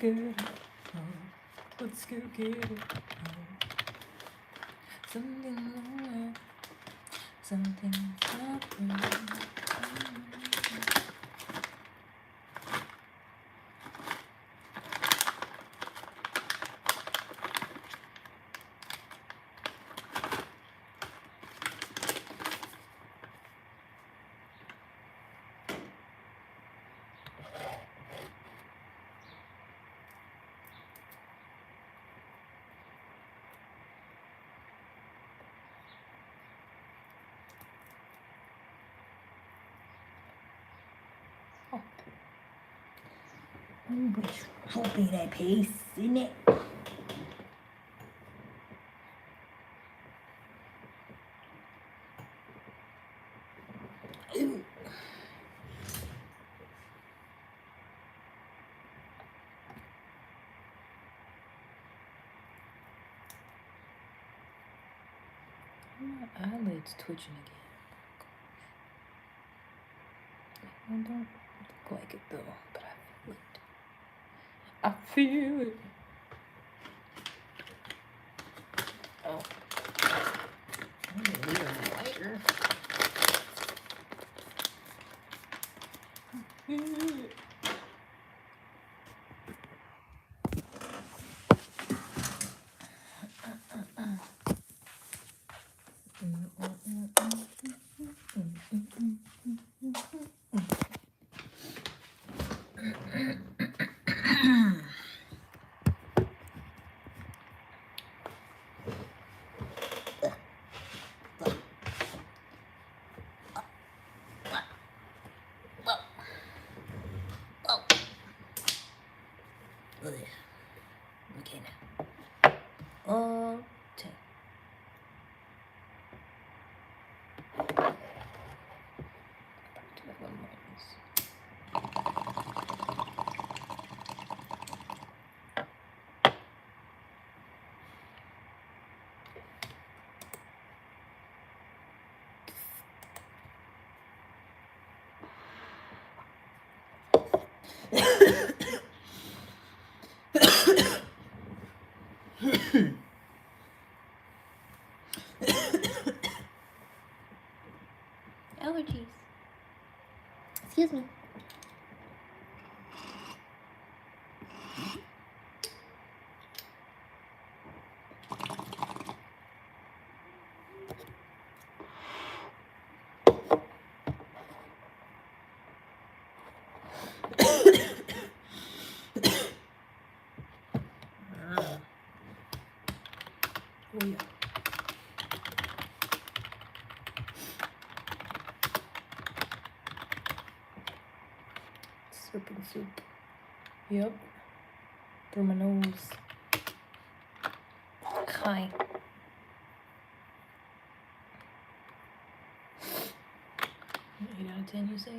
get it on. Let's go get it on. Something wrong. Something's happening. Which will be that piece, isn't it? Ooh. My eyelids twitching again. I don't look like it though, but I feel it. I feel it. Oh. I'm gonna leave it lighter. I feel it. Okay now. Oh, take. Back to the one allergies. Excuse me. Oh yeah. Serpent soup. Yep. Through my nose. Hi. 8 out of 10, you say?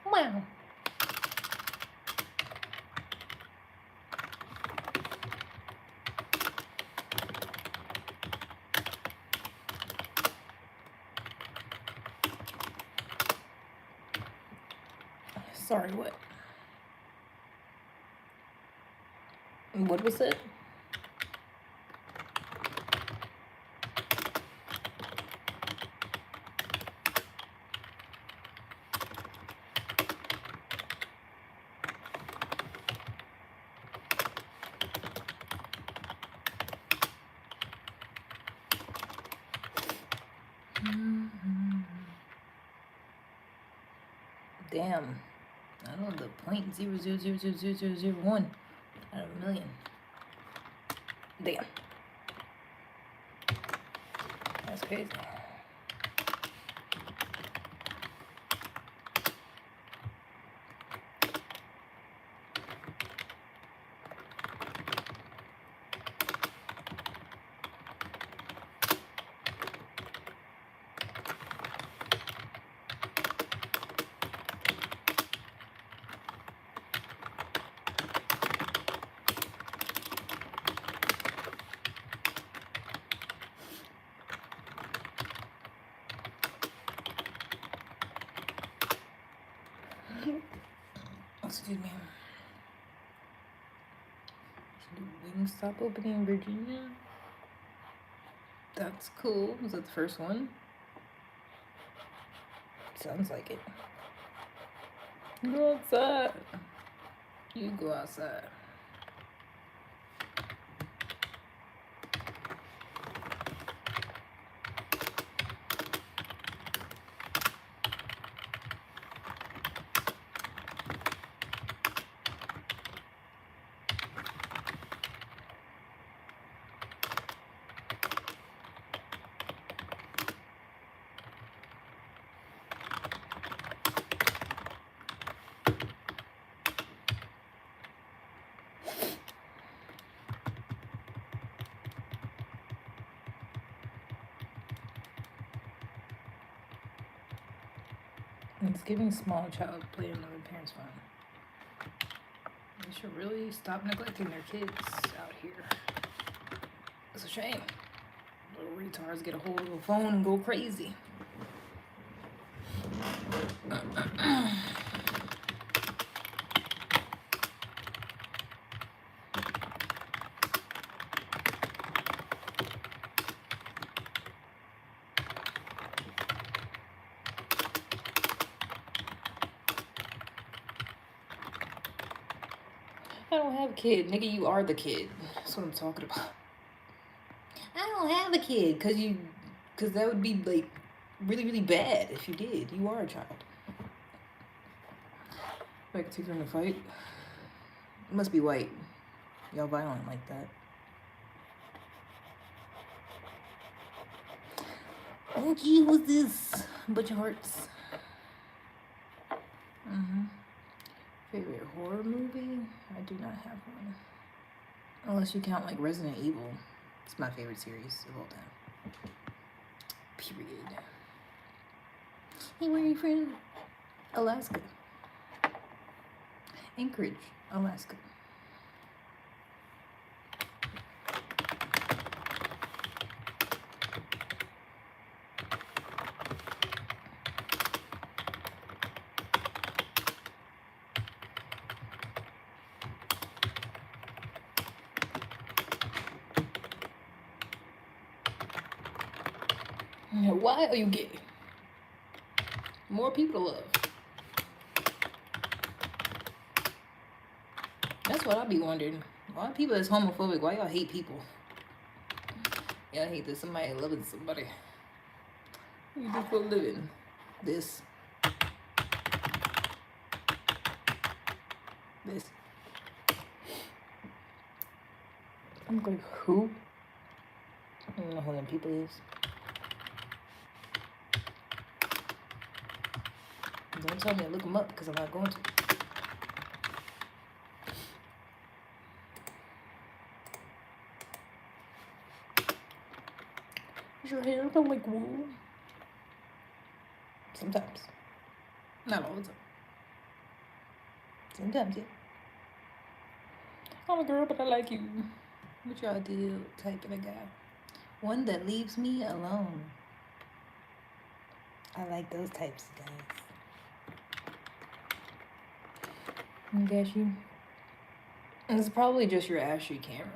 Wow. Sorry, what? What was it? Damn. I don't know the 0.000001 out of a million. Damn. That's crazy. Excuse me. Wingstop opening in Virginia. That's cool. Was that the first one? Sounds like it. Go outside. You go outside. It's giving small child play on the parents' phone. They should really stop neglecting their kids out here. It's a shame. Little retards get a hold of a phone and go crazy. I don't have a kid. Nigga, you are the kid. That's what I'm talking about. I don't have a kid because that would be like really, really bad if you did. You are a child. If I could take her in a fight. It must be white. Y'all violent like that. Oh gee, what's this? A bunch of hearts. Favorite horror movie? I do not have one. Unless you count like Resident Evil. It's my favorite series of all time. Period. Hey, where are you from? Alaska. Anchorage, Alaska. Why are you gay? More people to love. That's what I be wondering. Why people that's homophobic? Why y'all hate people? Y'all hate that somebody loving somebody. What you do for a living? This. I'm like, who? I don't know who them people is. Don't tell me to look them up because I'm not going to. Is your hair don't like wool? Sometimes. Not all the time. Sometimes, yeah. I'm a girl, but I like you. What y'all do type of a guy? One that leaves me alone. I like those types of guys. I got you. And it's probably just your Ashley camera.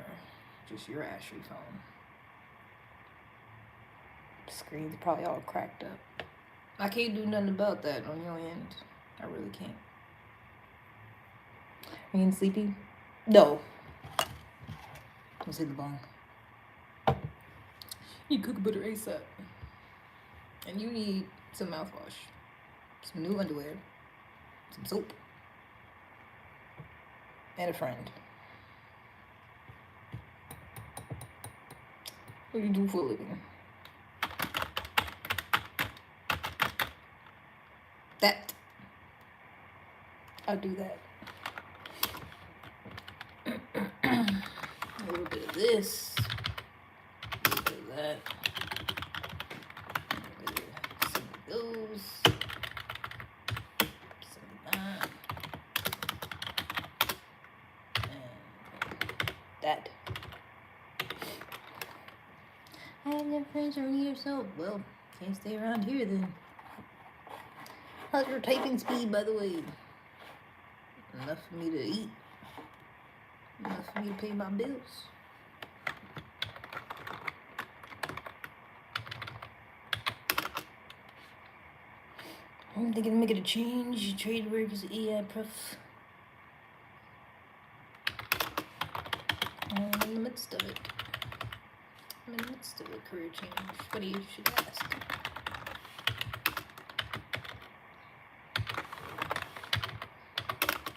Just your Ashley phone. The screen's probably all cracked up. I can't do nothing about that on your end. I really can't. Are you getting sleepy? No. Let's hit the bong. You cook butter ASAP. And you need some mouthwash. Some new underwear. Some soap. And a friend. What do you do for a living? That. I'll do that. A little bit of this. A little bit of that. A little bit of some of those. Some of that. And that. I have no friends around here, so, well, can't stay around here then. How's your typing speed, by the way? Enough for me to eat. Enough for me to pay my bills. I'm thinking of making a change. Trade workers, AI prof. I'm in the midst of it. I'm in the midst of a career change. Funny you should ask.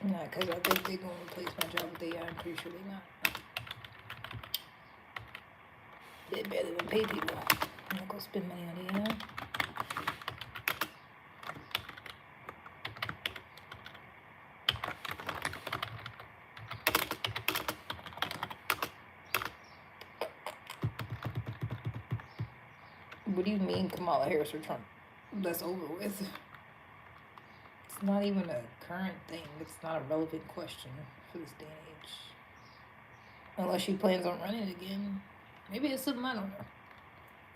Not because I think they're going to replace my job with AI. I'm pretty sure they're not. They barely even pay people. I'm not going to spend money on AI. What do you mean Kamala Harris or Trump? That's over with. It's not even a current thing. It's not a relevant question for this day and age. Unless she plans on running again. Maybe it's something I don't know.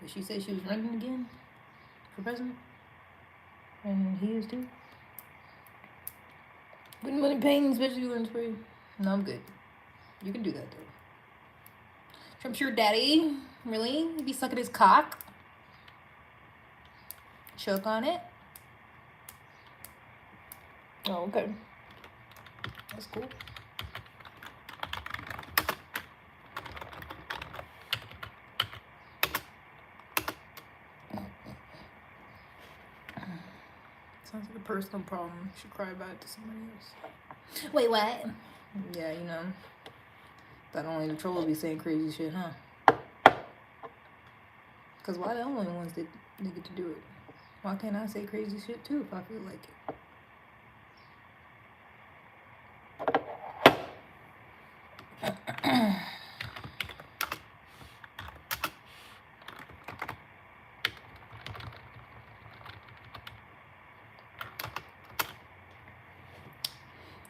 Did she say she was running again for president? And he is too? Wouldn't money pain, especially when it's free. No, I'm good. You can do that though. Trump's your daddy? Really? You be sucking his cock? Choke on it? Oh, okay. That's cool. Sounds like a personal problem. You should cry about it to somebody else. Wait, what? Yeah, you know. That only the trolls be saying crazy shit, huh? Because why the only ones that they get to do it? Why can't I say crazy shit too if I feel like it?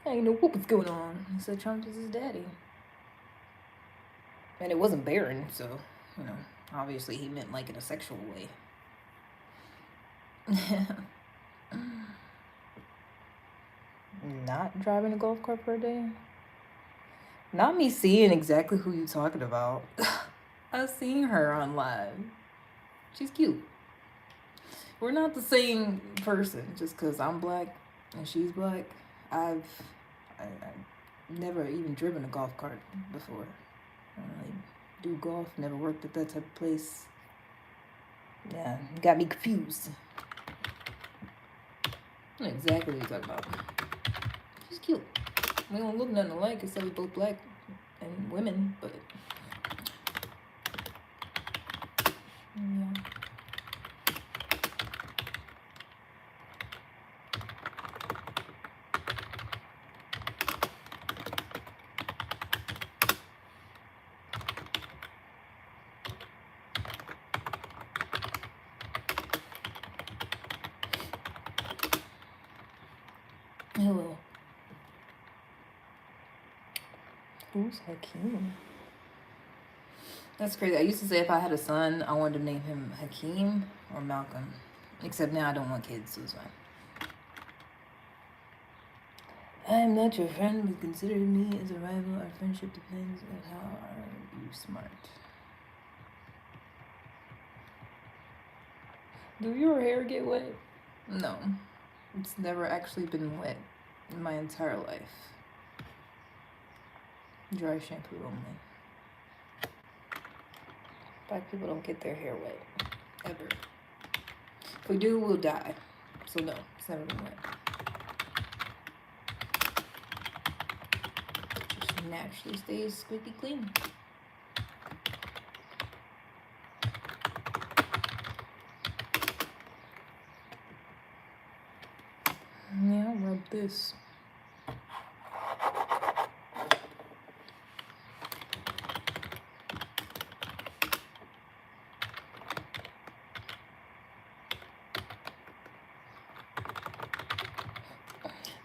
I didn't know what was going on. He said Trump is his daddy. And it wasn't barren, so, you know, obviously he meant like in a sexual way. Not driving a golf cart for a day? Not me seeing exactly who you talking about. I've seen her on live. She's cute. We're not the same person just because I'm black and she's black. I've never even driven a golf cart before. I don't really do golf, never worked at that type of place. Yeah, got me confused. I know exactly what you're talking about. She's cute. We don't look nothing alike except we're both black and women, but yeah. Hello. Who's Hakeem? That's crazy. I used to say if I had a son, I wanted to name him Hakeem or Malcolm. Except now I don't want kids, so it's fine. I am not your friend, but consider me as a rival. Our friendship depends on how are you smart. Do your hair get wet? No. It's never actually been wet in my entire life. Dry shampoo only. Black people don't get their hair wet. Ever. If we do, we'll die. So no, it's never been wet. It just naturally stays squeaky clean. Yeah, I'll rub this.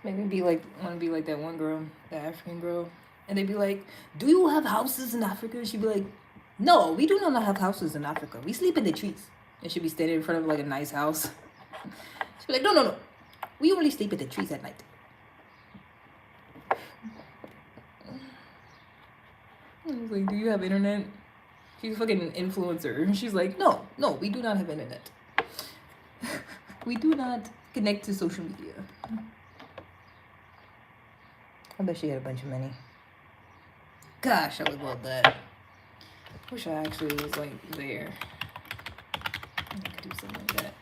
Make me be like, want to be like that one girl, the African girl. And they'd be like, do you have houses in Africa? And she'd be like, no, we do not have houses in Africa. We sleep in the trees. And she'd be standing in front of like a nice house. She'd be like, no. We only sleep in the trees at night. I was like, do you have internet? She's a fucking influencer. And she's like, no, we do not have internet. We do not connect to social media. I bet she had a bunch of money. Gosh, I would love that. Wish I actually was like there. I could do something like that.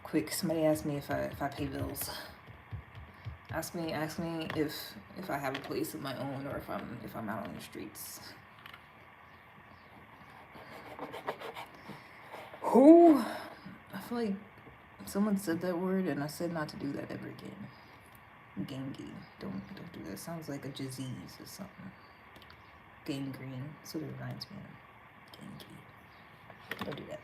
Quick, somebody asked me if I pay bills. Ask me if I have a place of my own or if I'm out on the streets. Who? I feel like someone said that word and I said not to do that ever again. Gangy. Don't do that. It sounds like a disease or something. Gangrene. That's what it reminds me of. Gangy. Don't do that.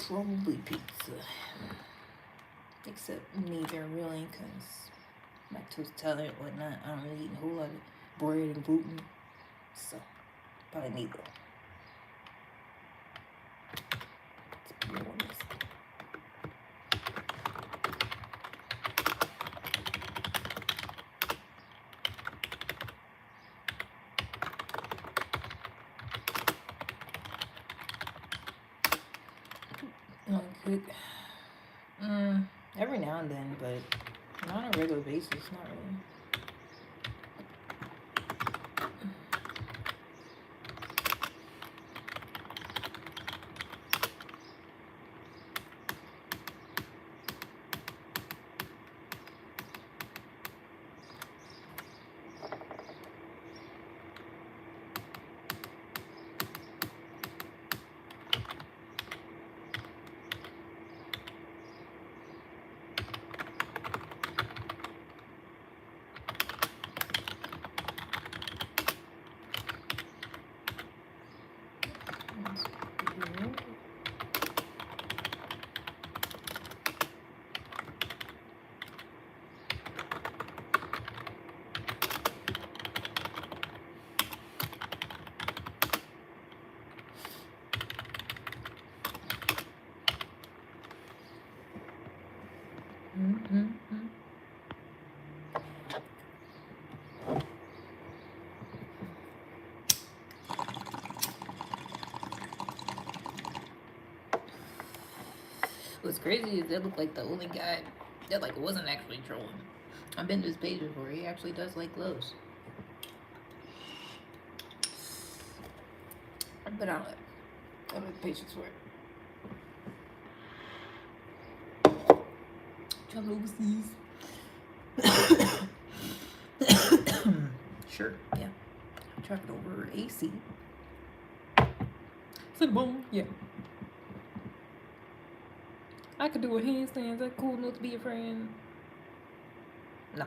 Probably pizza. Except neither really, because lactose intolerant and whatnot. I don't really eat a whole lot of bread and gluten. So, probably neither. Let's be honest. Cook. Every now and then, but not on a regular basis, not really. What's crazy is that looked like the only guy that like wasn't actually trolling. I've been to his page before. He actually does like gloves. But I don't have patience for it. Travel overseas. Sure, yeah. Traveled over AC. Cinnabon, yeah. I could do a handstand. Is that cool enough to be a friend? No.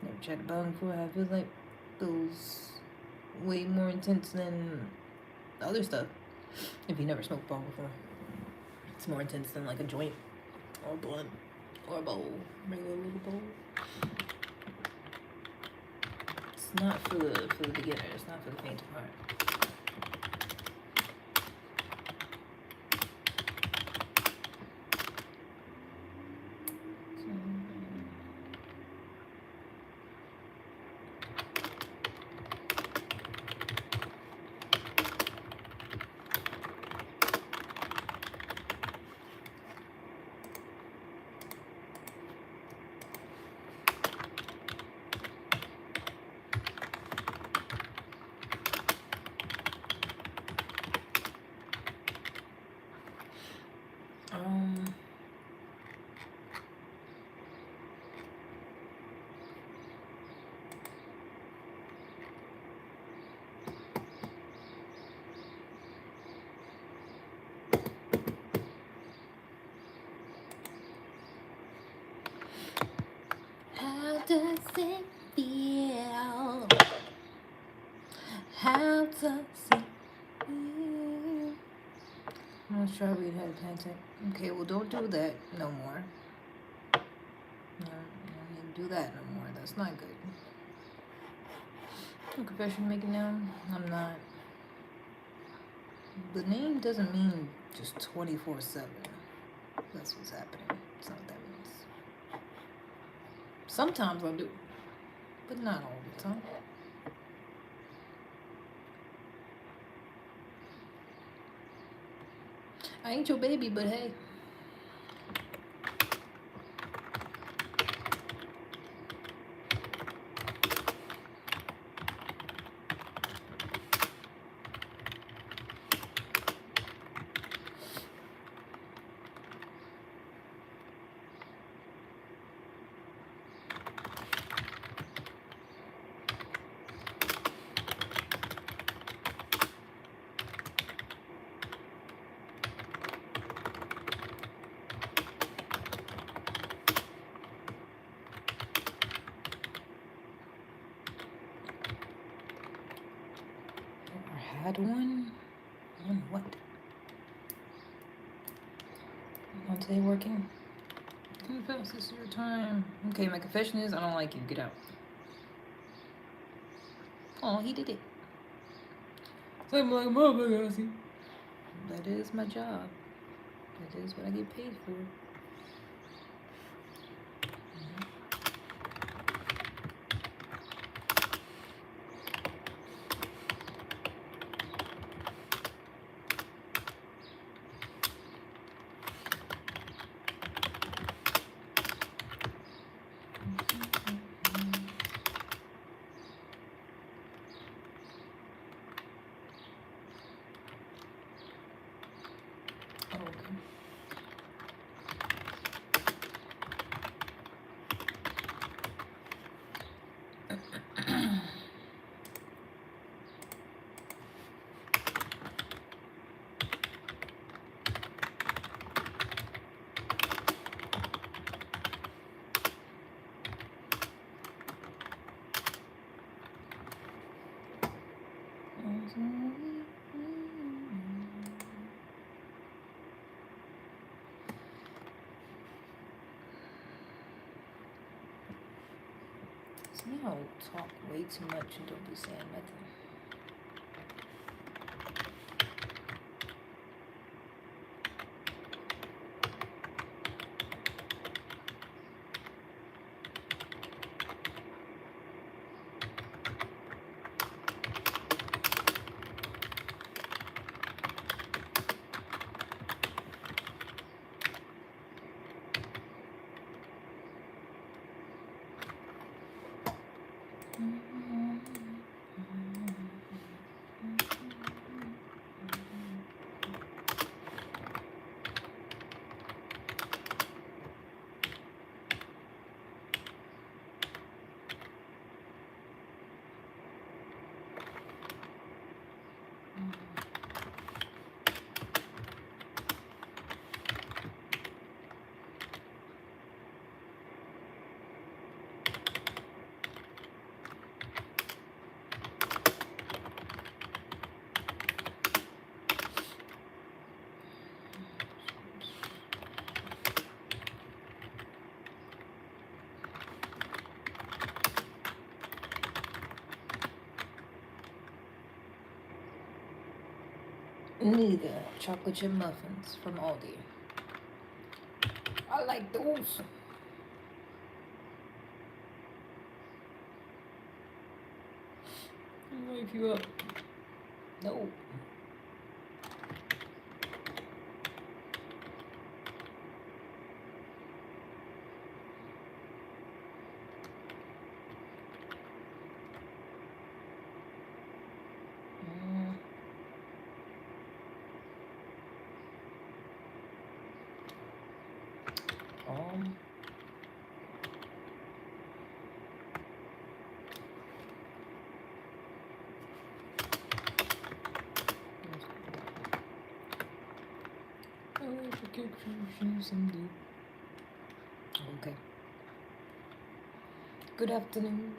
Never tried a bone before. I feel like feels way more intense than the other stuff. If you never smoked bone before, it's more intense than like a joint or a blunt or a bowl, regular little bowl. It's not for the beginner. It's not for the faint of heart. How does it feel? How does it feel? I'm gonna try we had a pancake. Okay, well don't do that no more. No, don't do that no more. That's not good. No confession making now. I'm not. The name doesn't mean just 24/7. That's what's happening. That's not what that means. Sometimes I do, but not all the time. I ain't your baby, but hey. Had one? On what? On today working? Confess, this is your time. Okay, my confession is I don't like you. Get out. Oh, he did it. So I'm like, Mama, see. That is my job. That is what I get paid for. See, I'll talk way too much and don't be saying nothing. Neither chocolate chip muffins from Aldi. I like those. I'll wake you up. No. Um. I wish I could choose someday. Okay. Good afternoon.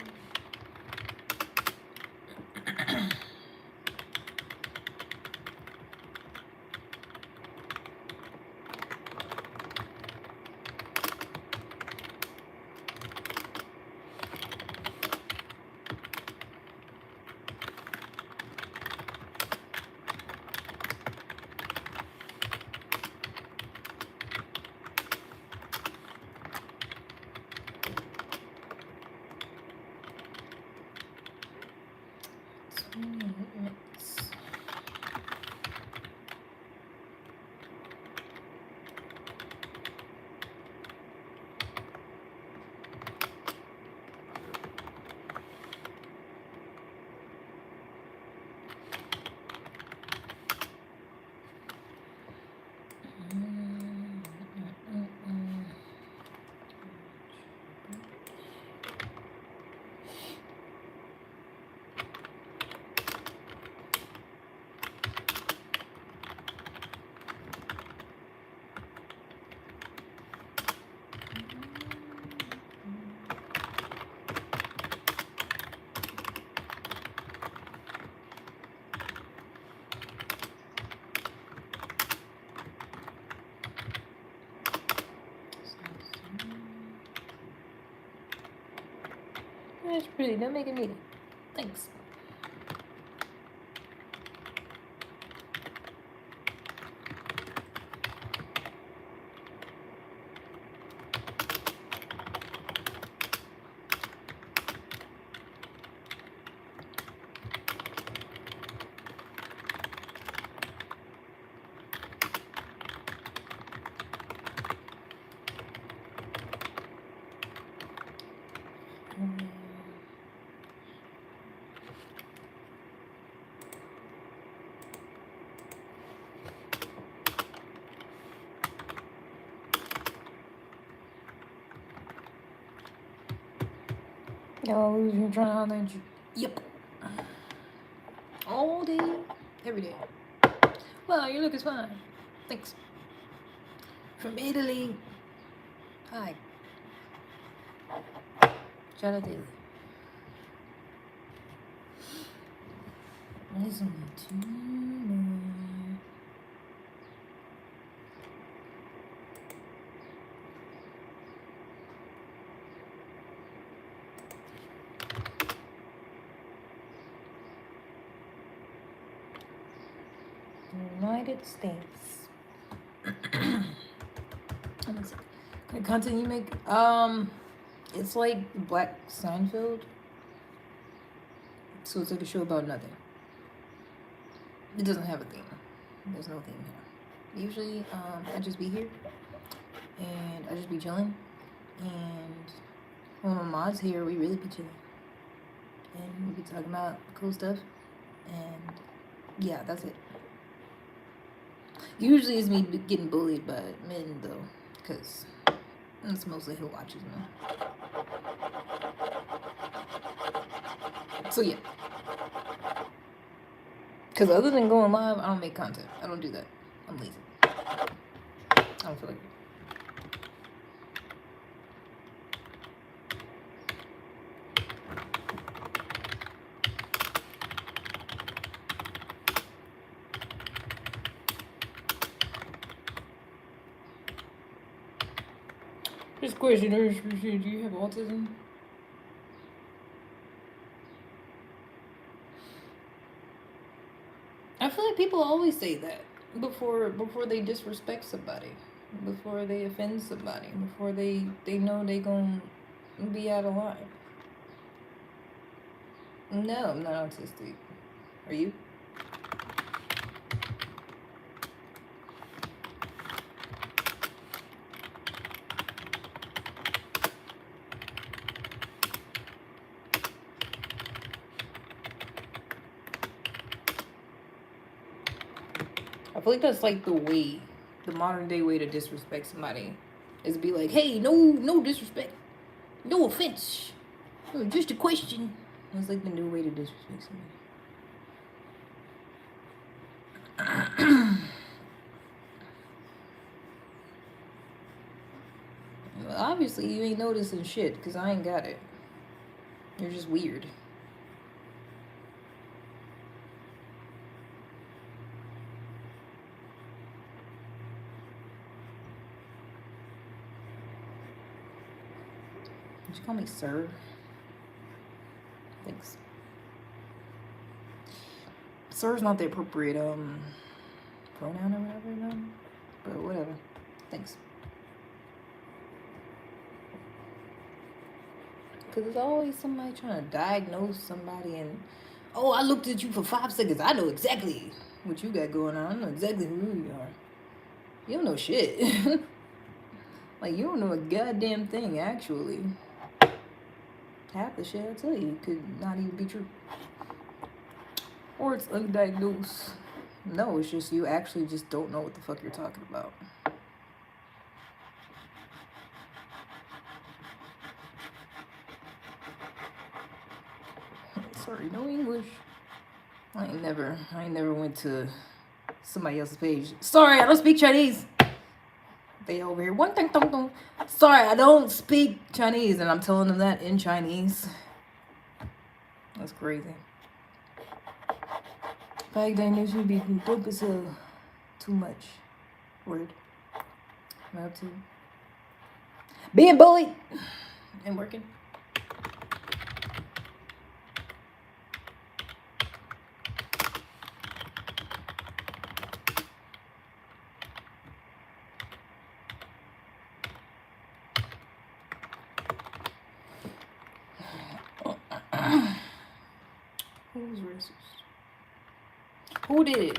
That's pretty. Don't make it neat. Thanks. Y'all losing trying to holler at you. Yep. All day, every day. Well, your look is fine. Thanks. From Italy. Hi. Shout out to Italy. There's only 2 more. United States. What kind of content you make? It's like Black Seinfeld. So it's like a show about nothing. It doesn't have a theme. There's no theme here. Usually, I just be here and I just be chilling. And when my mom's here, we really be chilling. And we be talking about cool stuff. And yeah, that's it. Usually it's me getting bullied by men though, because that's mostly who watches me. So yeah. Because other than going live, I don't make content. I don't do that. I'm lazy. I don't feel like it. This question, do you have autism? I feel like people always say that before they disrespect somebody, before they offend somebody, before they know they gonna be out of line. No, I'm not autistic. Are you? I feel like that's like the modern day way to disrespect somebody is be like, hey, no disrespect, no offense, just a question. It's like the new way to disrespect somebody. Well, obviously you ain't noticing shit because I ain't got it. You're just weird. Did you call me sir? Thanks. Sir's not the appropriate pronoun or whatever, though. But whatever. Thanks. Because there's always somebody trying to diagnose somebody and, oh, I looked at you for 5 seconds. I know exactly what you got going on. I know exactly who you are. You don't know shit. Like, you don't know a goddamn thing, actually. Half the shit I tell you could not even be true. Or it's undiagnosed. No, it's just you actually just don't know what the fuck you're talking about. Sorry, no English. I ain't never went to somebody else's page. Sorry, I don't speak Chinese. They over here. One thing, sorry, I don't speak Chinese, and I'm telling them that in Chinese. That's crazy. Back then, you should be dope as hell. Too much. Word. I'm up to being bullied and working. answers. Who did it?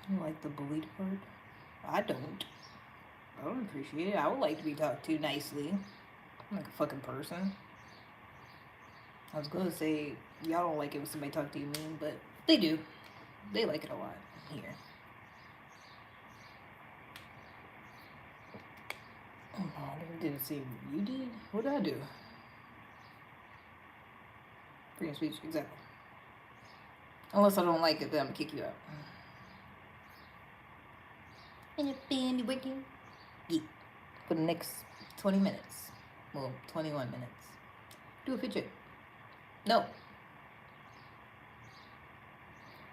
You like the bullied part? I don't. I don't appreciate it. I would like to be talked to nicely. I'm like a fucking person. I was gonna say y'all don't like it when somebody talk to you mean, but they do. They like it a lot here. Oh, I didn't say you did. What did I do? Freedom of speech, exactly. Unless I don't like it, then I'm gonna kick you out. And your family working? Yeah. For the next 20 minutes. Well, 21 minutes. Do a picture. No.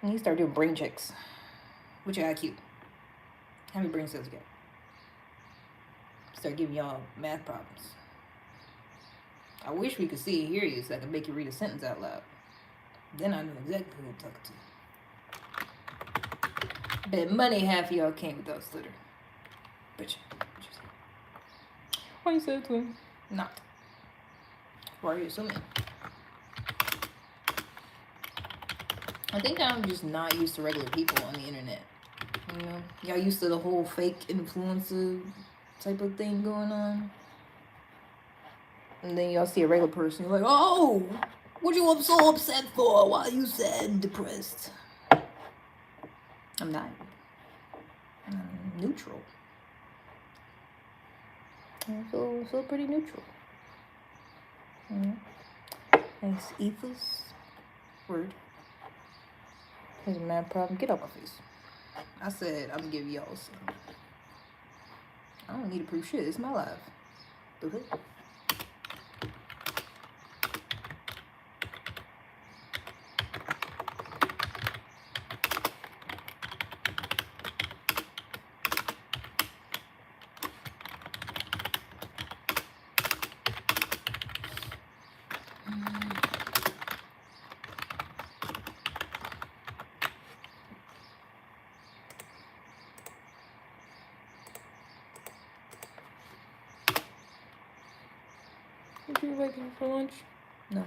And you start doing brain checks. What's your IQ? How many brain cells you got? Start giving y'all math problems. I wish we could see and hear you so I could make you read a sentence out loud. Then I know exactly who I'm talking to. Bet money half of y'all came without stutter. Bitch. Why you say it to him? Not. Why are you assuming? I think I'm just not used to regular people on the internet. You know? Y'all used to the whole fake influencer type of thing going on. And then y'all see a regular person, you're like, oh, what you so upset for? Why are you sad and depressed? I'm not. I'm neutral. I feel pretty neutral. Nice ethos. Word. Here's a mad problem. Get out my face. I said I'm gonna give y'all some. I don't need to prove shit. It's my life. Okay. What you making for lunch? No.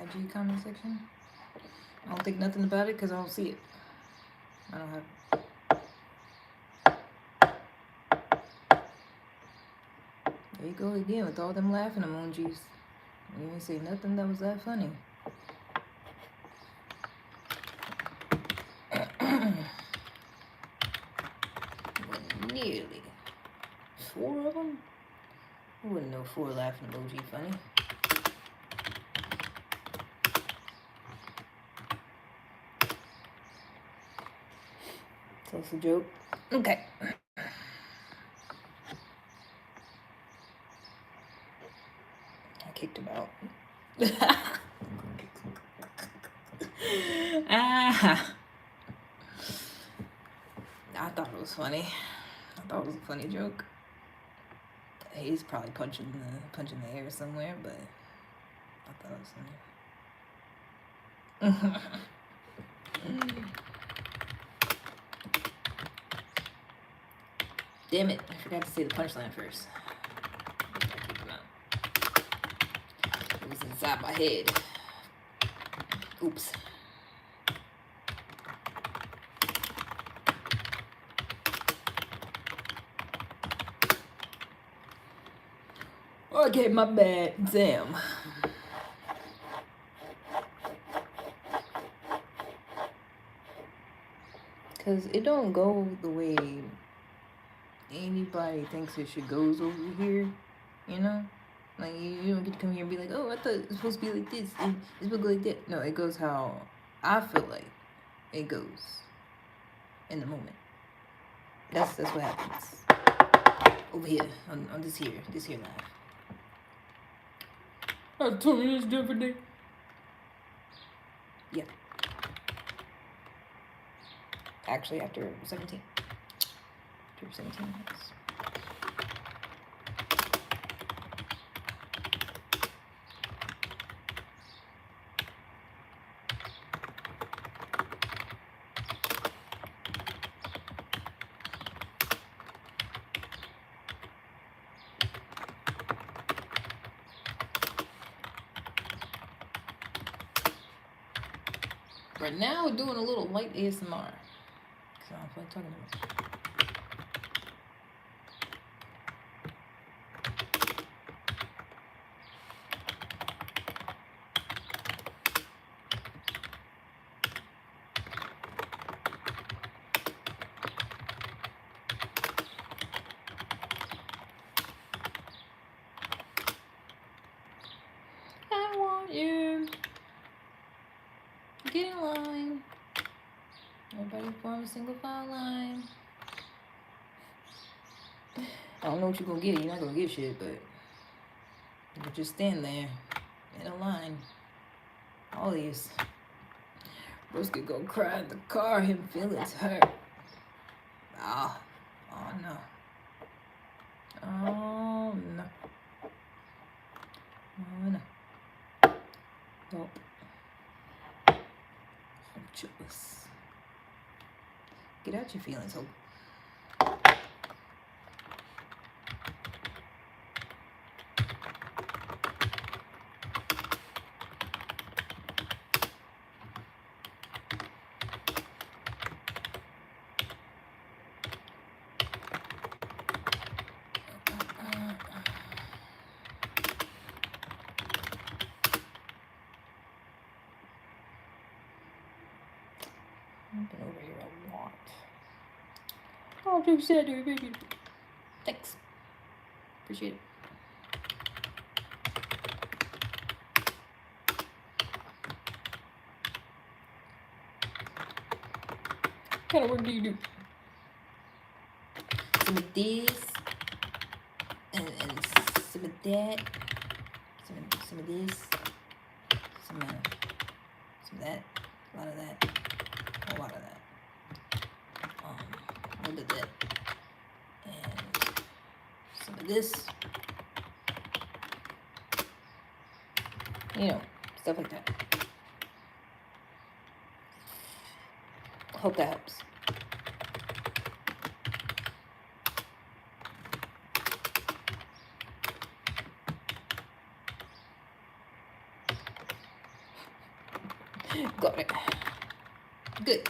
IG comment section? I don't think nothing about it because I don't see it. I don't have There you go again with all them laughing emojis. You didn't say nothing that was that funny. Nearly 4 of them? I wouldn't know 4 laughing emoji funny. So it's a joke. Okay. I kicked him out. I thought it was funny. I thought it was a funny joke. He's probably punching the air somewhere, but I thought it was funny. Damn it, I forgot to say the punchline first. It was inside my head. Oops. Okay, my bad. Damn. Because it don't go the way anybody thinks it should goes over here, you know? Like, you don't get to come here and be like, oh, I thought it was supposed to be like this, and it's supposed to go like that. No, it goes how I feel like it goes in the moment. That's what happens. Over here, on this here live. I told you it's different. Yeah. Actually, after 17. After 17 minutes. Right now, we're doing a little light ASMR. Because I don't feel like talking about it. I want you. Get in line. Everybody form a single file line. I don't know what you're gonna get. You're not gonna get shit, but you just stand there in a line. All these. Broski go cry in the car. Him feelings hurt. Oh no. Oh no. Oh no. Nope. I'm jealous. Get out your feelings, Hope. I've been over here a lot. Oh, too sad, baby. Thanks. Appreciate it. What kind of work do you do? Some of this, and some of that, some of this, some of that, a lot of that, a lot of that, a little bit of that, and some of this, you know, stuff like that. Hope that helps. Got it. Good.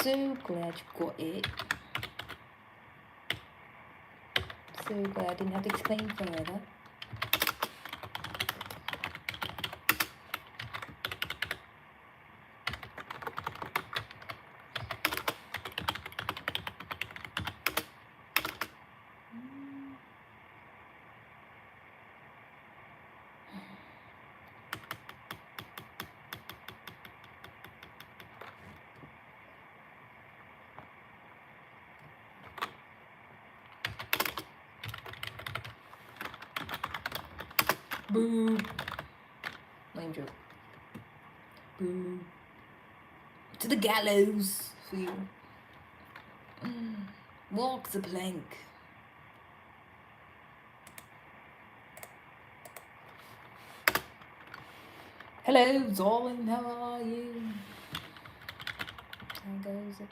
So glad you got it. So glad I didn't have to explain further. Boo. Lame joke. Boo. To the gallows for you. Walk the plank. Hello, darling. How are you? How goes it?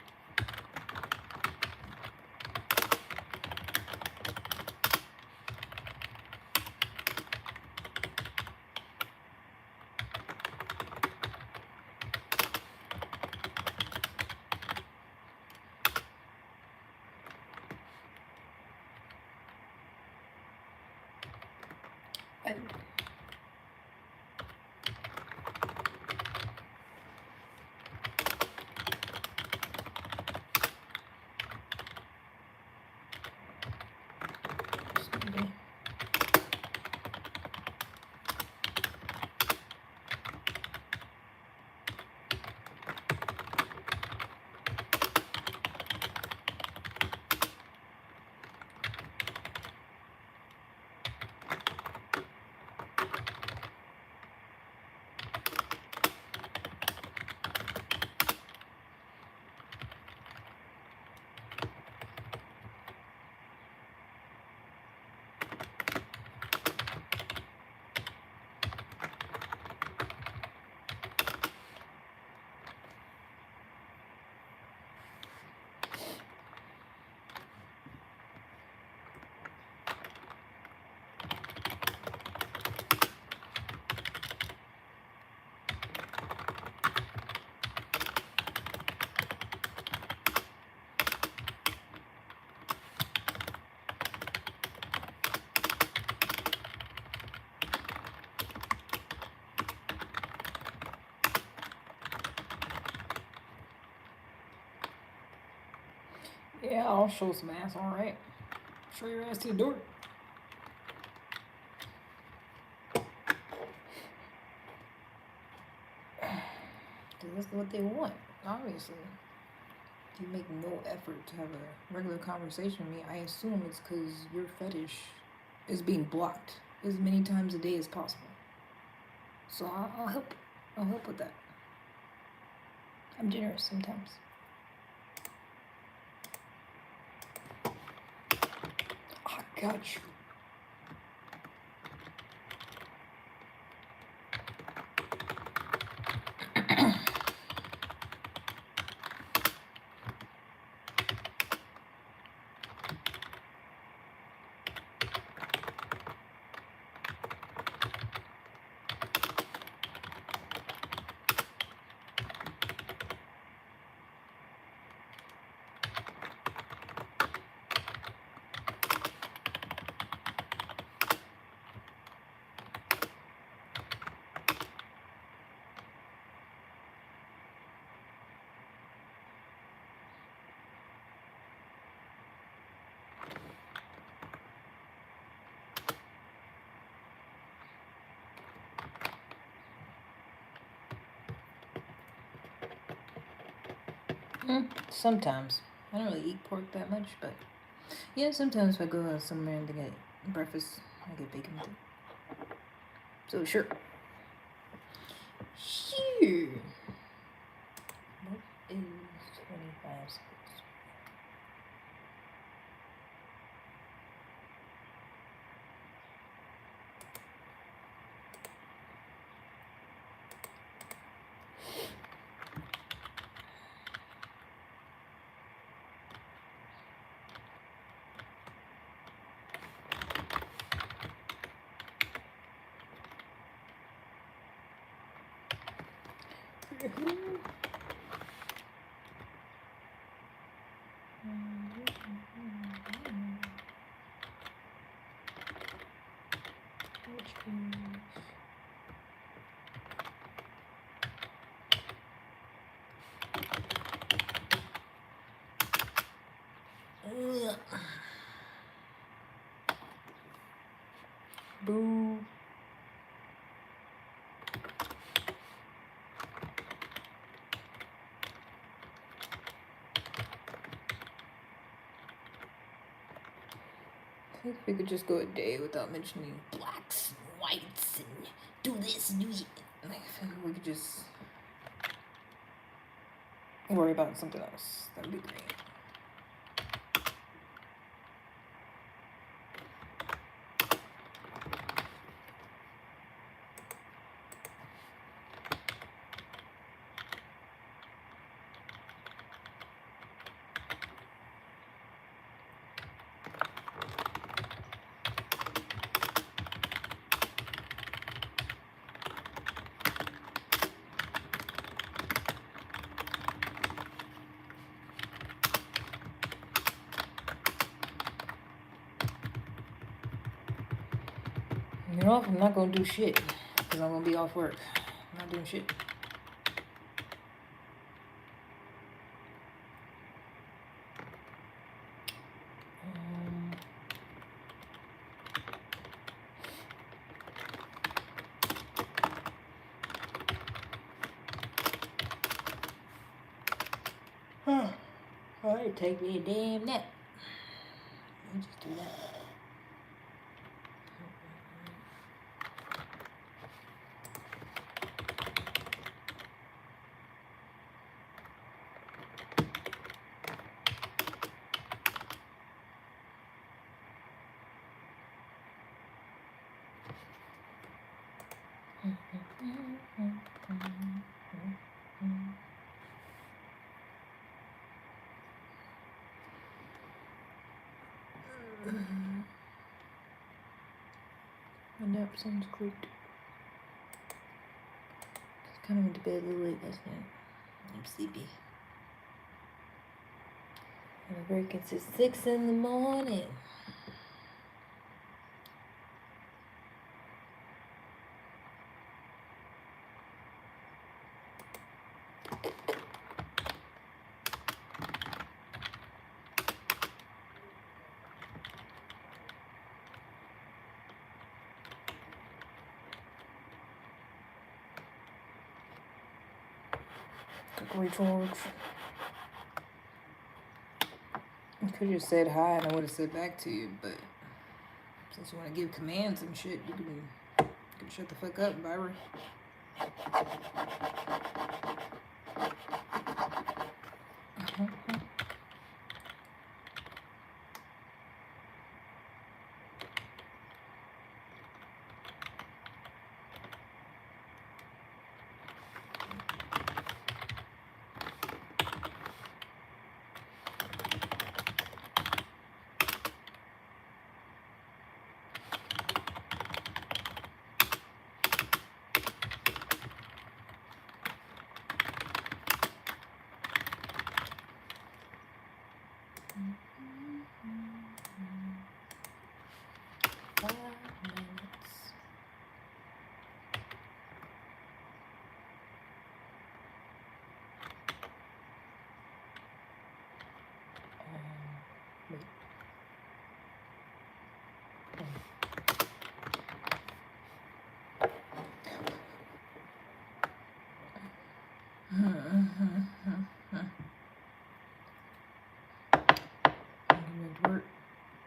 Yeah, I'll show some ass, alright. Show your ass to the door. Because that's what they want, obviously. You make no effort to have a regular conversation with me. I assume it's because your fetish is being blocked as many times a day as possible. So I'll help. I'll help with that. I'm generous sometimes. I got you. Sometimes. I don't really eat pork that much, but yeah, sometimes if I go out somewhere and get breakfast, I get bacon with it. So sure. Sure. What is 25 cents? Boo. I think we could just go a day without mentioning blacks and whites and do this and do that. Like, I feel like we could just worry about something else. That would be great. You know, I'm not gonna do shit because I'm gonna be off work. I'm not doing shit. Alright, take me a damn nap. Let me just do that. My nap sounds great. I kind of went to bed a little late last night. I'm sleepy. And I break at 6 in the morning. recharge. You could have said hi and I would have said back to you, but since you want to give commands and shit, you can shut the fuck up, Byron.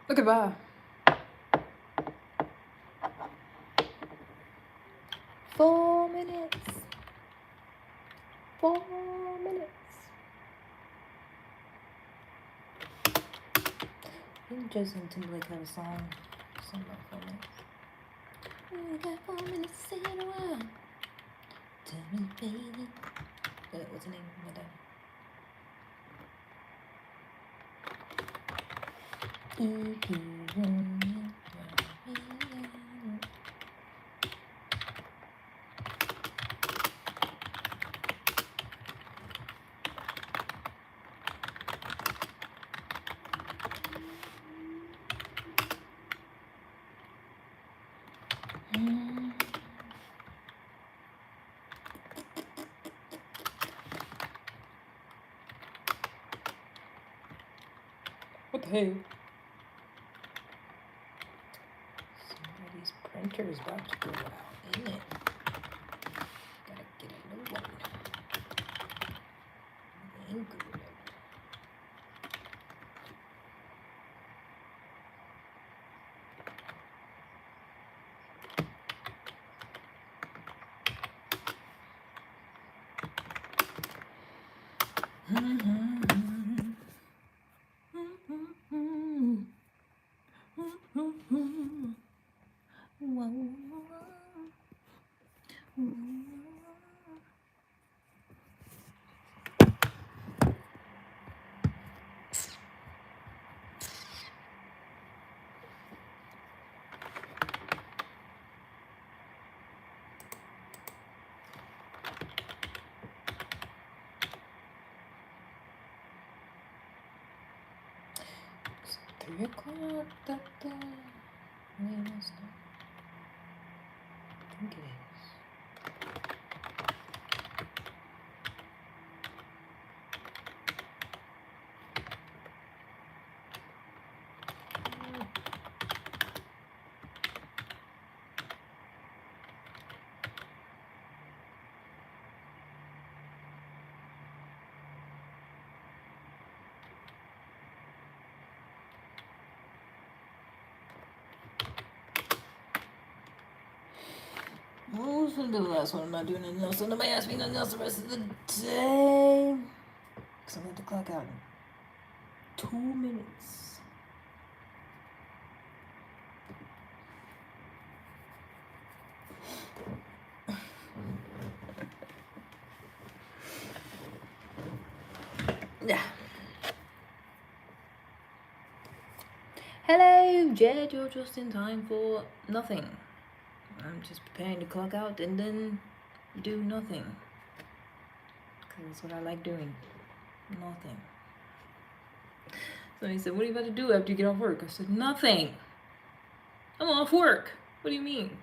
Look at Bob. 4 minutes. 4 minutes. Didn't Justin Timberlake have a song? Something about 4 minutes. We got 4 minutes to say it around. Tell me, baby. What's the name of my dad? What the hell? Somebody's printer is about to go out, ain't it? Gotta get a new one. Ain't good. It's 3 o'clock. Wait, what's that? I think it is. Well, it's gonna be the last one. I'm not doing anything else. So nobody asked me nothing else the rest of the day. Because I'm going to clock out in 2 minutes. Yeah. Hello, Jed. You're just in time for nothing. I'm just preparing to clock out and then do nothing. Because that's what I like doing. Nothing. So he said, what are you about to do after you get off work? I said, nothing. I'm off work. What do you mean?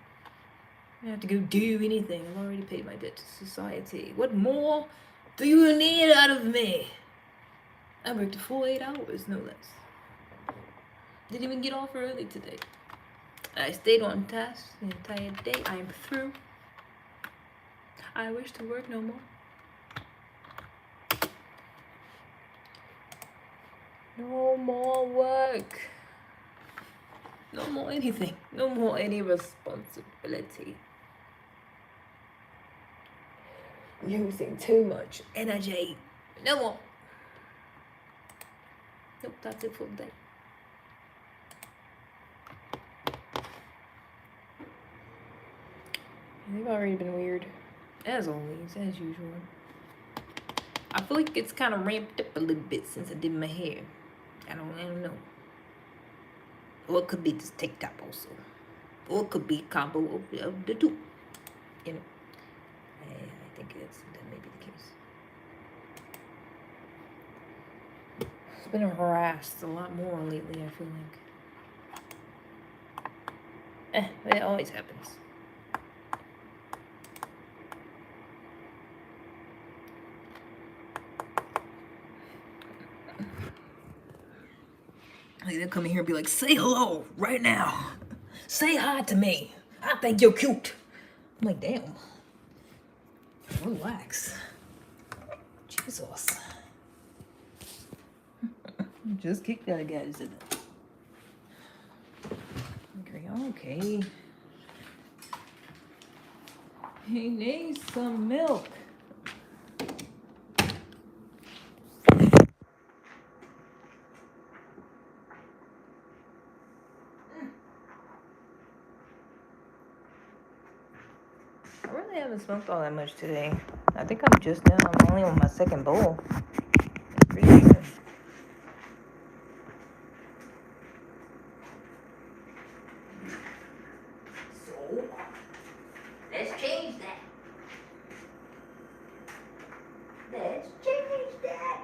I don't have to go do anything. I've already paid my debt to society. What more do you need out of me? I worked a full 8 hours, no less. Didn't even get off early today. I stayed on task the entire day. I am through. I wish to work no more. No more work. No more anything. No more any responsibility. Using too much energy. No more. Nope, that's it for the day. They've already been weird. As always, as usual. I feel like it's kind of ramped up a little bit since I did my hair. I don't know. Or it could be this tank top also. Or it could be a combo of the two. You know. I think that may be the case. It's been harassed a lot more lately, I feel like. It always happens. Like they'll come in here and be like, say hello right now. Say hi to me. I think you're cute. I'm like, damn. Relax. Jesus. Just kick that guy, isn't it? Okay. He needs some milk. I really haven't smoked all that much today. I think I'm just now. I'm only on my second bowl. It's pretty good. So, let's change that. Let's change that.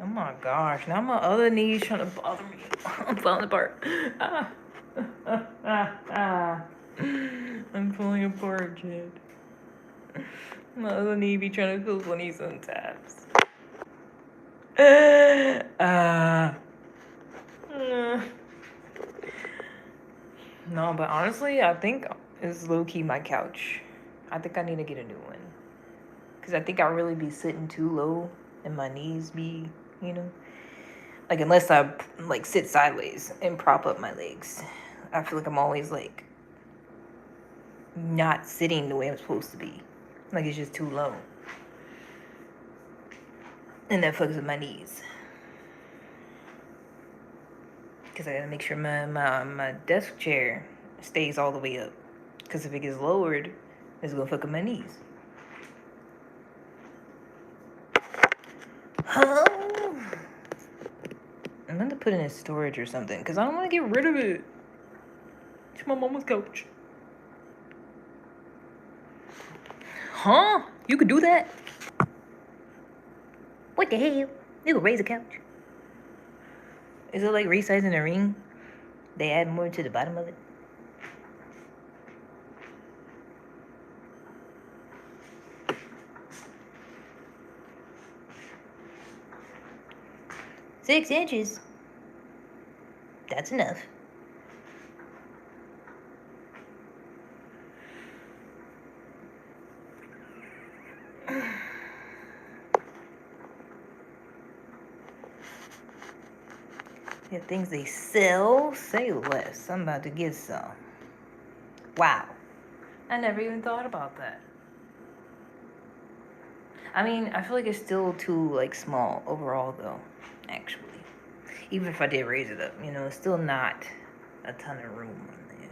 Oh my gosh, now my other knee's trying to bother me. I'm falling apart. I'm falling apart, Jed. My other knee be trying to feel funny sometimes. No, but honestly, I think it's low-key my couch. I think I need to get a new one. Because I think I really be sitting too low and my knees be, like unless I like sit sideways and prop up my legs. I feel like I'm always like not sitting the way I'm supposed to be. Like it's just too low. And that fucks with my knees. Because I gotta make sure my desk chair stays all the way up. Because if it gets lowered, it's gonna fuck with my knees. I'm gonna put it in storage or something. Because I don't want to get rid of it. It's my mama's couch. Huh? You could do that? What the hell? You could raise a couch. Is it like resizing a ring? They add more to the bottom of it? $6 inches. That's enough. Yeah, things they sell, say less. I'm about to get some. Wow. I never even thought about that. I mean, I feel like it's still too, like, small overall, though, actually. Even if I did raise it up, it's still not a ton of room on there.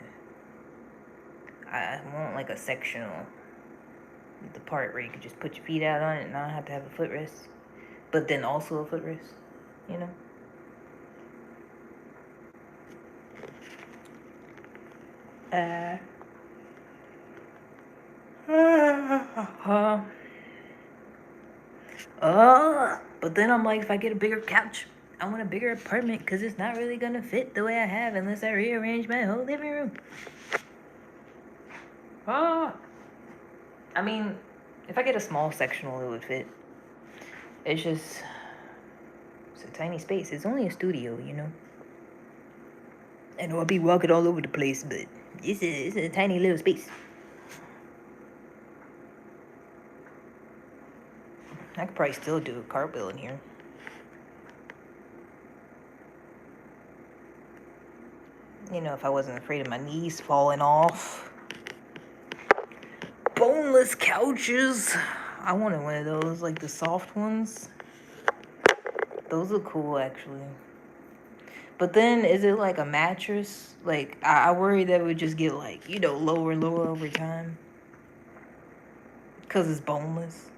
I want, like, a sectional, the part where you could just put your feet out on it and not have to have a footrest. But then also a footrest, But then I'm like, if I get a bigger couch, I want a bigger apartment because it's not really gonna fit the way I have unless I rearrange my whole living room. I mean, if I get a small sectional, it would fit. It's a tiny space. It's only a studio, and I'll be walking all over the place, but It's a tiny little space. I could probably still do a cartwheel in here. You know, if I wasn't afraid of my knees falling off. Boneless couches. I wanted one of those, like the soft ones. Those look cool, actually. But then, is it like a mattress? Like, I worry that it would just get, like, you know, lower and lower over time. Because it's boneless.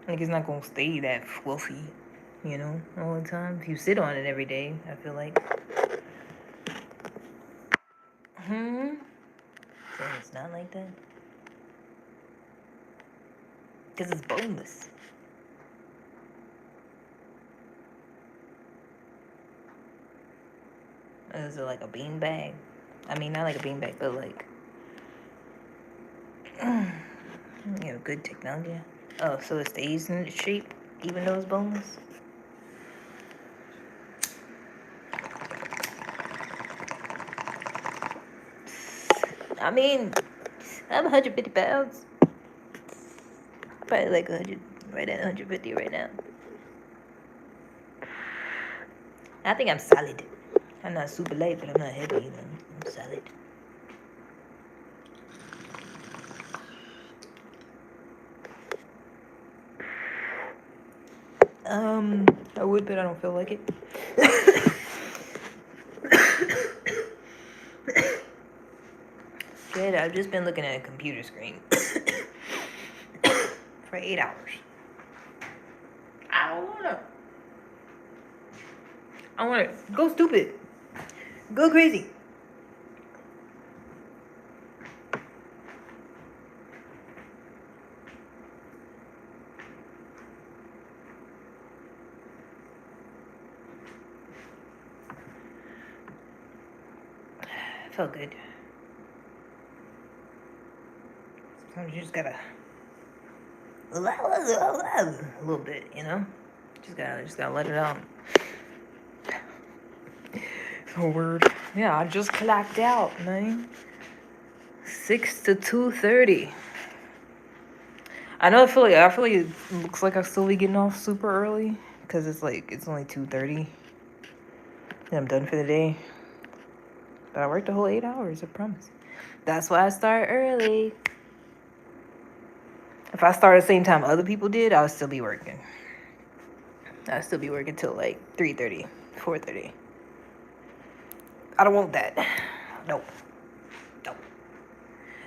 Like, it's not going to stay that fluffy, you know, all the time. If you sit on it every day, I feel like. So it's not like that? Because it's boneless. Is it like a bean bag? I mean, not like a bean bag, but like... you know, good technology. Oh, so it stays in its shape, even though it's boneless? I mean, I'm 150 pounds. Probably like 100, right at 150 right now. I think I'm solid. I'm not super light, but I'm not heavy either. I'm solid. I would, but I don't feel like it. Good, I've just been looking at a computer screen for 8 hours. I wanna go stupid. Go crazy. Felt good. Sometimes you just gotta a little bit, you know? Just gotta let it out. So weird. Yeah, I just clocked out, man. 6 to 2:30. I know. I feel like it looks like I'll still be getting off super early because it's only 2:30 and I'm done for the day. But I worked the whole 8 hours, I promise. That's why I start early. If I started the same time other people did, I would still be working. I'd still be working till like 3:30, 4:30. I don't want that. Nope.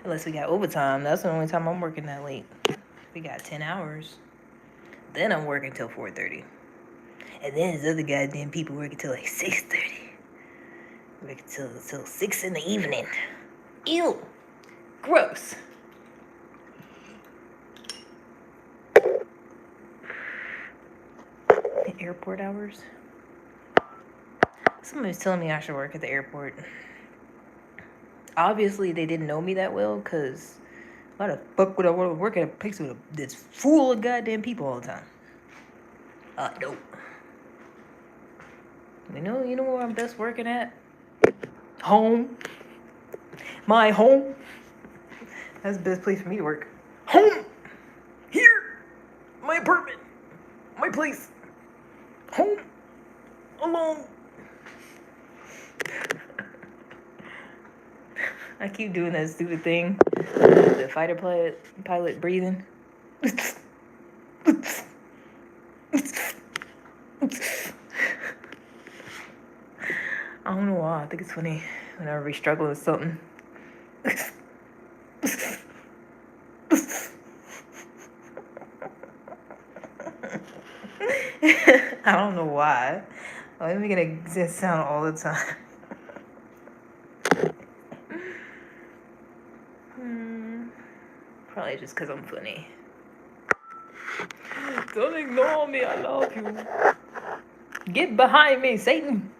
Unless we got overtime. That's the only time I'm working that late. We got 10 hours. Then I'm working till 4:30. And then there's other goddamn people working till like 6:30. Working till 6 in the evening. Ew. Gross. Airport hours. Somebody's telling me I should work at the airport. Obviously, they didn't know me that well, because why the fuck would I want to work at a place that's full of goddamn people all the time? Nope. You know where I'm best working at? Home. My home. That's the best place for me to work. Home. Here. My apartment. My place. Home. Alone. I keep doing that stupid thing. The fighter pilot breathing. I don't know why. I think it's funny whenever we struggle with something. I don't know why. I'm making it sound all the time. Probably just because I'm funny. Don't ignore me. I love you. Get behind me, Satan.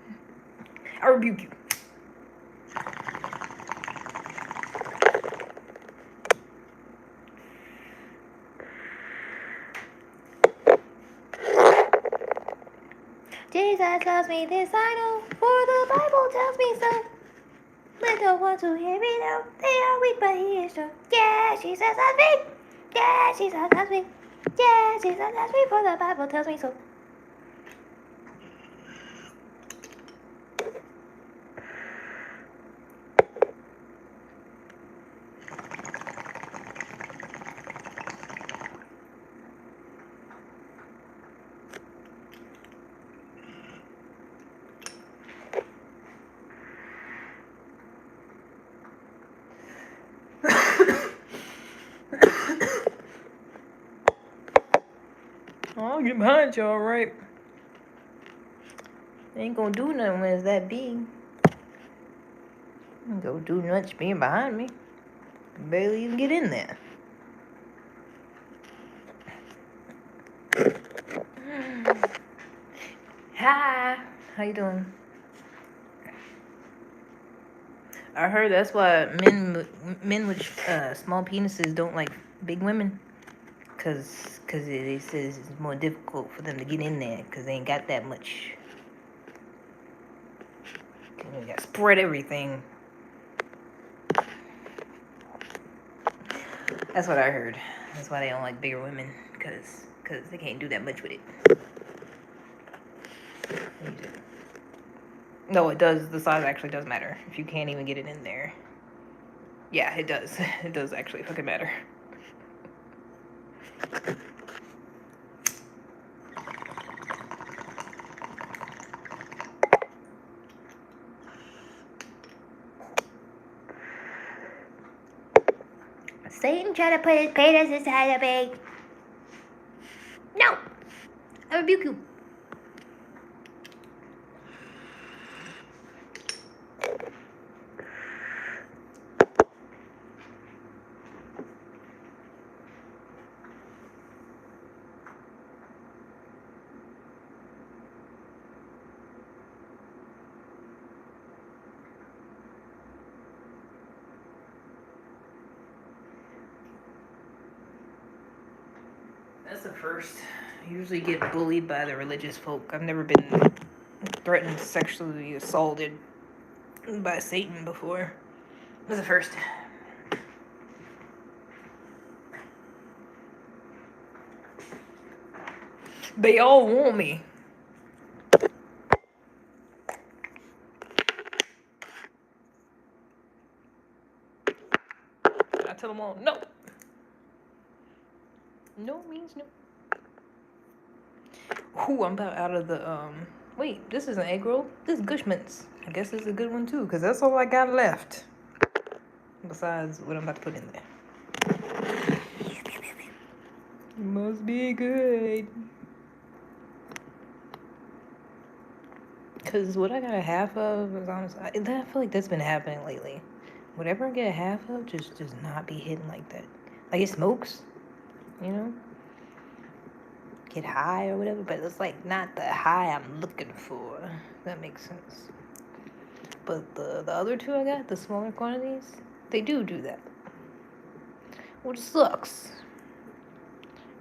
I rebuke you. Jesus loves me, this I know, for the Bible tells me so. they don't want to hear me now. They are weak, but he is strong. Yeah, she says I'm weak. Yeah, she says I'm weak. Yeah, she says I'm weak, for the Bible tells me so. I'll get behind you, alright. Ain't gonna do nothing when it's that big. Ain't gonna do much being behind me. Can barely even get in there. Hi, how you doing? I heard that's why men with small penises don't like big women, cause it says it's more difficult for them to get in there, cause they ain't got that much. You gotta spread everything. That's what I heard. That's why they don't like bigger women, cause they can't do that much with it. No, it does. The size actually does matter. If you can't even get it in there. Yeah, it does. It does actually fucking matter. Satan tried to put his penis inside of me. No! I rebuke you. That's the first. I usually get bullied by the religious folk. I've never been threatened, sexually assaulted by Satan before. That's the first. They all want me. I tell them all, no. No means no. Ooh, I'm about out of the, wait, this is an egg roll? This is Gushman's. I guess this is a good one too, because that's all I got left. Besides what I'm about to put in there. Must be good. Because what I got a half of is honestly, I feel like that's been happening lately. Whatever I get a half of just does not be hitting like that. Like it smokes, you know? Get high or whatever, but it's like not the high I'm looking for. That makes sense. But the other two I got, the smaller quantities, they do that. Which sucks.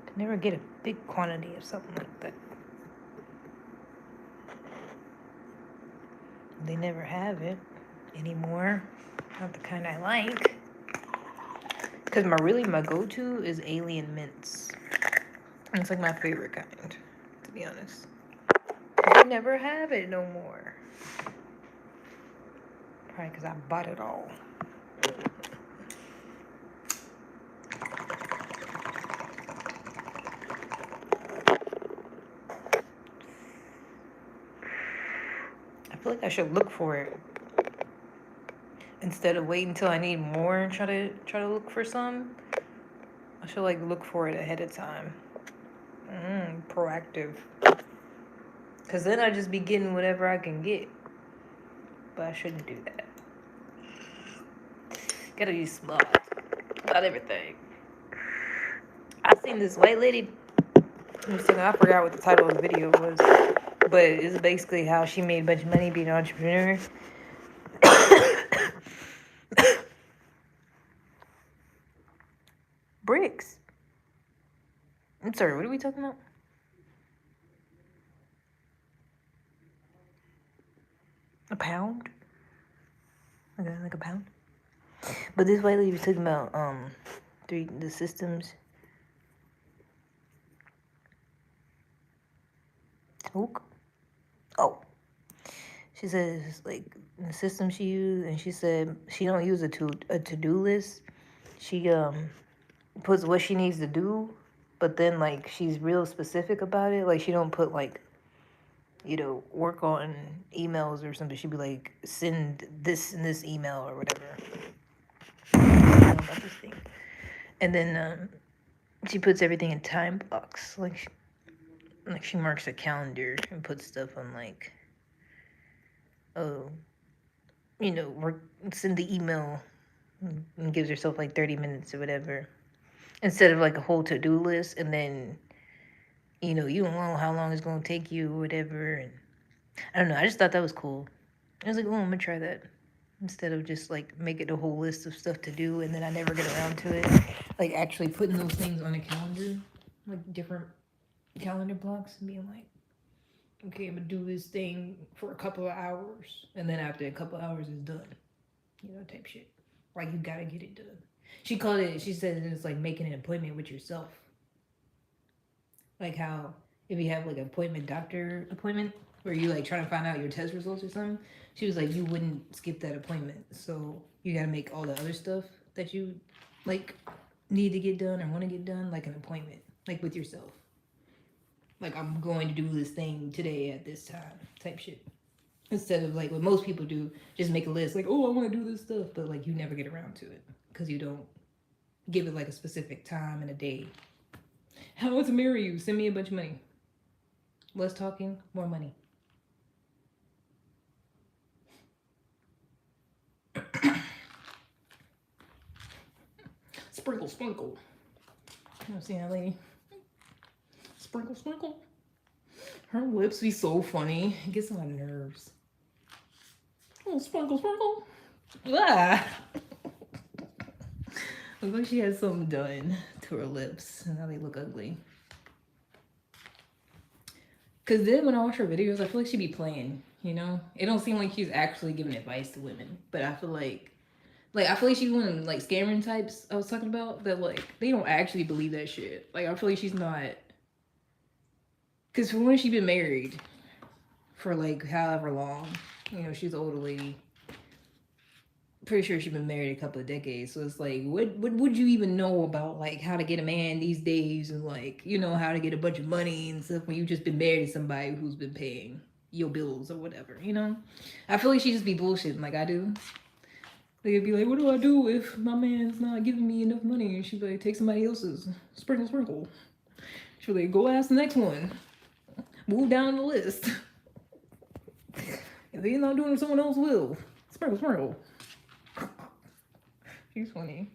Can never get a big quantity of something like that. They never have it anymore. Not the kind I like. Because my go-to is alien mints. It's like my favorite kind, to be honest. They never have it no more. Probably because I bought it all. I feel like I should look for it instead of waiting until I need more and try to look for some. I should like look for it ahead of time. Proactive. Cause then I just be getting whatever I can get. But I shouldn't do that. Gotta be smart about everything. I seen this white lady. I forgot what the title of the video was, but it's basically how she made a bunch of money being an entrepreneur. Bricks. I'm sorry, what are we talking about? A pound? like a pound. But this white lady was talking about the systems. Smoke. Oh, she says like the system she used, and she said she don't use a to-do list. She puts what she needs to do, but then like she's real specific about it. Like she don't put like, you know, work on emails or something. She'd be like, send this in this email or whatever. About this thing. And then she puts everything in time blocks. Like she marks a calendar and puts stuff on like, oh, you know, work, send the email, and gives herself like 30 minutes or whatever. Instead of like a whole to-do list, and then, you know, you don't know how long it's going to take you or whatever. And I don't know. I just thought that was cool. I was like, oh, I'm going to try that. Instead of just like making a whole list of stuff to do and then I never get around to it. Like actually putting those things on a calendar, like different calendar blocks, and being like, okay, I'm going to do this thing for a couple of hours. And then after a couple of hours, it's done. You know, type shit. Like you got to get it done. She called it, she said it's like making an appointment with yourself. Like how if you have like an appointment, doctor appointment, where you like trying to find out your test results or something, she was like, you wouldn't skip that appointment. So you gotta make all the other stuff that you like need to get done or want to get done like an appointment, like with yourself. Like I'm going to do this thing today at this time, type shit. Instead of like what most people do, just make a list like, oh, I want to do this stuff, but like you never get around to it because you don't give it like a specific time and a day. How to marry you? Send me a bunch of money. Less talking, more money. Sprinkle, sprinkle. You see that lady? Sprinkle, sprinkle. Her lips be so funny. It gets on my nerves. Oh, sprinkle, sprinkle. Ah. Looks like she has something done to her lips, and now they look ugly. Cause then when I watch her videos, I feel like she be playing. You know, it don't seem like she's actually giving advice to women, but I feel like she's one of them, like scamming types I was talking about that like they don't actually believe that shit. Like I feel like she's not, cause for when she been married for like however long, you know, she's an older lady. Pretty sure she's been married a couple of decades, so it's like what would you even know about like how to get a man these days, and like, you know, how to get a bunch of money and stuff when you just been married to somebody who's been paying your bills or whatever, you know? I feel like she just be bullshitting like I do. They'd be like, what do I do if my man's not giving me enough money? And she'd be like, take somebody else's. Sprinkle, sprinkle. She'd be like, go ask the next one. Move down the list. If he's not doing it, someone else will. Sprinkle, sprinkle. She's funny.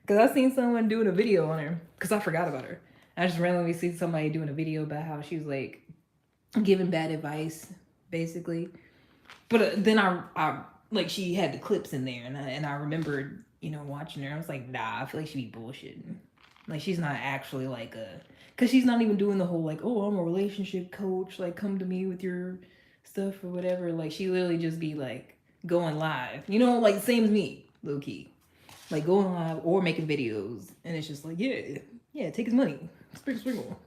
Because I seen someone doing a video on her. Because I forgot about her. I just randomly see somebody doing a video about how she was like giving bad advice, basically. But then I like she had the clips in there, and I remembered, you know, watching her. I was like, nah, I feel like she be bullshitting. Like she's not actually like cause she's not even doing the whole like, oh, I'm a relationship coach, like come to me with your stuff or whatever. Like she literally just be like going live, you know, like same as me, low key, like going live or making videos, and it's just like, yeah, take his money, sprinkle, sprinkle.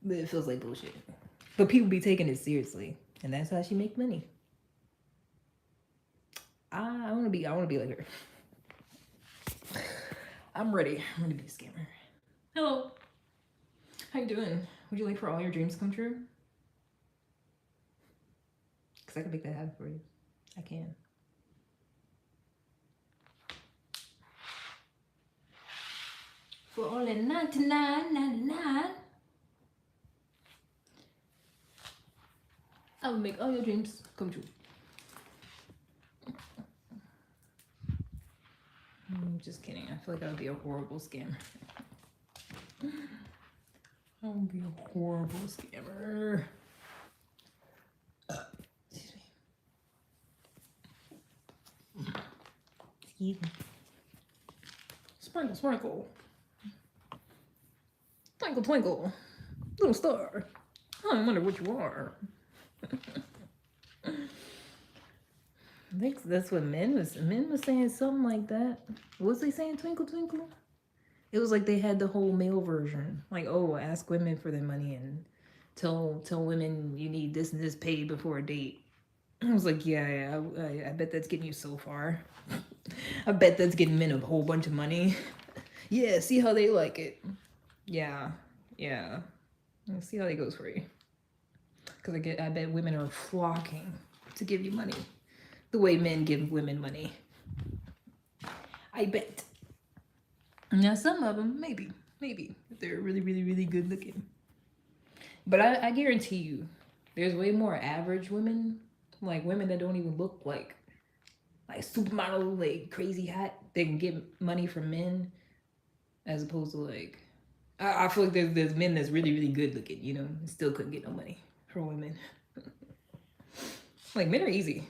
But it feels like bullshit. But people be taking it seriously, and that's how she make money. I want to be like her. I'm ready. I'm gonna be a scammer. Hello. How you doing? Would you like for all your dreams to come true? Because I can make that happen for you. I can. For only $99.99, I will make all your dreams come true. I'm just kidding. I feel like I would be a horrible scammer. I would be a horrible scammer. Excuse me. Excuse me. Sprinkle, sprinkle. Twinkle, twinkle. Little star. I wonder what you are. think that's what men was saying something like that. What was they saying? Twinkle twinkle. It was like they had the whole male version. Like, oh, ask women for their money and tell women you need this and this paid before a date. I was like, yeah, I bet that's getting you so far. I bet that's getting men a whole bunch of money. Yeah, see how they like it. Yeah. Let's see how it goes for you. Because I bet women are flocking to give you money the way men give women money. I bet. Now, some of them, maybe, if they're really, really, really good looking. But I guarantee you, there's way more average women, like women that don't even look like supermodel, like crazy hot. They can get money from men, as opposed to like, I feel like there's men that's really, really good looking, you know, and still couldn't get no money from women. Like, men are easy.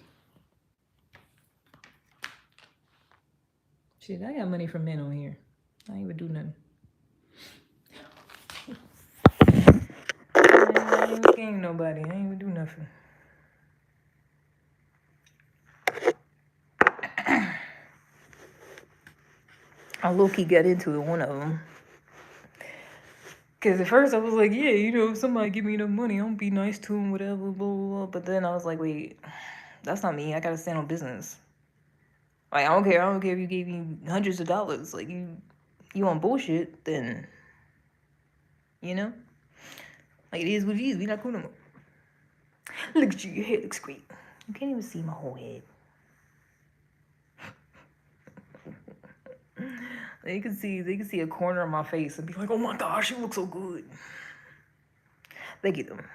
Shit, I got money from men on here. I ain't even do nothing. I ain't even game nobody. I ain't even do nothing. I low-key got into it, one of them. Because at first I was like, yeah, you know, if somebody give me enough money, I'm gonna be nice to them, whatever, blah, blah, blah. But then I was like, wait, that's not me. I gotta stand on business. Like, I don't care if you gave me hundreds of dollars. Like, you on bullshit, then, you know? Like, it is what it is. We not cool no more. Look at you. Your hair looks great. You can't even see my whole head. They can see a corner of my face and be like, oh my gosh, you look so good. They get them.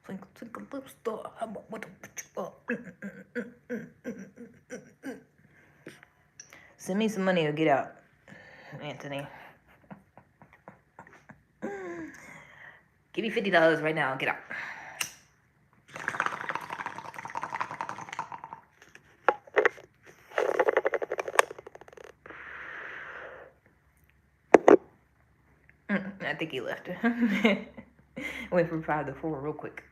Twinkle, twinkle, little star, how about what you up? Send me some money or get out, Anthony. Give me $50 right now. Get out. I think he left. Went from 5 to 4 real quick.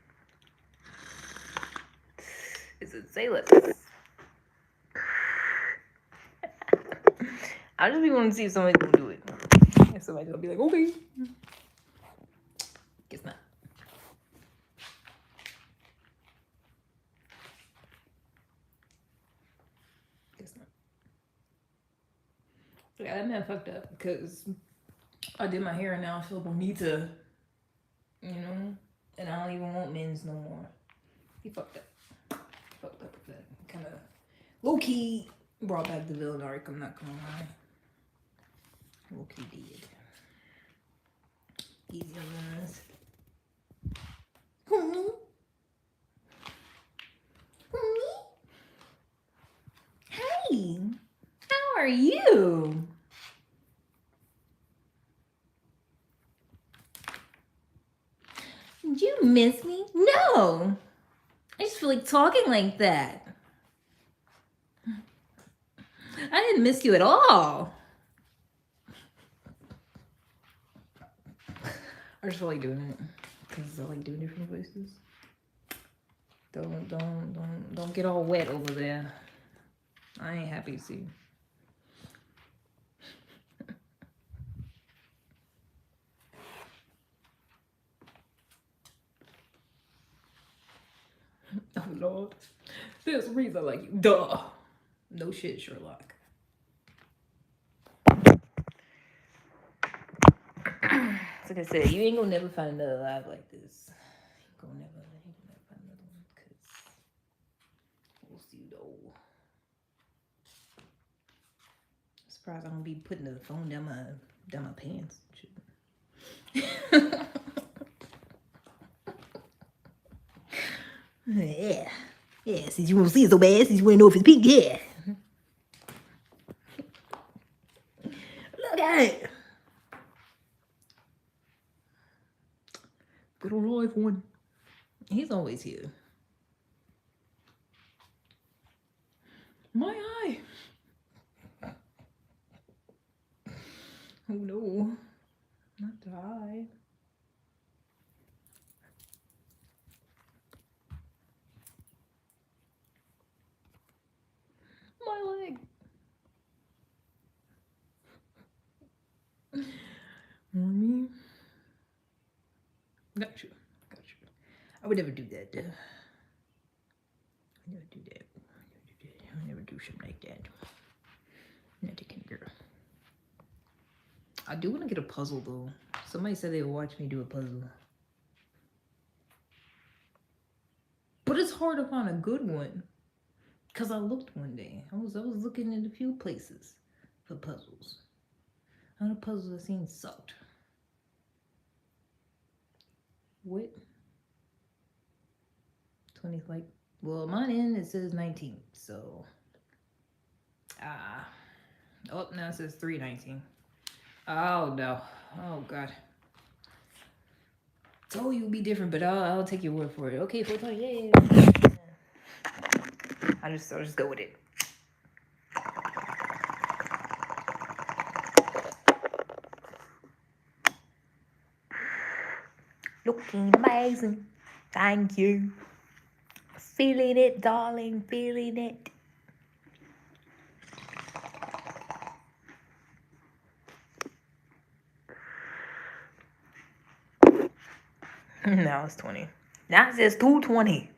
It's a say less. I just be wanting to see if somebody's gonna do it. If somebody's gonna be like, okay. Guess not. Yeah, that man fucked up because I did my hair and now I feel the need to, you know, and I don't even want men's no more. He fucked up. Fucked up with that. Kind of low key brought back the villain arc. I'm not gonna lie. Low key did. Easy on us. Hey, how are you? Did you miss me? No. I just feel like talking like that. I didn't miss you at all. I just feel like doing it because I like doing different voices. Don't get all wet over there. I ain't happy to see you. Oh Lord, there's a reason I like you. Duh. No shit, Sherlock. Like I said, you ain't gonna never find another live like this. You ain't gonna never find another one because we'll see though. I'm surprised I don't be putting the phone down my pants. Yeah. Yeah, since you want to see it so bad, since you want to know if it's pink, yeah. Look at it. Good old live one. He's always here. My eye. Oh no. Not die. My leg. Mommy. Got you. Got you. I would never do that. I never do that. I would never do something like that. Not the kind of girl. I do want to get a puzzle though. Somebody said they would watch me do a puzzle. But it's hard to find a good one. Cause I looked one day. I was looking in a few places for puzzles. All the puzzles I seen sucked. What? 20 like, well, mine in it says 19. So oh, now it says 319. Oh no. Oh god. Told you it would be different, but I'll take your word for it. Okay, 420. Yay. I'll just go with it. Looking amazing. Thank you. Feeling it, darling. Feeling it. Now it's 20. Now it says 220.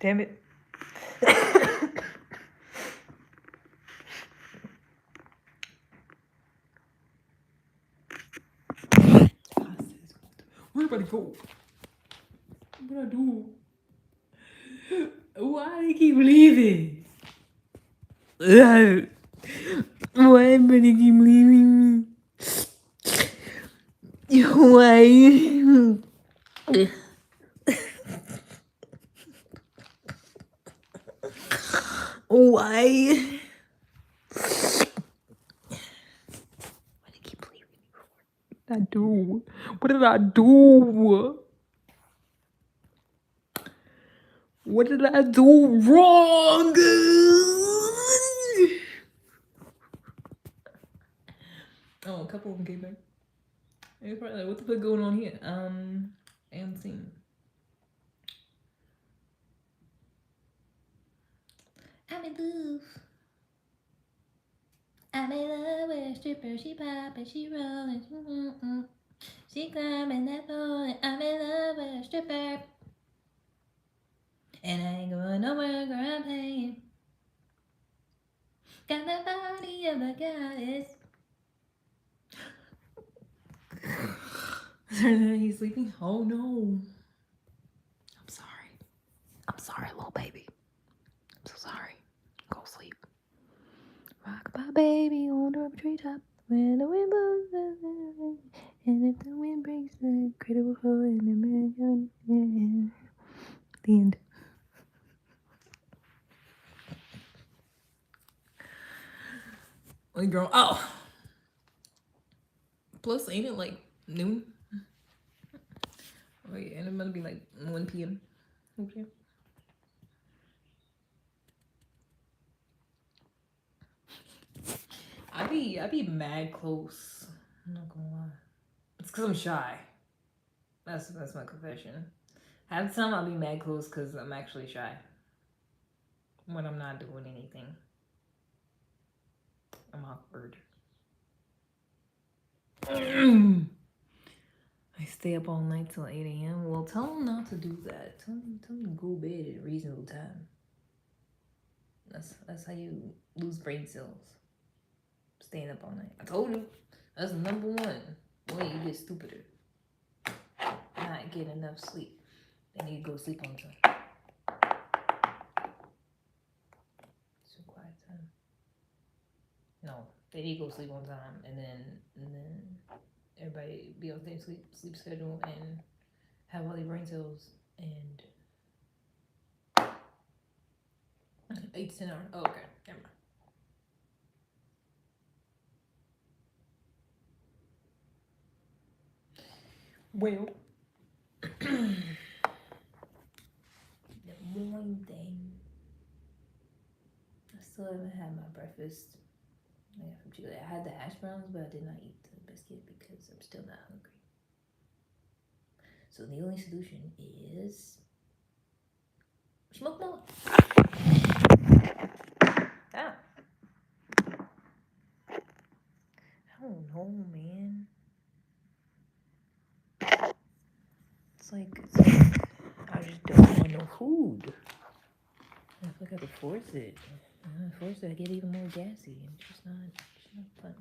Damn it. Where everybody go? What I do? Why do you keep leaving? Why everybody keep leaving me? Why? Why? Why do you keep leaving me for? What did I do? What did I do? What did I do wrong? Oh, a couple of them came back. It's probably like, what the fuck going on here? And scene. I'm in love. I'm in love with a stripper. She poppin', she rollin'. She climbing that pole. I'm in love with a stripper. And I ain't going nowhere, girl, I'm playing. Got the body of a goddess. He's sleeping? Oh no. I'm sorry. I'm sorry, little baby. I'm so sorry. Go sleep. Rock my baby on the treetop. When the wind blows, and if the wind breaks, the crater will fall in the middle. The end. Like, girl, oh. Plus, ain't it like noon? Oh yeah, and it might be like 1 p.m. Okay. I be mad close. I'm not gonna lie. It's cause I'm shy. That's my confession. Half the time I'll be mad close cause I'm actually shy. When I'm not doing anything. I'm awkward. I stay up all night till 8 a.m. Well, tell them not to do that. Tell them to go to bed at a reasonable time. That's how you lose brain cells. Staying up all night. I told you. That's number one way you get stupider. Not getting enough sleep. Then you go sleep on time. So quiet time. No, then you go sleep on time, and then everybody be on the same sleep schedule and have all their brain cells and 8 to 10 hours. Oh, okay, never mind. Well, the morning thing. I still haven't had my breakfast. I had the hash browns, but I did not eat the biscuit because I'm still not hungry. So the only solution is smoke more. Ah. I don't know, man. It's like I just don't want no food. I feel like I could force it. Force it, I get even more gassy, and it's just not fun.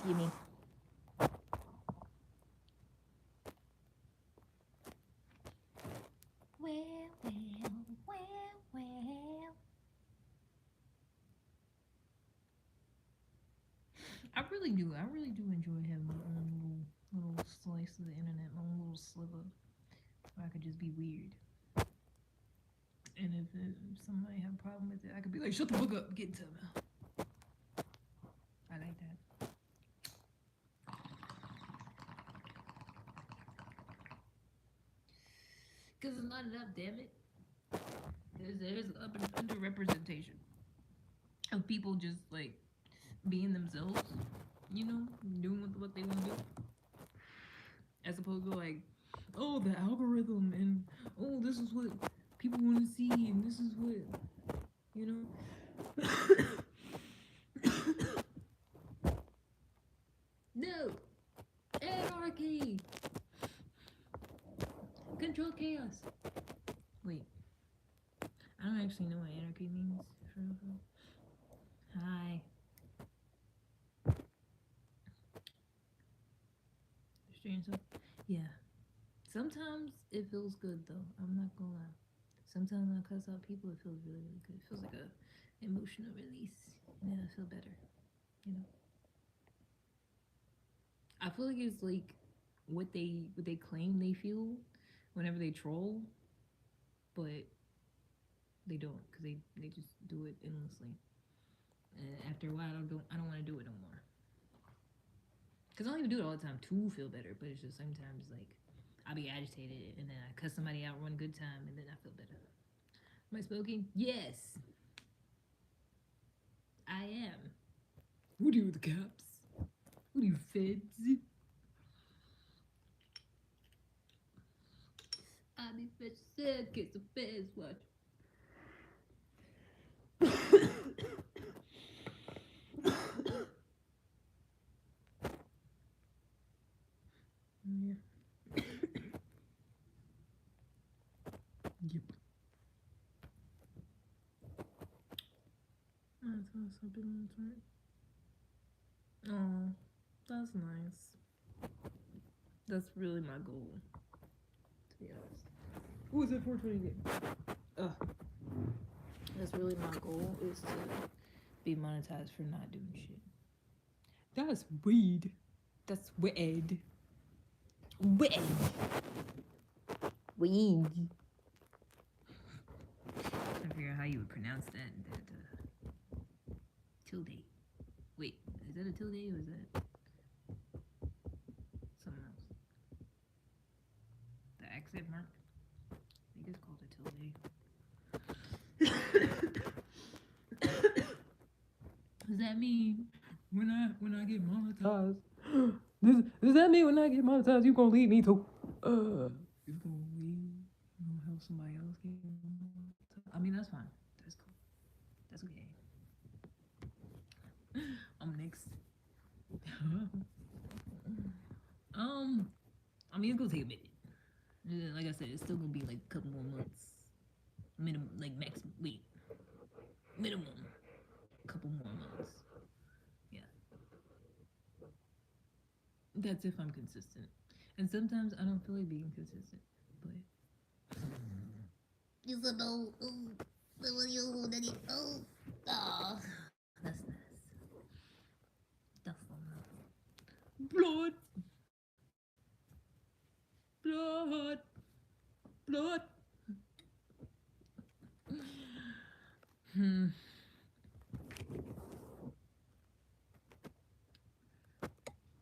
You mean? Well. I really do enjoy having my own little slice of the internet, my own little sliver, where I could just be weird. And if somebody had a problem with it, I could be like, shut the fuck up, get into it. I like that. Because it's not enough, damn it. There's underrepresentation of people just like being themselves, you know, doing what they want to do. As opposed to like, oh, the algorithm, and oh, this is what people want to see, and this is what, you know. No! Anarchy! Control chaos! Wait. I don't actually know what anarchy means. Hi. Strange stuff. Yeah. Sometimes it feels good though. I'm not gonna lie. Sometimes when I cuss out people, it feels really, really good. It feels like a emotional release. And then I feel better. You know? I feel like it's like what they claim they feel whenever they troll, but they don't, because they just do it endlessly. And after a while, I don't want to do it no more. Because I don't even do it all the time to feel better, but it's just sometimes like I'll be agitated and then I cuss somebody out one good time and then I feel better. Am I smoking? Yes, I am. What are you, the cops? What are you, feds? I'm in feds, case the feds watch. Yeah. Yep. That's something right. Oh, that's nice. That's really my goal, to be honest. Who is it 420 game? That's really my goal, is to be monetized for not doing shit. That's weed. That's weed. Weed. Weed. I figure out how you would pronounce that tilde. Wait, is that a tilde or is that something else? The accent mark? I think it's called a tilde. Does that mean when I get monetized? Does that mean when I get monetized you gonna leave me too? You gonna leave? You gonna help somebody else get monetized? I mean, that's fine. That's cool. That's okay. I'm next. I mean, it's gonna take a minute. Like I said, it's still gonna be like a couple more months. Minimum, like max. Wait, minimum. A couple more months. Yeah. That's if I'm consistent. And sometimes I don't feel like being consistent, but. You said no. Oh, that's nice. That's so nice. Blood. Blood. Blood. Hmm.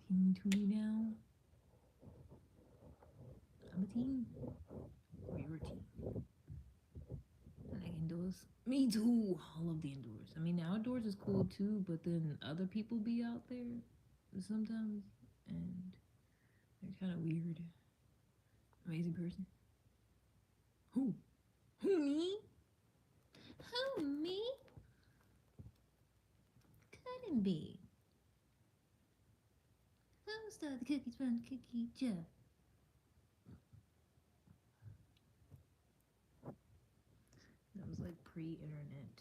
Teen to me now. I'm a teen. Or you're a teen. I like indoors. Me too. I love the indoors. I mean, the outdoors is cool too, but then other people be out there sometimes, and they're kind of weird. Amazing person. Who? Who, me? Who, me? Couldn't be. Who stole the cookies from the cookie jar? That was like pre-internet.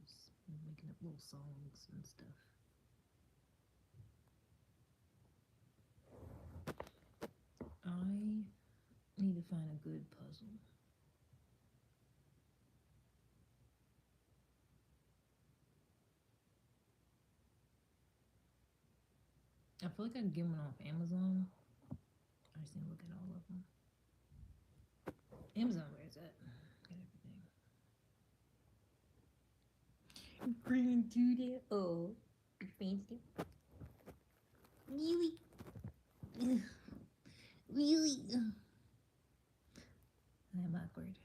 Just making up little songs and stuff. I need to find a good puzzle. I feel like I can get one off Amazon. I just need to look at all of them. Amazon, where is that? Got everything. Bring to the fancy. Really? Really? I'm awkward.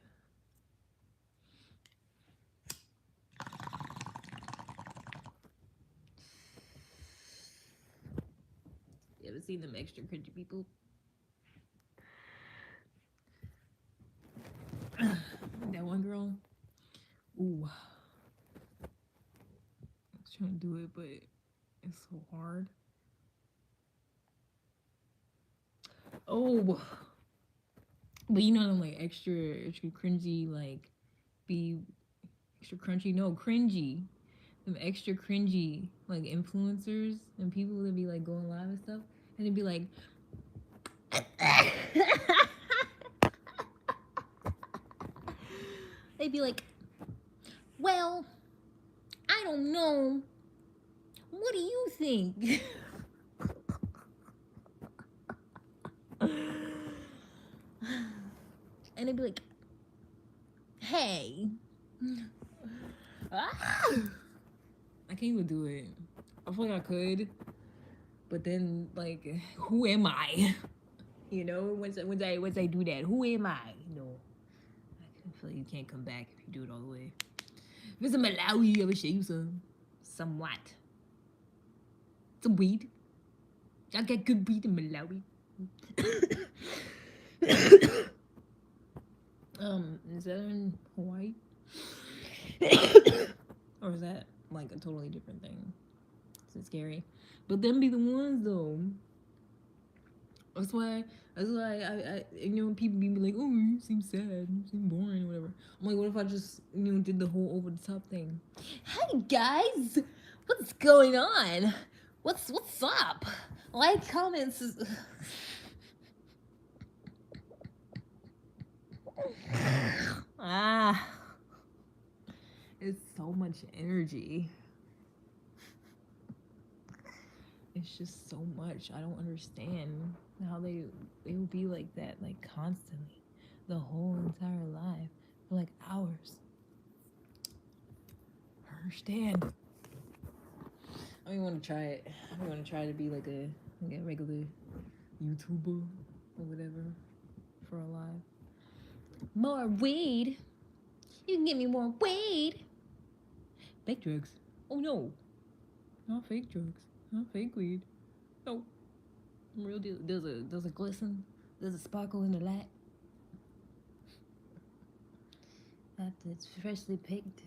You ever seen them extra cringy people? That one girl. Ooh. I was trying to do it, but it's so hard. Oh. But you know them like extra cringy, like be extra crunchy. No, cringy. Them extra cringy like influencers and people that be like going live and stuff. And it'd be like they'd be like, well, I don't know. What do you think? And they'd be like, hey. I can't even do it. I feel like I could, but then like, who am I? You know, once I do that, who am I? You know, I feel like you can't come back if you do it all the way. If it's a Malawi, I would show you somewhat. Some weed. I get good weed in Malawi. Is that in Hawaii? Or is that like a totally different thing? It's scary. But them be the ones though. That's why I you know, people be like, oh, you seem sad, you seem boring, or whatever. I'm like, what if I just, you know, did the whole over the top thing? Hey guys, what's going on? What's up? Like, comments. Ah, it's so much energy. It's just so much. I don't understand how they will be like that, like constantly, the whole entire life for like hours. I understand. I don't want to try it. I don't want to try to be like a regular YouTuber or whatever for a live. More weed. You can give me more weed. Fake drugs. Oh no. Not fake drugs. Not fake weed. No. Real deal. There's a glisten. There's a sparkle in the light. After it's freshly picked.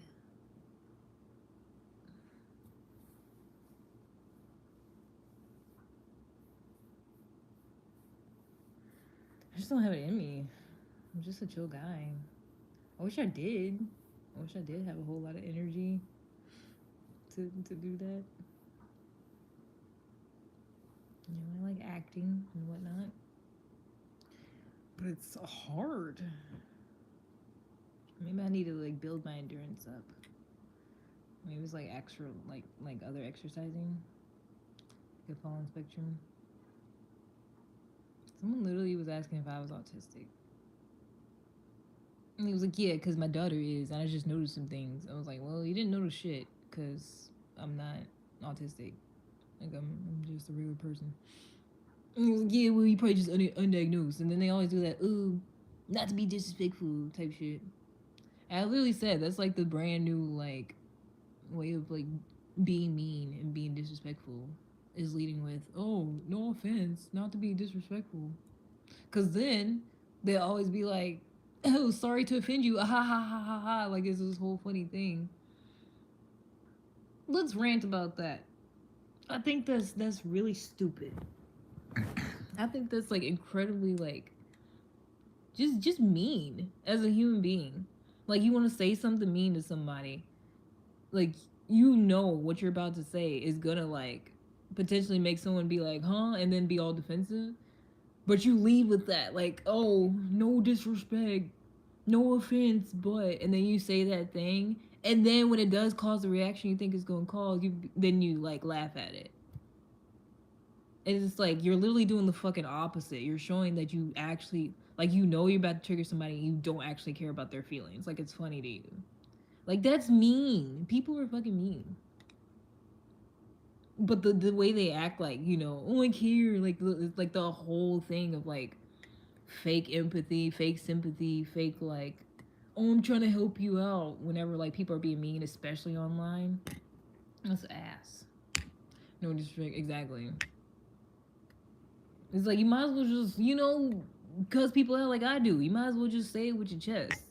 I just don't have it in me. I'm just a chill guy. I wish I did. I wish I did have a whole lot of energy to do that. You know, I like acting and whatnot. But it's hard. Maybe I need to like build my endurance up. Maybe it's like extra like other exercising. Like a fallen spectrum. Someone literally was asking if I was autistic. And he was like, yeah, because my daughter is. And I just noticed some things. I was like, well, you didn't notice shit because I'm not autistic. Like, I'm just a regular person. And he was like, yeah, well, you probably just undiagnosed. And then they always do that, ooh, not to be disrespectful type shit. And I literally said, that's like the brand new, like, way of, like, being mean and being disrespectful is leading with, oh, no offense, not to be disrespectful. Because then they'll always be like, oh, sorry to offend you. Ah, ha ha ha ha ha. Like it's this whole funny thing. Let's rant about that. I think that's really stupid. I think that's like incredibly like just mean as a human being. Like you want to say something mean to somebody, like you know what you're about to say is gonna like potentially make someone be like, huh, and then be all defensive. But you lead with that, like, oh, no disrespect, no offense, but, and then you say that thing, and then when it does cause the reaction you think it's gonna cause, then you like laugh at it. And it's like you're literally doing the fucking opposite. You're showing that you actually like you know you're about to trigger somebody and you don't actually care about their feelings. Like it's funny to you. Like that's mean. People are fucking mean. But the way they act, like you know, oh like here, like the whole thing of like fake empathy, fake sympathy, fake like, oh I'm trying to help you out. Whenever like people are being mean, especially online, that's ass. No disrespect, exactly. It's like you might as well just cause people out like I do. You might as well just say it with your chest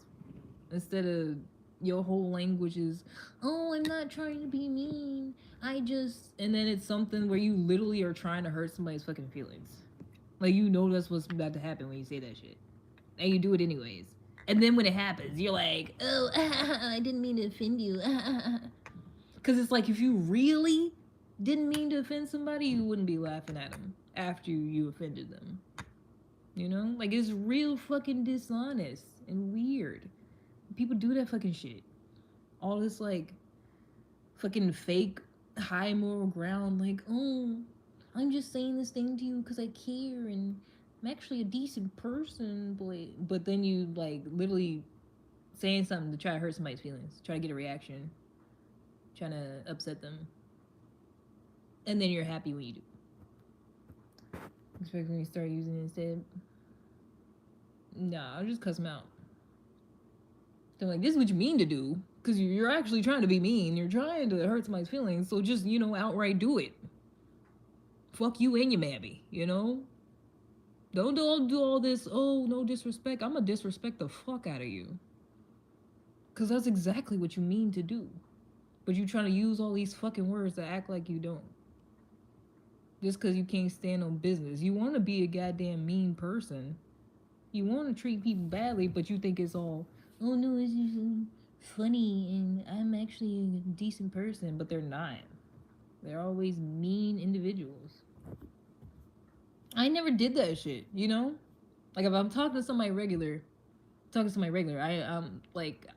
instead of your whole language is, oh I'm not trying to be mean. I just, and then it's something where you literally are trying to hurt somebody's fucking feelings. Like you know that's what's about to happen when you say that shit, and you do it anyways. And then when it happens, you're like, oh, I didn't mean to offend you. Because it's like if you really didn't mean to offend somebody, you wouldn't be laughing at them after you offended them. You know? Like it's real fucking dishonest and weird. People do that fucking shit. All this like fucking fake high moral ground, like, oh, I'm just saying this thing to you because I care and I'm actually a decent person, boy. But then you like literally saying something to try to hurt somebody's feelings, try to get a reaction, trying to upset them, and then you're happy when you do. Especially when you start using it instead. Nah, I'll just cuss them out. So like, this is what you mean to do, because you're actually trying to be mean. You're trying to hurt somebody's feelings, so just outright do it. Fuck you and your mammy, Don't do all this, oh, no disrespect. I'm gonna disrespect the fuck out of you. Because that's exactly what you mean to do. But you trying to use all these fucking words to act like you don't. Just because you can't stand on business. You want to be a goddamn mean person. You want to treat people badly, but you think it's all, oh no, it's just funny and I'm actually a decent person. But they're not. They're always mean individuals. I never did that shit, Like if I'm talking to somebody regular, I like,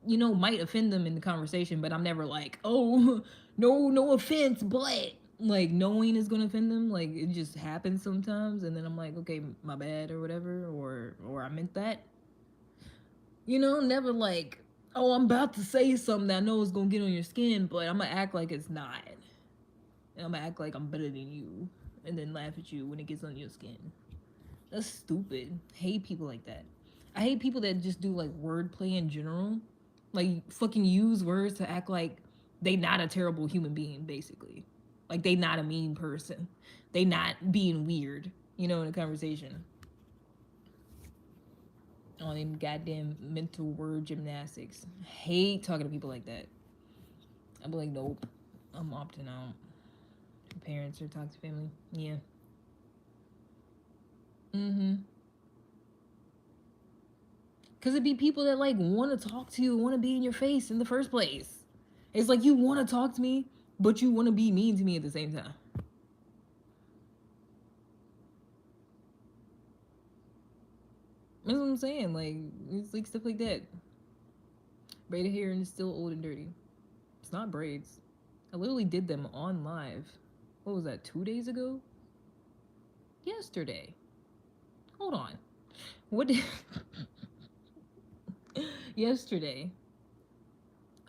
might offend them in the conversation, but I'm never like, oh, no offense, but like knowing is gonna offend them. Like it just happens sometimes, and then I'm like, okay, my bad or whatever, or I meant that. Never like, oh, I'm about to say something that I know is gonna get on your skin, but I'm gonna act like it's not. And I'm gonna act like I'm better than you, and then laugh at you when it gets on your skin. That's stupid. I hate people like that. I hate people that just do like wordplay in general. Like fucking use words to act like they not a terrible human being, basically. Like they not a mean person. They not being weird, in a conversation. Oh, them goddamn mental word gymnastics. I hate talking to people like that. I'd be like, nope. I'm opting out. Parents or toxic family. Yeah. Mm-hmm. Because it'd be people that like want to talk to you, want to be in your face in the first place. It's like you want to talk to me, but you want to be mean to me at the same time. That's what I'm saying. Like, it's like stuff like that. Braided hair and it's still old and dirty. It's not braids. I literally did them on live. What was that, 2 days ago? Yesterday. Hold on. What did yesterday?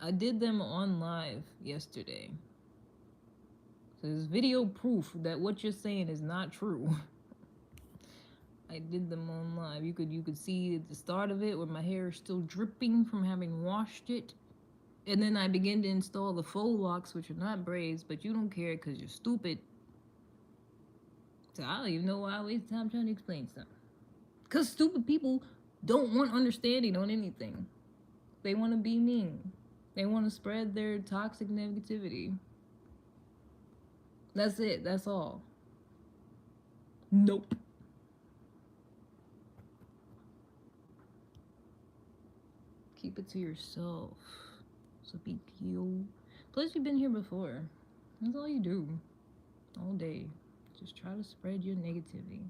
I did them on live yesterday. So there's video proof that what you're saying is not true. I did them on live. You could see at the start of it where my hair is still dripping from having washed it. And then I began to install the faux locks, which are not braids, but you don't care because you're stupid. So I don't even know why I waste time trying to explain something. Because stupid people don't want understanding on anything. They want to be mean. They want to spread their toxic negativity. That's it. That's all. Nope. Keep it to yourself. So be you. Plus, you've been here before. That's all you do. All day. Just try to spread your negativity.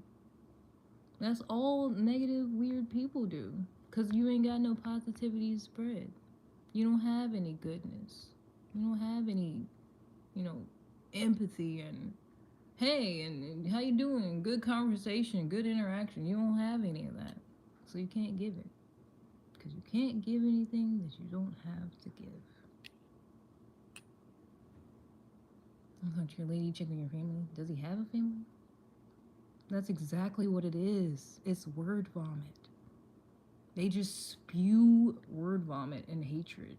That's all negative, weird people do. Because you ain't got no positivity to spread. You don't have any goodness. You don't have any, empathy and hey, and how you doing? Good conversation, good interaction. You don't have any of that. So you can't give it. Because you can't give anything that you don't have to give. I thought your lady checking your family. Does he have a family? That's exactly what it is. It's word vomit. They just spew word vomit and hatred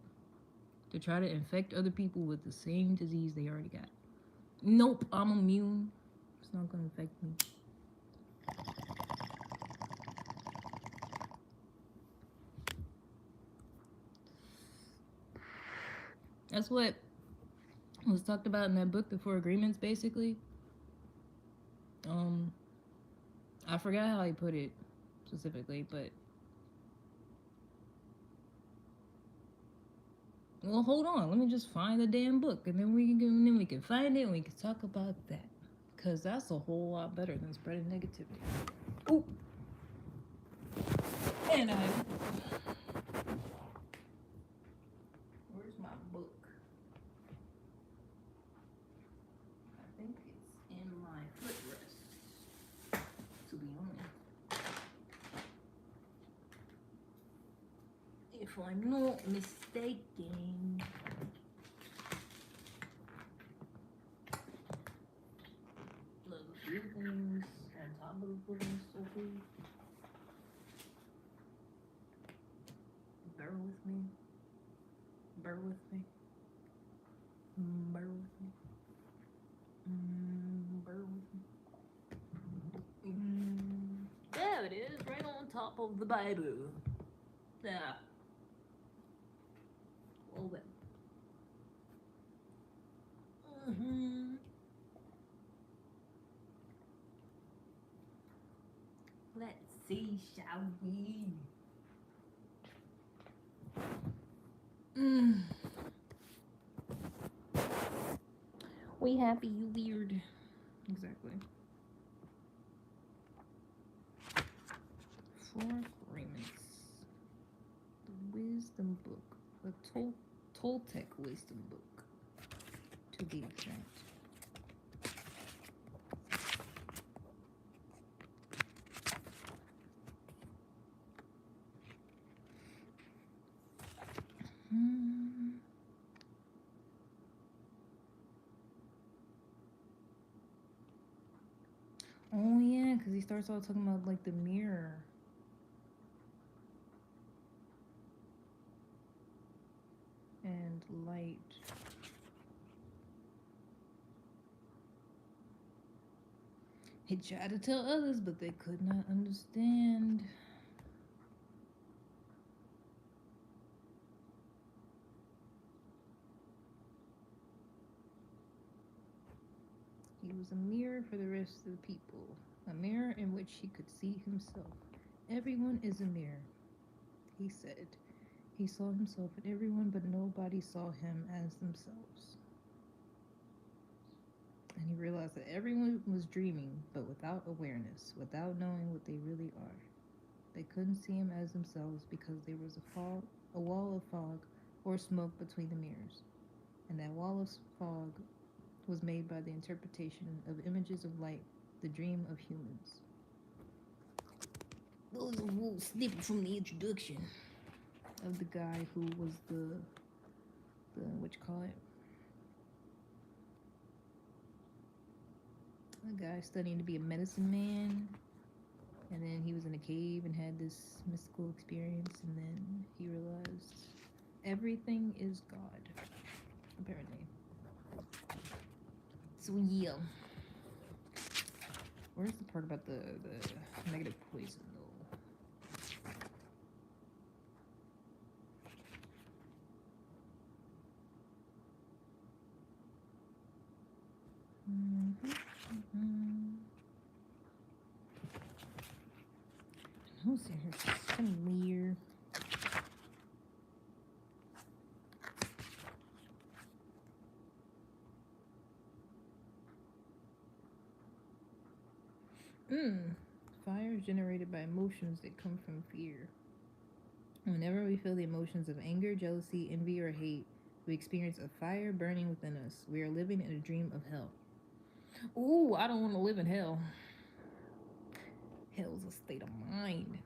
to try to infect other people with the same disease they already got. Nope, I'm immune. It's not going to affect me. That's what was talked about in that book, The Four Agreements, basically. I forgot how he put it specifically, but well, hold on. Let me just find the damn book, and then we can find it and we can talk about that, because that's a whole lot better than spreading negativity. Ooh, and where's my book? I think it's in my footrest. To be honest, if I'm not mistaken. Look, a few things on top of the fucking sofa. Bear with me. Bear with me. Bear with me. Bear with me. There it is, right on top of the Bible. Yeah. Well then. Let's see, shall we? We happy, you weird. Exactly. Four Agreements. The Wisdom Book. The Toltec Wisdom Book. To be exact. Oh yeah, because he starts out talking about like the mirror. And light. He tried to tell others, but they could not understand. He was a mirror for the rest of the people, a mirror in which he could see himself. Everyone is a mirror, he said. He saw himself in everyone, but nobody saw him as themselves. And he realized that everyone was dreaming, but without awareness, without knowing what they really are. They couldn't see him as themselves because there was a wall of fog or smoke between the mirrors. And that wall of fog was made by the interpretation of images of light, the dream of humans. Those are a little snippet from the introduction of the guy who was the what you call it? A guy studying to be a medicine man, and then he was in a cave and had this mystical experience, and then he realized everything is God, apparently. So yeah. Where's the part about the negative poison though? Who's in here? Some weird. Fire is generated by emotions that come from fear. Whenever we feel the emotions of anger, jealousy, envy, or hate, we experience a fire burning within us. We are living in a dream of hell. Ooh, I don't want to live in hell. Hell's a state of mind.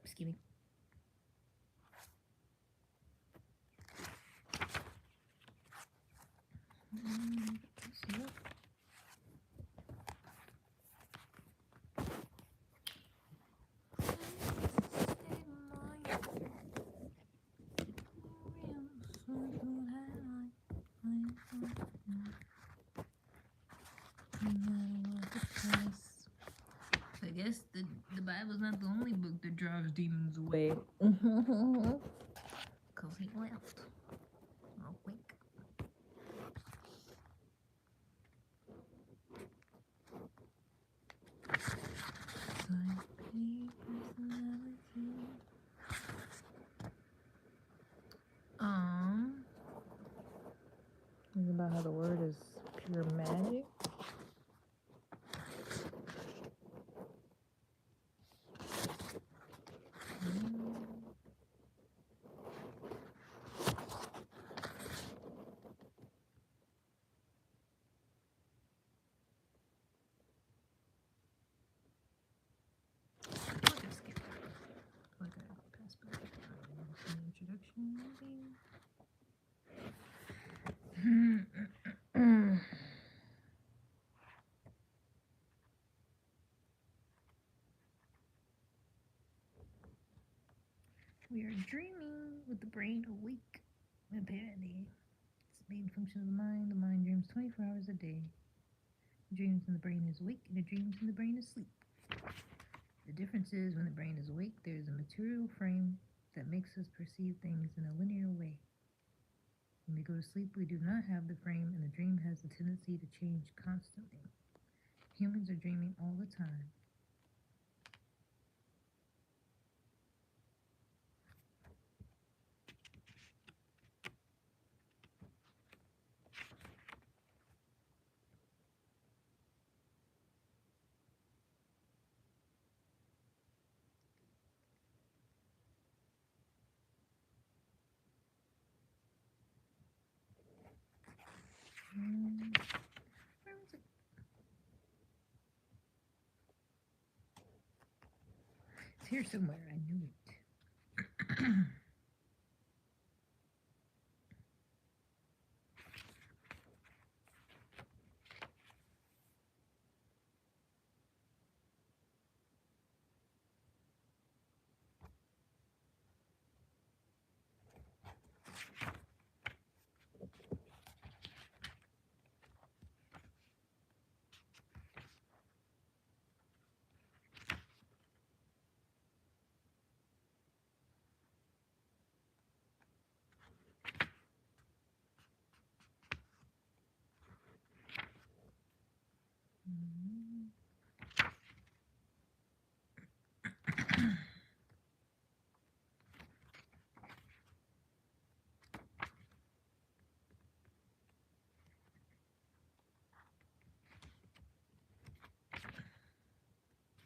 Excuse me. I guess the Bible's not the only book that drives demons away. Cause he left. Real quick. Think about how the word is pure magic. We are dreaming with the brain awake. Apparently, it's the main function of the mind. The mind dreams 24 hours a day. It dreams when the brain is awake, and it dreams when the brain is asleep. The difference is when the brain is awake, there is a material frame that makes us perceive things in a linear way. When we go to sleep, we do not have the frame, and the dream has the tendency to change constantly. Humans are dreaming all the time. Where is it? It's here somewhere. I knew it.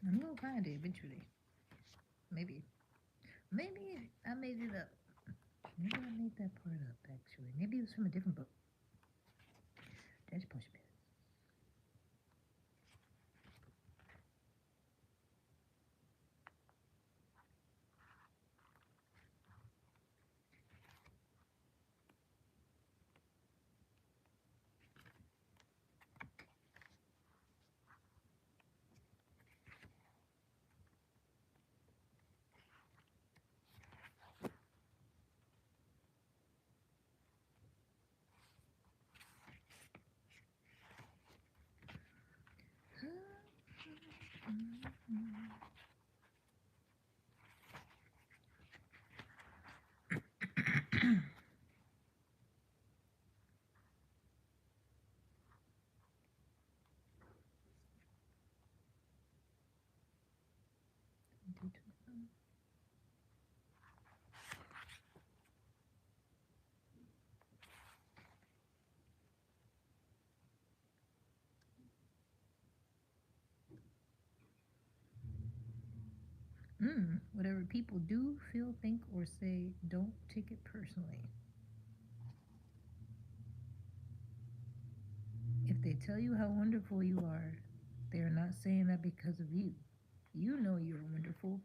I'm gonna find it eventually. Maybe I made it up. Maybe I made that part up, actually. Maybe it was from a different book. That's possible. Whatever people do, feel, think, or say, don't take it personally. If they tell you how wonderful you are, they are not saying that because of you. You know you are wonderful.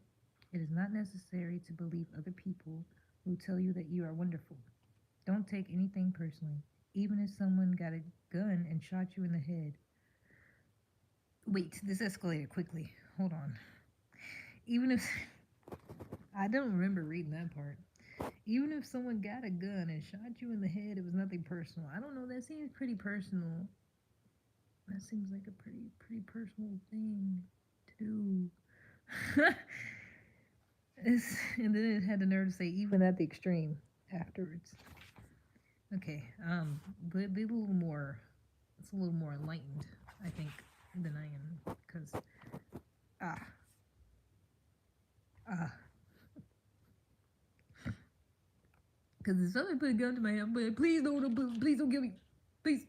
It is not necessary to believe other people who tell you that you are wonderful. Don't take anything personally. Even if someone got a gun and shot you in the head. Wait, this escalated quickly. Hold on. Even if. I don't remember reading that part. Even if someone got a gun and shot you in the head, it was nothing personal. I don't know. That seems pretty personal. That seems like a pretty personal thing to do. And then it had the nerve to say, even at the extreme afterwards. Okay, be a little more. It's a little more enlightened, I think, than I am, because ah ah. Because if somebody put a gun to my head, but please don't kill me, please,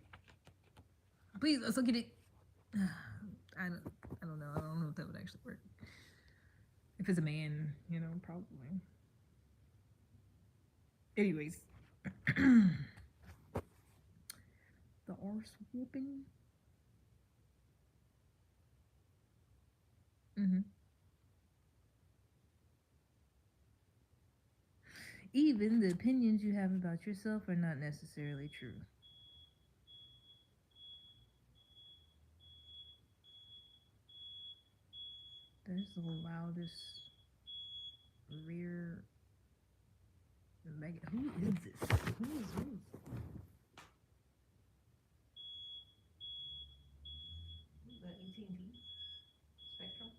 I'll suck it. I don't know. I don't know if that would actually work. If it's a man, probably. Anyways, the arse whooping. Mm-hmm. Even the opinions you have about yourself are not necessarily true. That's the loudest rear mega. Who is this? Who is? Who's that? AT&T? Spectrum?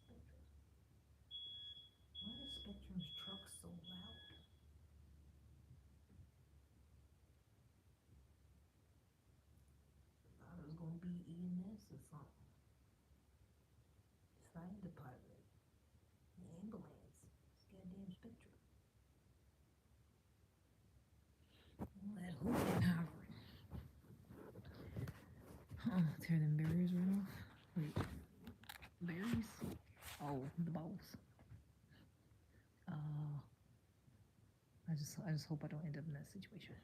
Spectrum. Why is Spectrum's truck so loud? I thought it was gonna be EMS or something. Fire department. The ambulance. It's goddamn Spectrum. All that hooting and hollering. Oh, tear them berries right off. Wait. Berries? Oh, the balls. I just hope I don't end up in that situation.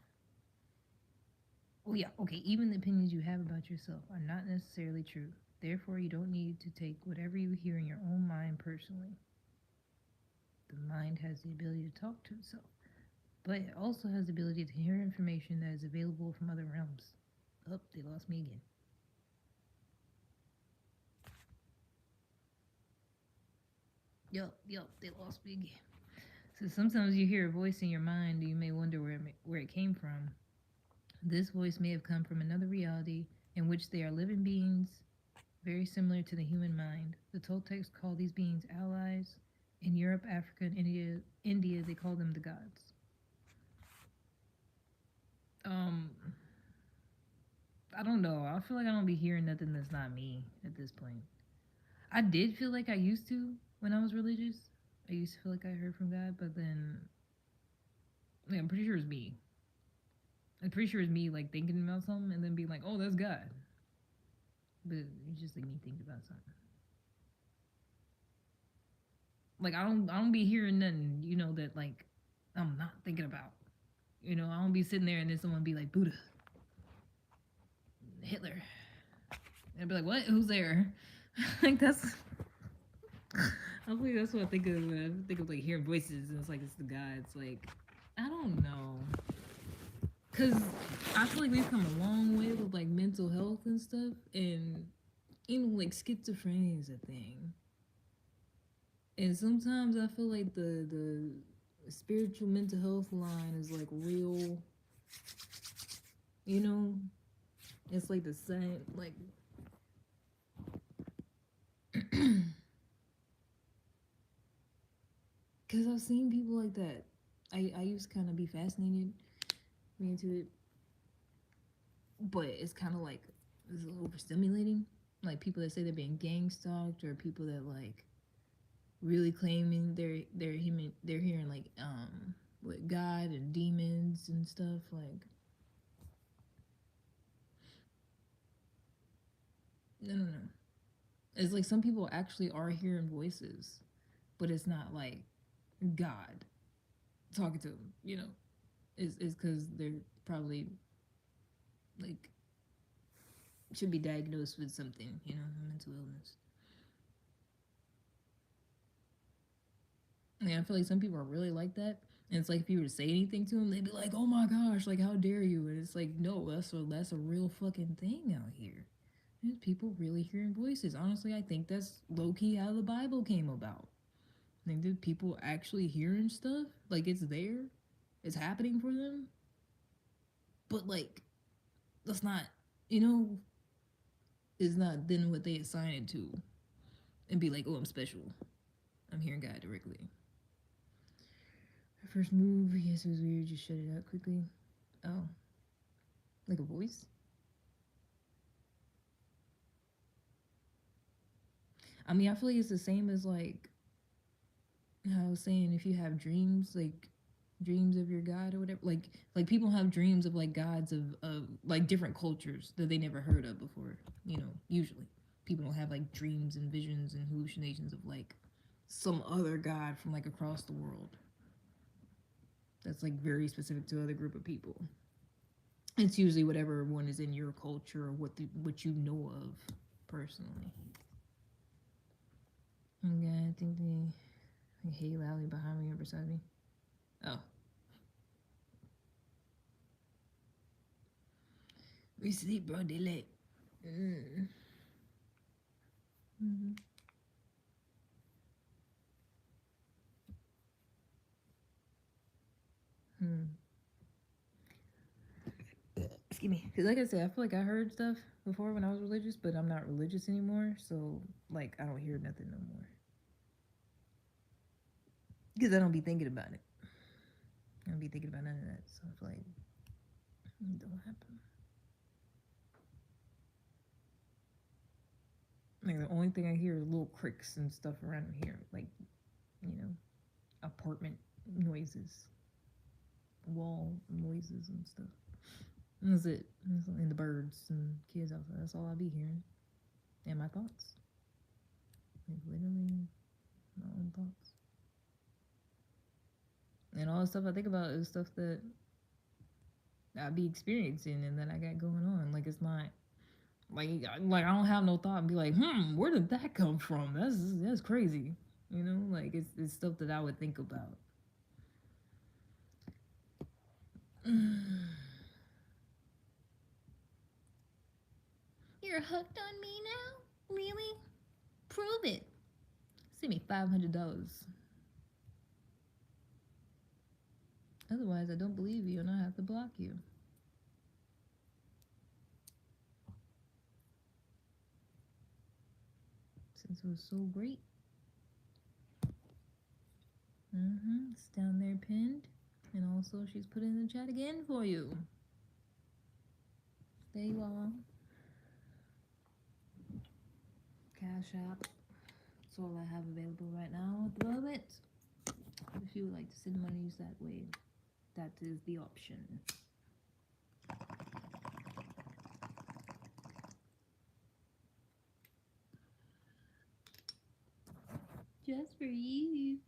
Oh yeah, okay. Even the opinions you have about yourself are not necessarily true. Therefore, you don't need to take whatever you hear in your own mind personally. The mind has the ability to talk to itself, but it also has the ability to hear information that is available from other realms. Oh, they lost me again. Yup, they lost me again. So sometimes you hear a voice in your mind and you may wonder where it came from. This voice may have come from another reality in which they are living beings very similar to the human mind. The Toltecs call these beings allies. In Europe, Africa, and India, they call them the gods. Um, I don't know. I feel like I don't be hearing nothing that's not me at this point. I did feel like I used to when I was religious. I used to feel like I heard from God, but then yeah, I'm pretty sure it's me. I'm pretty sure it's me like thinking about something and then being like, "Oh, that's God," but it's just like me thinking about something. Like I don't be hearing nothing, you know, that like I'm not thinking about. You know, I don't be sitting there and then someone be like Buddha, Hitler. And I'd be like, what? Who's there? Like that's I believe that's what I think of when I think of like hearing voices and it's like it's the God. It's like I don't know. Cause I feel like we've come a long way with like mental health and stuff and even like schizophrenia is a thing. And sometimes I feel like the spiritual mental health line is like real, you know, it's like the same like because I've seen people like that. I used to kind of be fascinated me into it, but it's kind of like it's overstimulating. Like people that say they're being gang stalked, or people that like really claiming they're hearing like with God and demons and stuff. Like no. It's like some people actually are hearing voices, but it's not like God talking to them. You know, it's because they're probably like should be diagnosed with something. You know, mental illness. Yeah, I feel like some people are really like that. And it's like if you were to say anything to them, they'd be like, "Oh my gosh, like how dare you?" And it's like, no, that's a real fucking thing out here. There's people really hearing voices. Honestly, I think that's low key how the Bible came about. I think that people actually hearing stuff, like it's there, it's happening for them, but like that's not, you know, is not then what they assign it to, and be like, "Oh, I'm special. I'm hearing God directly." Her first move, yes, it was weird. Just shut it out quickly. Oh, like a voice. I mean, I feel like it's the same as like how I was saying if you have dreams, like dreams of your god or whatever. Like people have dreams of like gods of like different cultures that they never heard of before. You know, usually people don't have like dreams and visions and hallucinations of like some other god from like across the world. That's like very specific to other group of people. It's usually whatever one is in your culture or what you know of personally. Okay, I think the hay lally behind me or beside me. Oh, we sleep, bro. They late. Mm. Mm-hmm. Hmm. Excuse me. Because, like I said, I feel like I heard stuff before when I was religious, but I'm not religious anymore. So, like, I don't hear nothing no more. Because I don't be thinking about it. I don't be thinking about none of that. So, I feel like it don't happen. Like, the only thing I hear is little cricks and stuff around here. Like, you know, apartment noises, wall noises and stuff. And that's it. And the birds and kids outside. That's all I be hearing. And my thoughts. Like, literally, my own thoughts. And all the stuff I think about is stuff that I be experiencing and that I got going on. Like it's not like I don't have no thought and be like, where did that come from? That's crazy. You know, like it's stuff that I would think about. You're hooked on me now? Really? Prove it. Send me $500. Otherwise, I don't believe you and I have to block you. Since it was so great. It's down there pinned. And also, she's put in the chat again for you. There you are. Cash App. That's all I have available right now at the moment. If you would like to send money that way, that is the option. Just for you.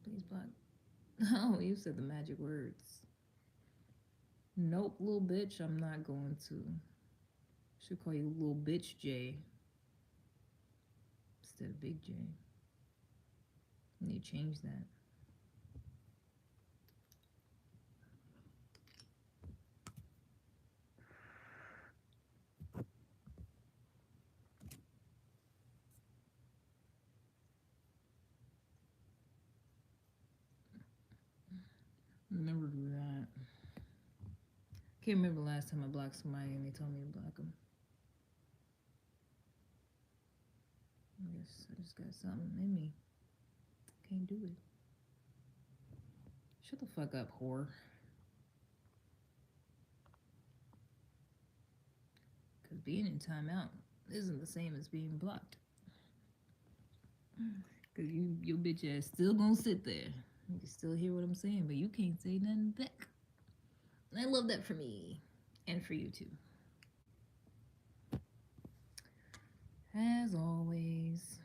Please block. Oh, you said the magic words. Nope, little bitch, I'm not going to. Should call you little bitch J instead of big J. I need to change that. Never do that. Can't remember the last time I blocked somebody and they told me to block them. I guess I just got something in me. Can't do it. Shut the fuck up, whore. Because being in timeout isn't the same as being blocked. Because your bitch ass still gonna sit there. You can still hear what I'm saying, but you can't say nothing back. And I love that for me. And for you too. As always.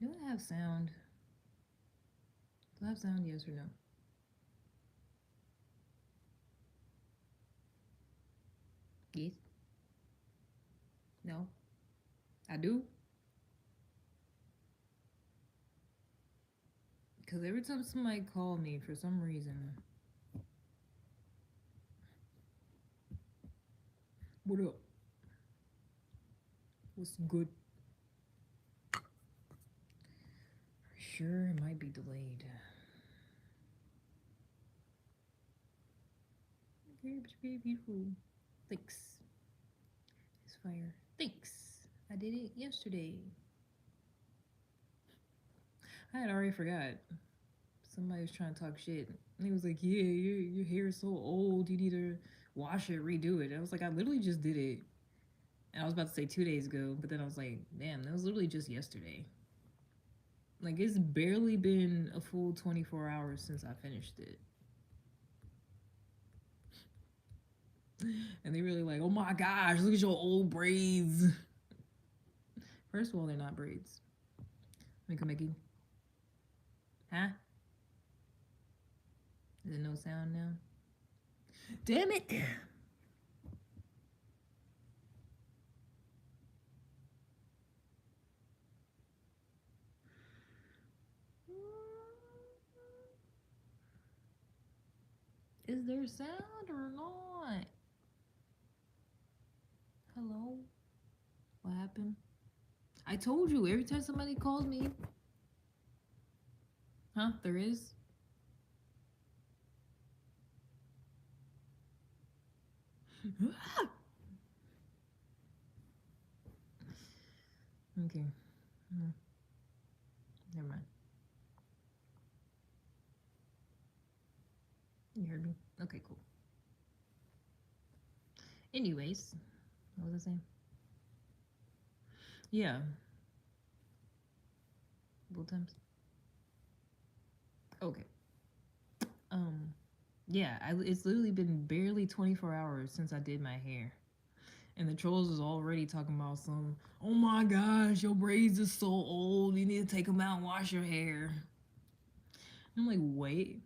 Do I have sound? Do I have sound, yes or no? Yes. No. I do. Because every time somebody call me for some reason, what up? What's good? For sure, it might be delayed. Very beautiful. Thanks. It's fire. Thanks. I did it yesterday. I had already forgot. Somebody was trying to talk shit. And he was like, yeah, your hair is so old. You need to wash it, redo it. I was like, I literally just did it. And I was about to say 2 days ago, but then I was like, damn, that was literally just yesterday. Like, it's barely been a full 24 hours since I finished it. And they really like, oh my gosh, look at your old braids. First of all, they're not braids. Make a Mickey. Huh? Is it no sound now? Damn it! Is there sound or not? Hello? What happened? I told you, every time somebody calls me. Huh? There is? Okay. Never mind. You heard me? Okay, cool. Anyways, what was I saying? Yeah. Both times? Okay. Yeah, it's literally been barely 24 hours since I did my hair. And the trolls is already talking about some, oh my gosh, your braids are so old. You need to take them out and wash your hair. And I'm like, wait.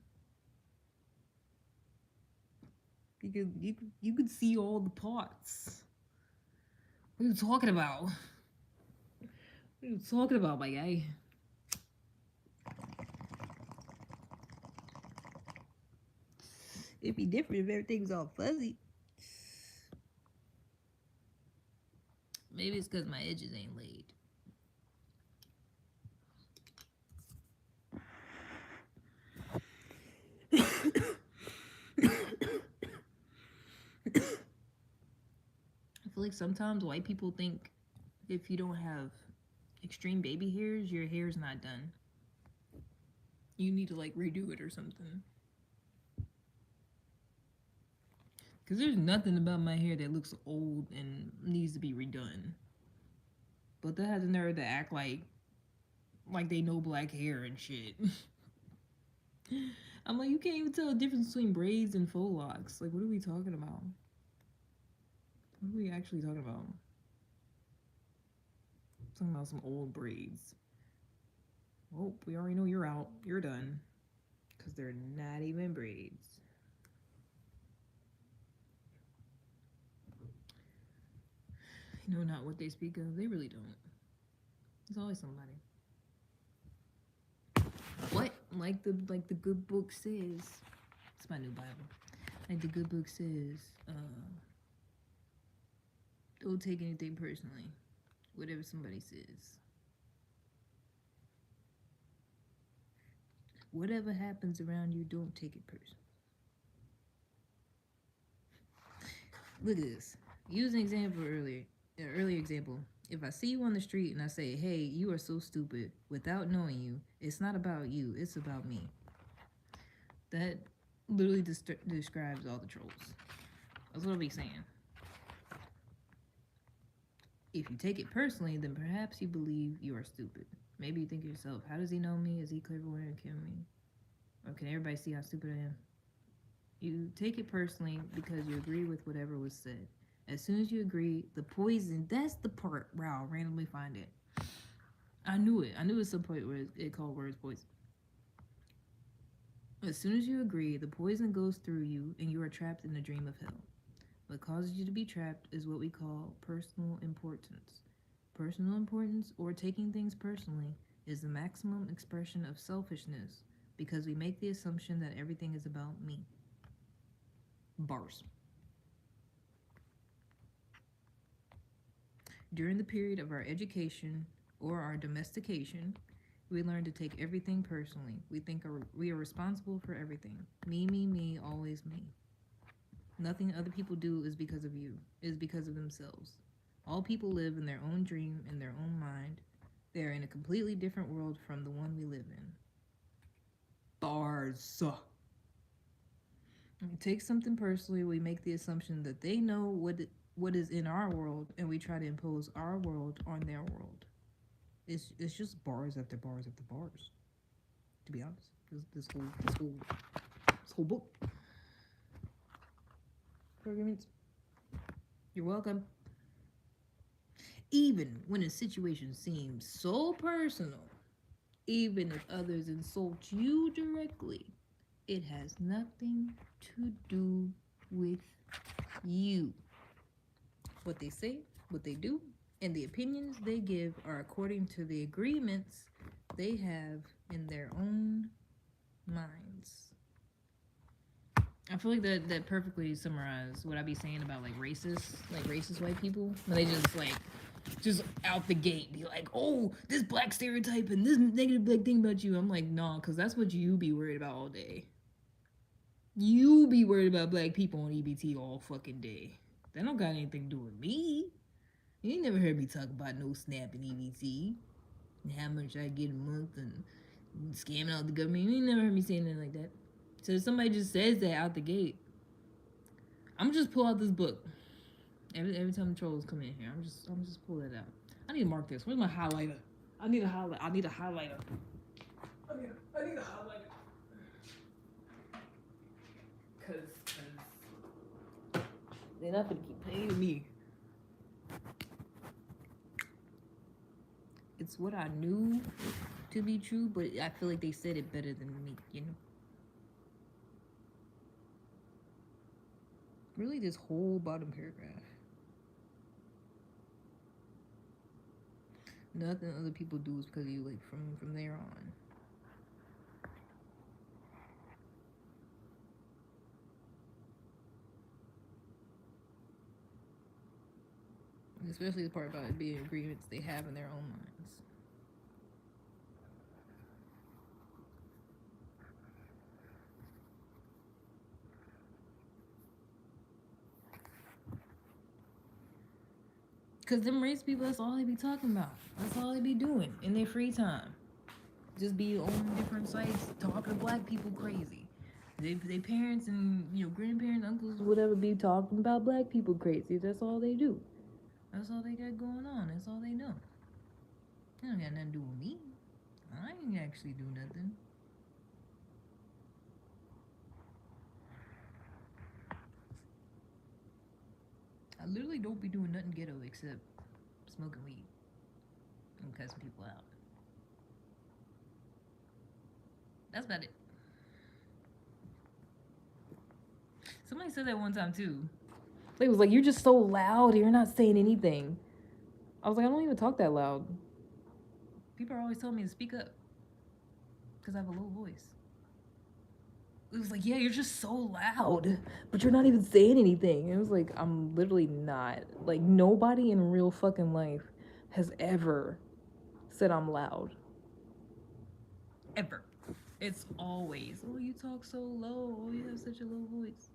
You could see all the parts. What are you talking about? What are you talking about, my guy? It'd be different if everything was all fuzzy. Maybe it's because my edges ain't laid. I feel like sometimes white people think if you don't have extreme baby hairs, your hair's not done. You need to like redo it or something. Because there's nothing about my hair that looks old and needs to be redone. But that has the nerve to act like they know black hair and shit. I'm like, you can't even tell the difference between braids and faux locks. Like, what are we talking about? What are we actually talking about? Talking about some old braids. Oh, we already know you're out. You're done. Because they're not even braids. You know not what they speak of. They really don't. There's always somebody. What? Like the good book says. It's my new Bible. Like the good book says, don't take anything personally. Whatever somebody says. Whatever happens around you, don't take it personally. Look at this. Use an example earlier. An earlier example. If I see you on the street and I say, hey, you are so stupid, without knowing you, it's not about you, it's about me. That literally describes all the trolls. That's what I'll be saying. If you take it personally, then perhaps you believe you are stupid. Maybe you think to yourself, how does he know me? Is he clever enough to kill me? Or can everybody see how stupid I am? You take it personally because you agree with whatever was said. As soon as you agree, the poison, that's the part where I'll randomly find it. I knew it. I knew at some point where it called words poison. As soon as you agree, the poison goes through you and you are trapped in a dream of hell. What causes you to be trapped is what we call personal importance. Personal importance, or taking things personally, is the maximum expression of selfishness because we make the assumption that everything is about me. Bars. During the period of our education or our domestication, we learn to take everything personally. We think we are responsible for everything. Me, always me. Nothing other people do is because of you, is because of themselves. All people live in their own dream, in their own mind. They are in a completely different world from the one we live in. Bars. We take something personally, we make the assumption that they know what is in our world, and we try to impose our world on their world. It's just bars after bars after bars. To be honest, this whole book. Arguments. You're welcome. Even when a situation seems so personal, even if others insult you directly, it has nothing to do with you. What they say, what they do, and the opinions they give are according to the agreements they have in their own minds. I feel like that perfectly summarizes what I be saying about like racist white people. When they just out the gate be like, oh, this black stereotype and this negative black thing about you. I'm like, nah, because that's what you be worried about all day. You be worried about black people on EBT all fucking day. That don't got anything to do with me. You ain't never heard me talk about no SNAP and EBT and how much I get a month and scamming out the government. You ain't never heard me say anything like that. So if somebody just says that out the gate, I'm just pull out this book. Every time the trolls come in here, I'm just pull that out. I need to mark this. Where's my highlighter? I need a highlighter. I need a highlighter. Cause they're not gonna keep paying me. It's what I knew to be true, but I feel like they said it better than me, you know? Really, this whole bottom paragraph. Nothing other people do is because of you, like, from there on. Especially the part about it being agreements they have in their own minds. Because them race people, that's all they be talking about. That's all they be doing in their free time. Just be on different sites talking to black people crazy. They parents and, you know, grandparents, uncles, whatever, be talking about black people crazy. That's all they do. That's all they got going on. That's all they know. They don't got nothing to do with me. I ain't actually do nothing. I literally don't be doing nothing ghetto except smoking weed and cussing people out. That's about it. Somebody said that one time too. They was like, "You're just so loud. You're not saying anything." I was like, "I don't even talk that loud." People are always telling me to speak up because I have a low voice. It was like, "Yeah, you're just so loud, but you're not even saying anything." And it was like, I'm literally not. Like, nobody in real fucking life has ever said I'm loud. Ever. It's always, "Oh, you talk so low. Oh, you have such a low voice."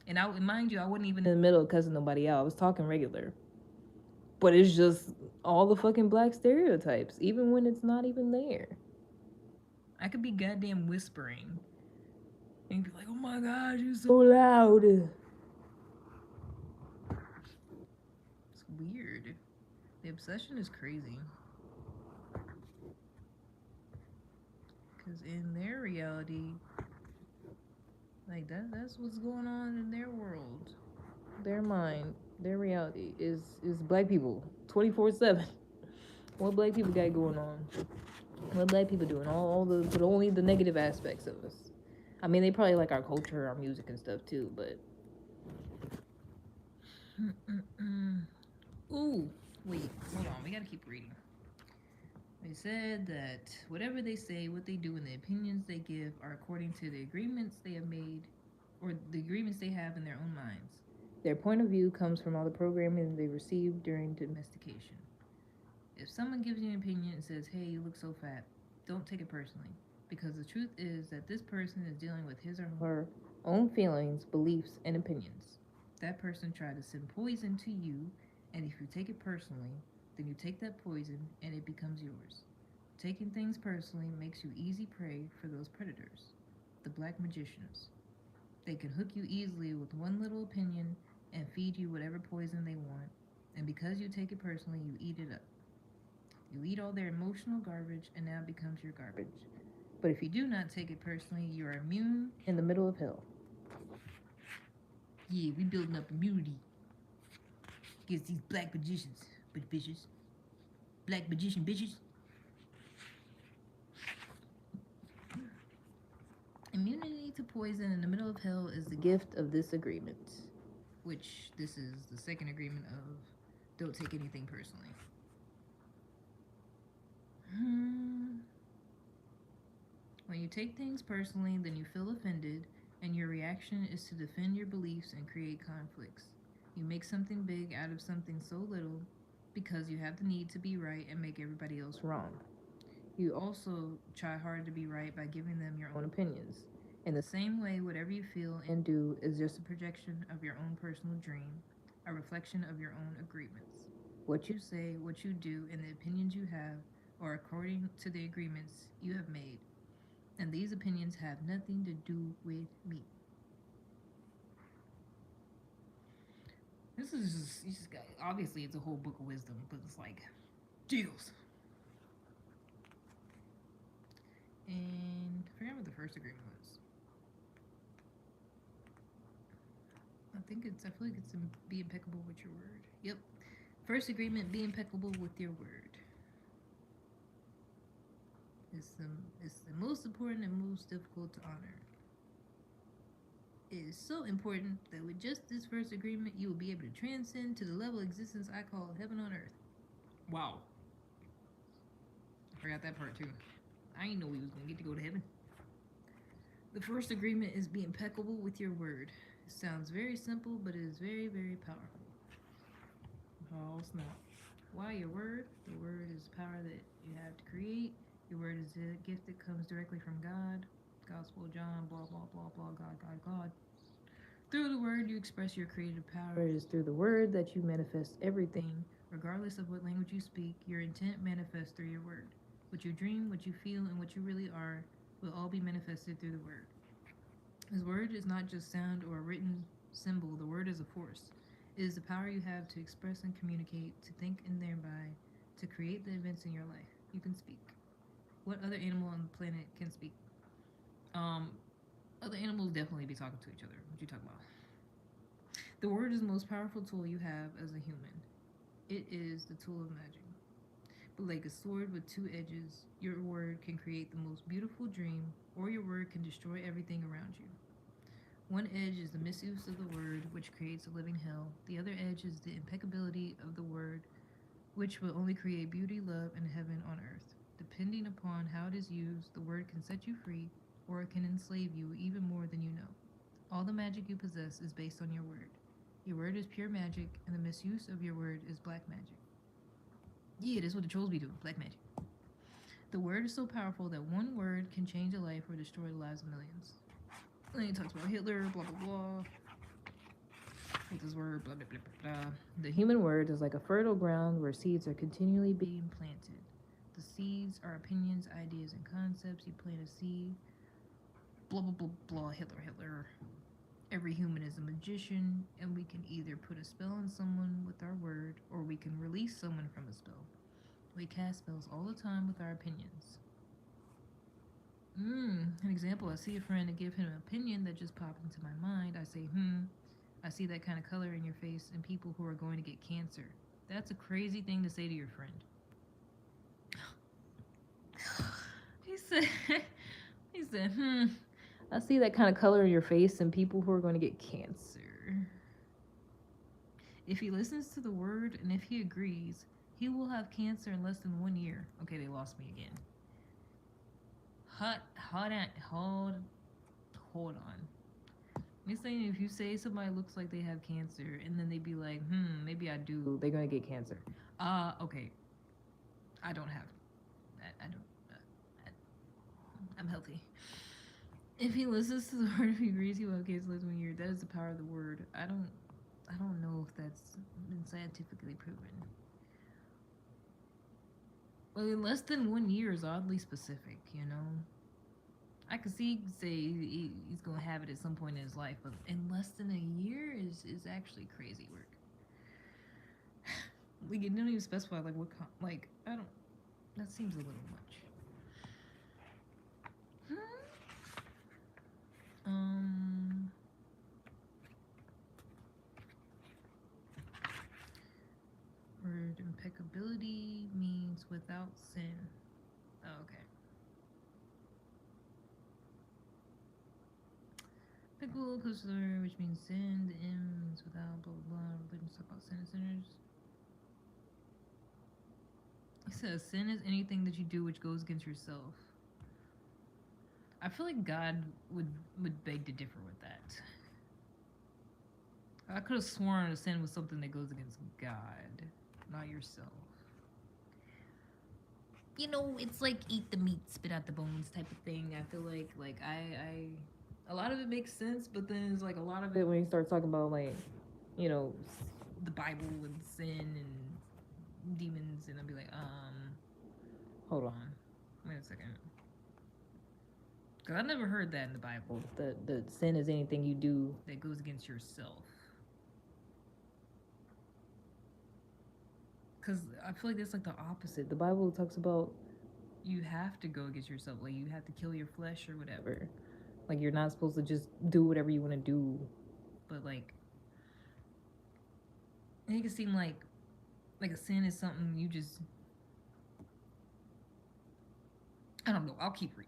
And mind you, I wasn't even in the middle of cussing nobody out. I was talking regular. But it's just all the fucking black stereotypes, even when it's not even there. I could be goddamn whispering and be like, "Oh my god, you're so loud." It's weird. The obsession is crazy. Because in their reality, like that's what's going on in their world. Their mind, their reality is black people 24/7. What black people got going on? What black people doing? All the but only the negative aspects of us. I mean, they probably like our culture, our music and stuff too, but ooh, wait, hold on. We gotta keep reading. They said that whatever they say, what they do, and the opinions they give are according to the agreements they have made or the agreements they have in their own minds. Their point of view comes from all the programming they received during domestication. If someone gives you an opinion and says, "Hey, you look so fat," don't take it personally, because the truth is that this person is dealing with his or her own feelings, beliefs, and opinions. That person tried to send poison to you, and if you take it personally, then you take that poison and it becomes yours. Taking things personally makes you easy prey for those predators, the black magicians. They can hook you easily with one little opinion and feed you whatever poison they want, and because you take it personally, you eat it up. You eat all their emotional garbage and now it becomes your garbage. But if you do not take it personally, you are immune in the middle of hell. Yeah, we building up immunity against these black magicians, but bitches, black magician bitches. Immunity to poison in the middle of hell is the gift of this agreement, which this is the second agreement of don't take anything personally. When you take things personally, then you feel offended, and your reaction is to defend your beliefs and create conflicts. You make something big out of something so little because you have the need to be right and make everybody else wrong. You also try hard to be right by giving them your own opinions. In the same way, whatever you feel and do is just a projection of your own personal dream, a reflection of your own agreements. What you say, what you do, and the opinions you have are according to the agreements you have made, and these opinions have nothing to do with me. This is just, you just got, obviously it's a whole book of wisdom, but it's like, deals. And I forgot what the first agreement was. I feel like it's be impeccable with your word. Yep. First agreement, be impeccable with your word. It's the, it's the most important and most difficult to honor. It is so important that with just this first agreement, you will be able to transcend to the level of existence I call heaven on earth. Wow. I forgot that part too. I didn't know we was gonna get to go to heaven. The first agreement is be impeccable with your word. It sounds very simple, but it is very, very powerful. Oh snap. Why your word? The word is power that you have to create. Your word is a gift that comes directly from God. Gospel John, blah, blah, blah, blah, God, God, God. Through the word, you express your creative power. It is through the word that you manifest everything. Regardless of what language you speak, your intent manifests through your word. What you dream, what you feel, and what you really are will all be manifested through the word. His word is not just sound or a written symbol, the word is a force. It is the power you have to express and communicate, to think and thereby to create the events in your life. You can speak. What other animal on the planet can speak? Um, Other animals definitely be talking to each other. What you talking about? The word is the most powerful tool you have as a human. It is the tool of magic. But like a sword with two edges, your word can create the most beautiful dream, or your word can destroy everything around you. One edge is the misuse of the word, which creates a living hell. The other edge is the impeccability of the word, which will only create beauty, love, and heaven on earth. Depending upon how it is used, the word can set you free, or it can enslave you even more than you know. All the magic you possess is based on your word. Your word is pure magic, and the misuse of your word is black magic. Yeah, that's what the trolls be doing, black magic. The word is so powerful that one word can change a life or destroy the lives of millions. Then he talks about Hitler, blah blah blah. With this word, blah blah blah blah blah. The human word is like a fertile ground where seeds are continually being planted. The seeds are opinions, ideas, and concepts. You plant a seed. Blah blah blah blah. Hitler, Hitler. Every human is a magician, and we can either put a spell on someone with our word, or we can release someone from a spell. We cast spells all the time with our opinions. An example, I see a friend and give him an opinion that just popped into my mind. I say, I see that kind of color in your face and people who are going to get cancer. That's a crazy thing to say to your friend. he said, I see that kind of color in your face and people who are going to get cancer. If he listens to the word and if he agrees, he will have cancer in less than 1 year. Okay, they lost me again. Hold on. You're saying if you say somebody looks like they have cancer and then they be like, maybe I do, they're gonna get cancer. Okay. I don't have. I don't. I'm healthy. If he listens to the word, if he agrees, he will have cancer less than 1 year. That is the power of the word. I don't know if that's been scientifically proven. Well, in less than 1 year is oddly specific, you know? I could say he's going to have it at some point in his life, but in less than a year is actually crazy work. Like, it didn't even specify, like, what I don't, that seems a little much. Word impeccability means without sin. Oh, okay. Impeccable consider, which means sin. The M means without blah blah blah. Religion talk about sin and sinners. It says sin is anything that you do which goes against yourself. I feel like God would beg to differ with that. I could have sworn a sin was something that goes against God, not yourself. You know, it's like eat the meat, spit out the bones type of thing. I feel like I a lot of it makes sense, but then it's like a lot of it when you start talking about like, you know, the Bible and sin and demons, and I'll be like, hold on, wait a second. Because I never heard that in the Bible. The sin is anything you do that goes against yourself. Because I feel like that's like the opposite. The Bible talks about you have to go against yourself. Like, you have to kill your flesh or whatever. Like, you're not supposed to just do whatever you want to do. But, like, it can seem like a sin is something you just... I don't know. I'll keep reading.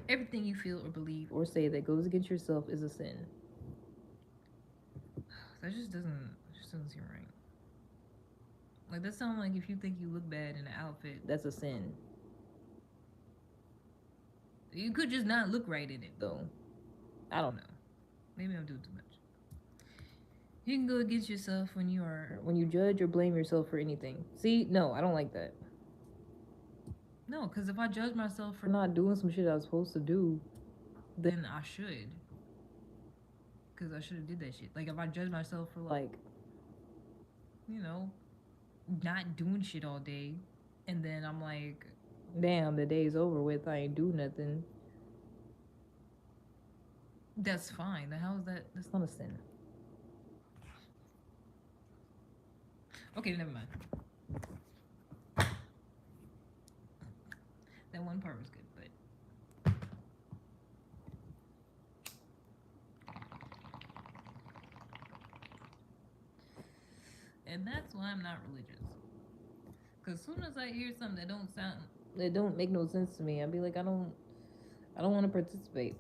Everything you feel or believe or say that goes against yourself is a sin. That just doesn't seem right. Like, that sounds like if you think you look bad in an outfit, that's a sin. You could just not look right in it, though. I don't know. Maybe I'm doing too much. You can go against yourself when you judge or blame yourself for anything. See, no, I don't like that. No, because if I judge myself for not doing some shit I was supposed to do, then I should. Because I should have did that shit. Like, if I judge myself for, like, you know, not doing shit all day, and then I'm like, damn, the day's over with, I ain't do nothing. That's fine. Then how is that? That's not a sin. Okay, never mind. That one part was good, but I'm not religious. Cause soon as I hear something that don't make no sense to me, I'd be like, I don't want to participate.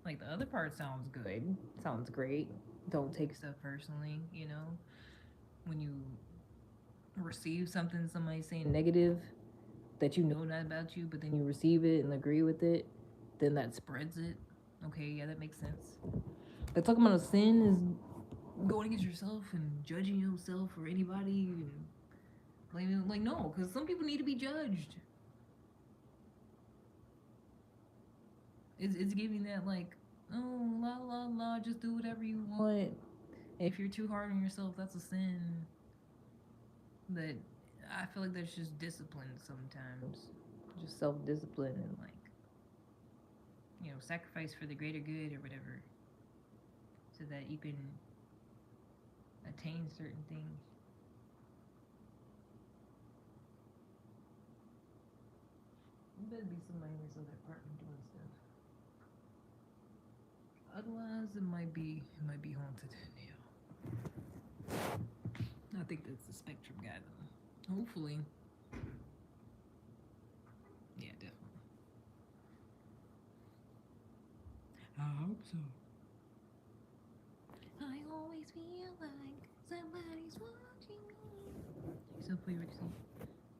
Like the other part sounds good, sounds great. Don't take stuff personally, you know. When you receive something somebody saying negative that you know not about you, but then you receive it and agree with it, then that spreads it. Okay, yeah, that makes sense. But talking about a sin is going against yourself and judging yourself or anybody and blaming, like, no, because some people need to be judged. It's giving that like, oh, la la la, just do whatever you want. If you're too hard on yourself, that's a sin. That I feel like that's just discipline sometimes, just self discipline and like, sacrifice for the greater good or whatever, so that you can attain certain things. You better be somebody in this other apartment doing stuff. Otherwise, it might be haunted. Yeah, I think that's the spectrum guy though. Hopefully, yeah, definitely. I hope so. I always feel like somebody's watching me. So for your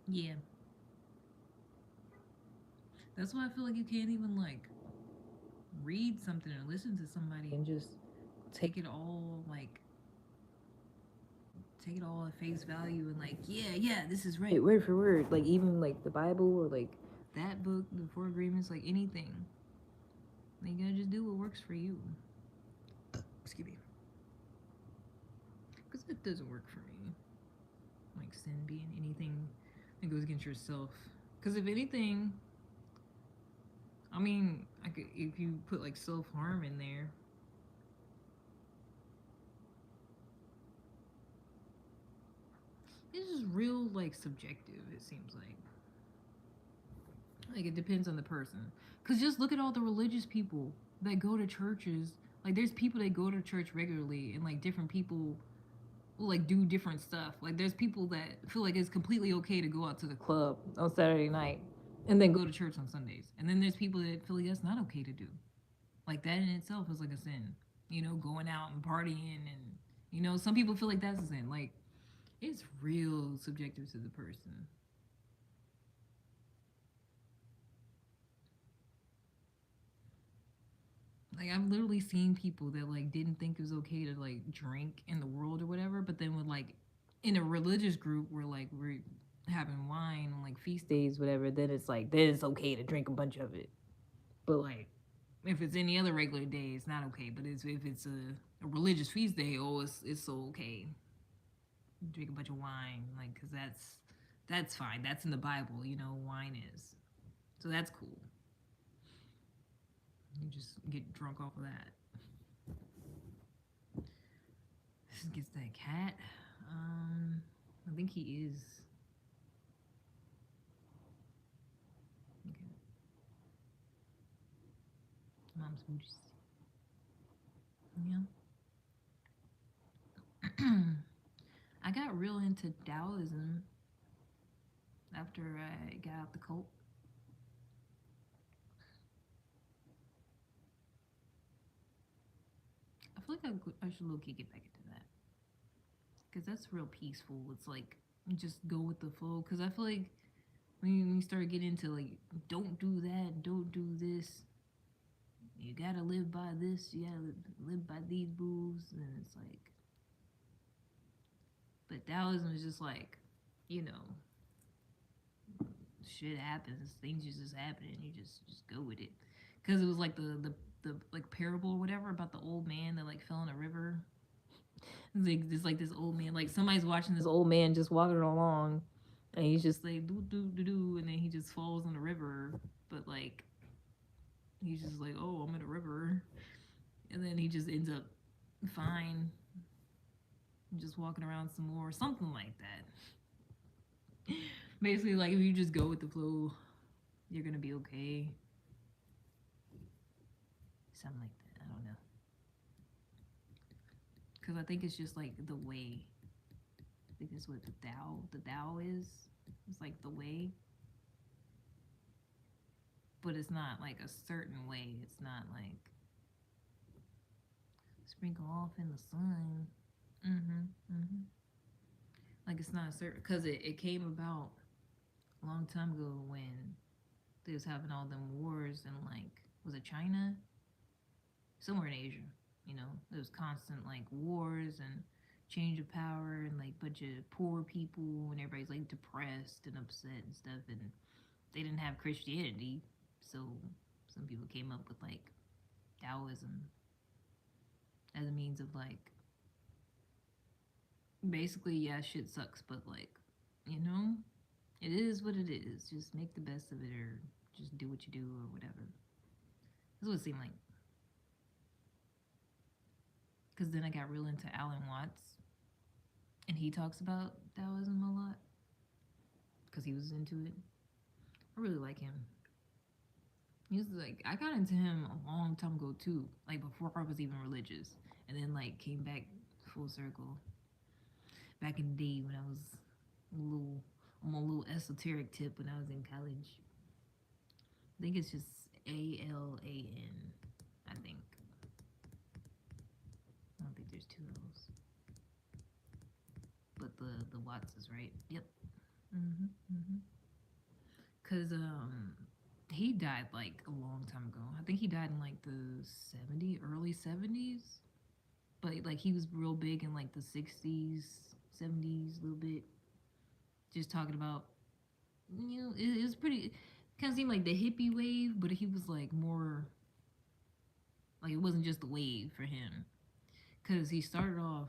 yeah, that's why I feel like you can't even like read something or listen to somebody and just take it all like take it all at face value and like, yeah, yeah, this is right, word for word. Like even like the Bible or like that book, the Four Agreements, like anything. Like, you gotta just do what works for you. Excuse me, because it doesn't work for me. Like sin being anything that goes against yourself. Because if anything, I mean, I could, if you put like self harm in there, it's just real like subjective. It seems like it depends on the person. Cause just look at all the religious people that go to churches. Like there's people that go to church regularly, and like different people will like do different stuff. Like there's people that feel like it's completely okay to go out to the club on Saturday night and then go to church on Sundays. And then there's people that feel like that's not okay to do. Like that in itself is like a sin. Going out and partying and some people feel like that's a sin. Like it's real subjective to the person. Like I've literally seen people that like didn't think it was okay to like drink in the world or whatever, but then with like in a religious group where like we're having wine on like feast days, whatever, then it's like then it's okay to drink a bunch of it. But like if it's any other regular day, it's not okay. But if it's a religious feast day, oh, it's so okay. Drink a bunch of wine, like because that's fine. That's in the Bible, wine is. So that's cool. You just get drunk off of that. This gets that cat. I think he is. Okay. Mom's boots. Yeah. I got real into Taoism after I got out the cult. I feel like I should low key get back into that because that's real peaceful. It's like just go with the flow. Because I feel like when you start getting into like don't do that, don't do this, you gotta live by this, you gotta live by these rules, and it's like, but Taoism is just like, you know, shit happens, things just happen, and you just go with it. Because it was like the like parable or whatever about the old man that like fell in a river. It's like this old man, like somebody's watching this old man just walking along, and he's just like do do do do, and then he just falls in the river. But like he's just like, oh, I'm in a river, and then he just ends up fine, just walking around some more, something like that. Basically, like if you just go with the flow, you're gonna be okay. Something like that. I don't know, because I think it's just like the way. is what the Tao is. It's like the way, but it's not like a certain way. It's not like sprinkle off in the sun. Mm-hmm. Mm-hmm. Like it's not a certain because it came about a long time ago when they was having all them wars and like was it China somewhere in Asia. You know, there was constant like wars and change of power and like bunch of poor people and everybody's like depressed and upset and stuff and they didn't have Christianity, so some people came up with like Taoism as a means of like basically yeah shit sucks but like you know it is what it is. Just make the best of it or just do what you do or whatever. That's what it seemed like. Because then I got real into Alan Watts and he talks about Taoism a lot because he was into it. I really like him. He's like I got into him a long time ago too, like before I was even religious, and then like came back full circle back in the day when I was a little on a little esoteric tip when I was in college. I think it's just ALAN. I think I don't think there's two L's, but the Watts is right. Yep. Mhm. Mhm. Cause he died like a long time ago. I think he died in like the early 70s. But like he was real big in like the 60s, 70s, a little bit. Just talking about, it was pretty. Kind of seemed like the hippie wave, but he was like more like it wasn't just the wave for him, cause he started off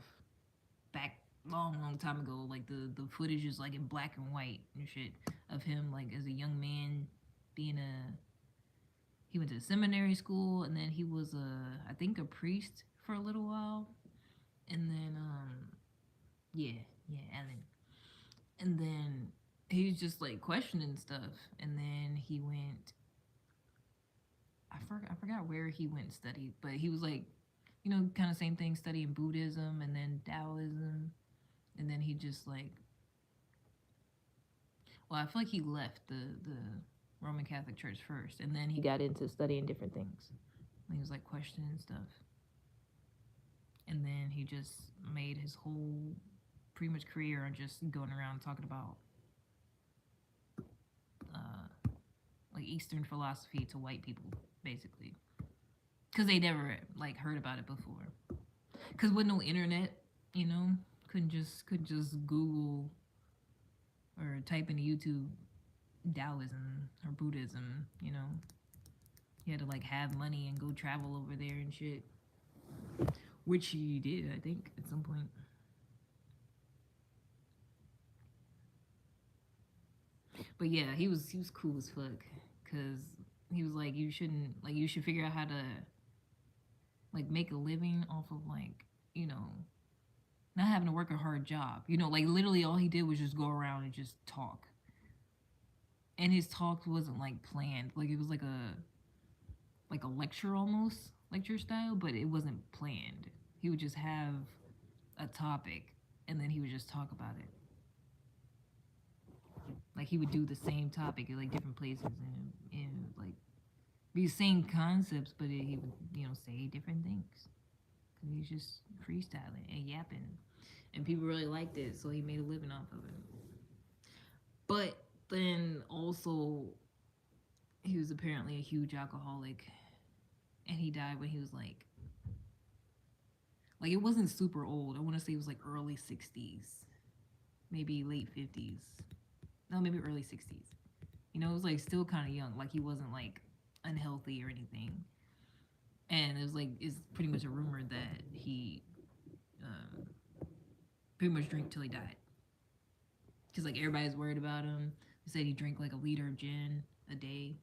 back long time ago. Like the footage is like in black and white and shit of him like as a young man being a he went to seminary school and then he was I think a priest for a little while and then yeah yeah Alan and then he was just like questioning stuff and then he went I forgot where he went and studied but he was like kind of same thing studying Buddhism and then Taoism and then he just like well I feel like he left the Roman Catholic Church first and then he got into studying different things. He was like questioning stuff and then he just made his whole pretty much career on just going around talking about uh, like Eastern philosophy to white people, basically, because they never like heard about it before. Because with no internet, you know, couldn't just Google or type into YouTube Taoism or Buddhism. You had to like have money and go travel over there and shit, which he did, I think, at some point. But yeah, he was cool as fuck because he was like you should figure out how to like make a living off of like not having to work a hard job. Like literally all he did was just go around and just talk. And his talk wasn't like planned. Like it was like a lecture almost, lecture style, but it wasn't planned. He would just have a topic and then he would just talk about it. Like he would do the same topic at like different places and like be the same concepts, but he would say different things because he's just freestyling and yapping, and people really liked it, so he made a living off of it. But then also, he was apparently a huge alcoholic, and he died when he was like it wasn't super old. I want to say it was like early 60s, maybe late 50s. No, maybe early 60s. It was like still kind of young. Like he wasn't like unhealthy or anything. And it was like it's pretty much a rumor that he um, pretty much drank till he died. Cause like everybody's worried about him. They said he drank like a liter of gin a day.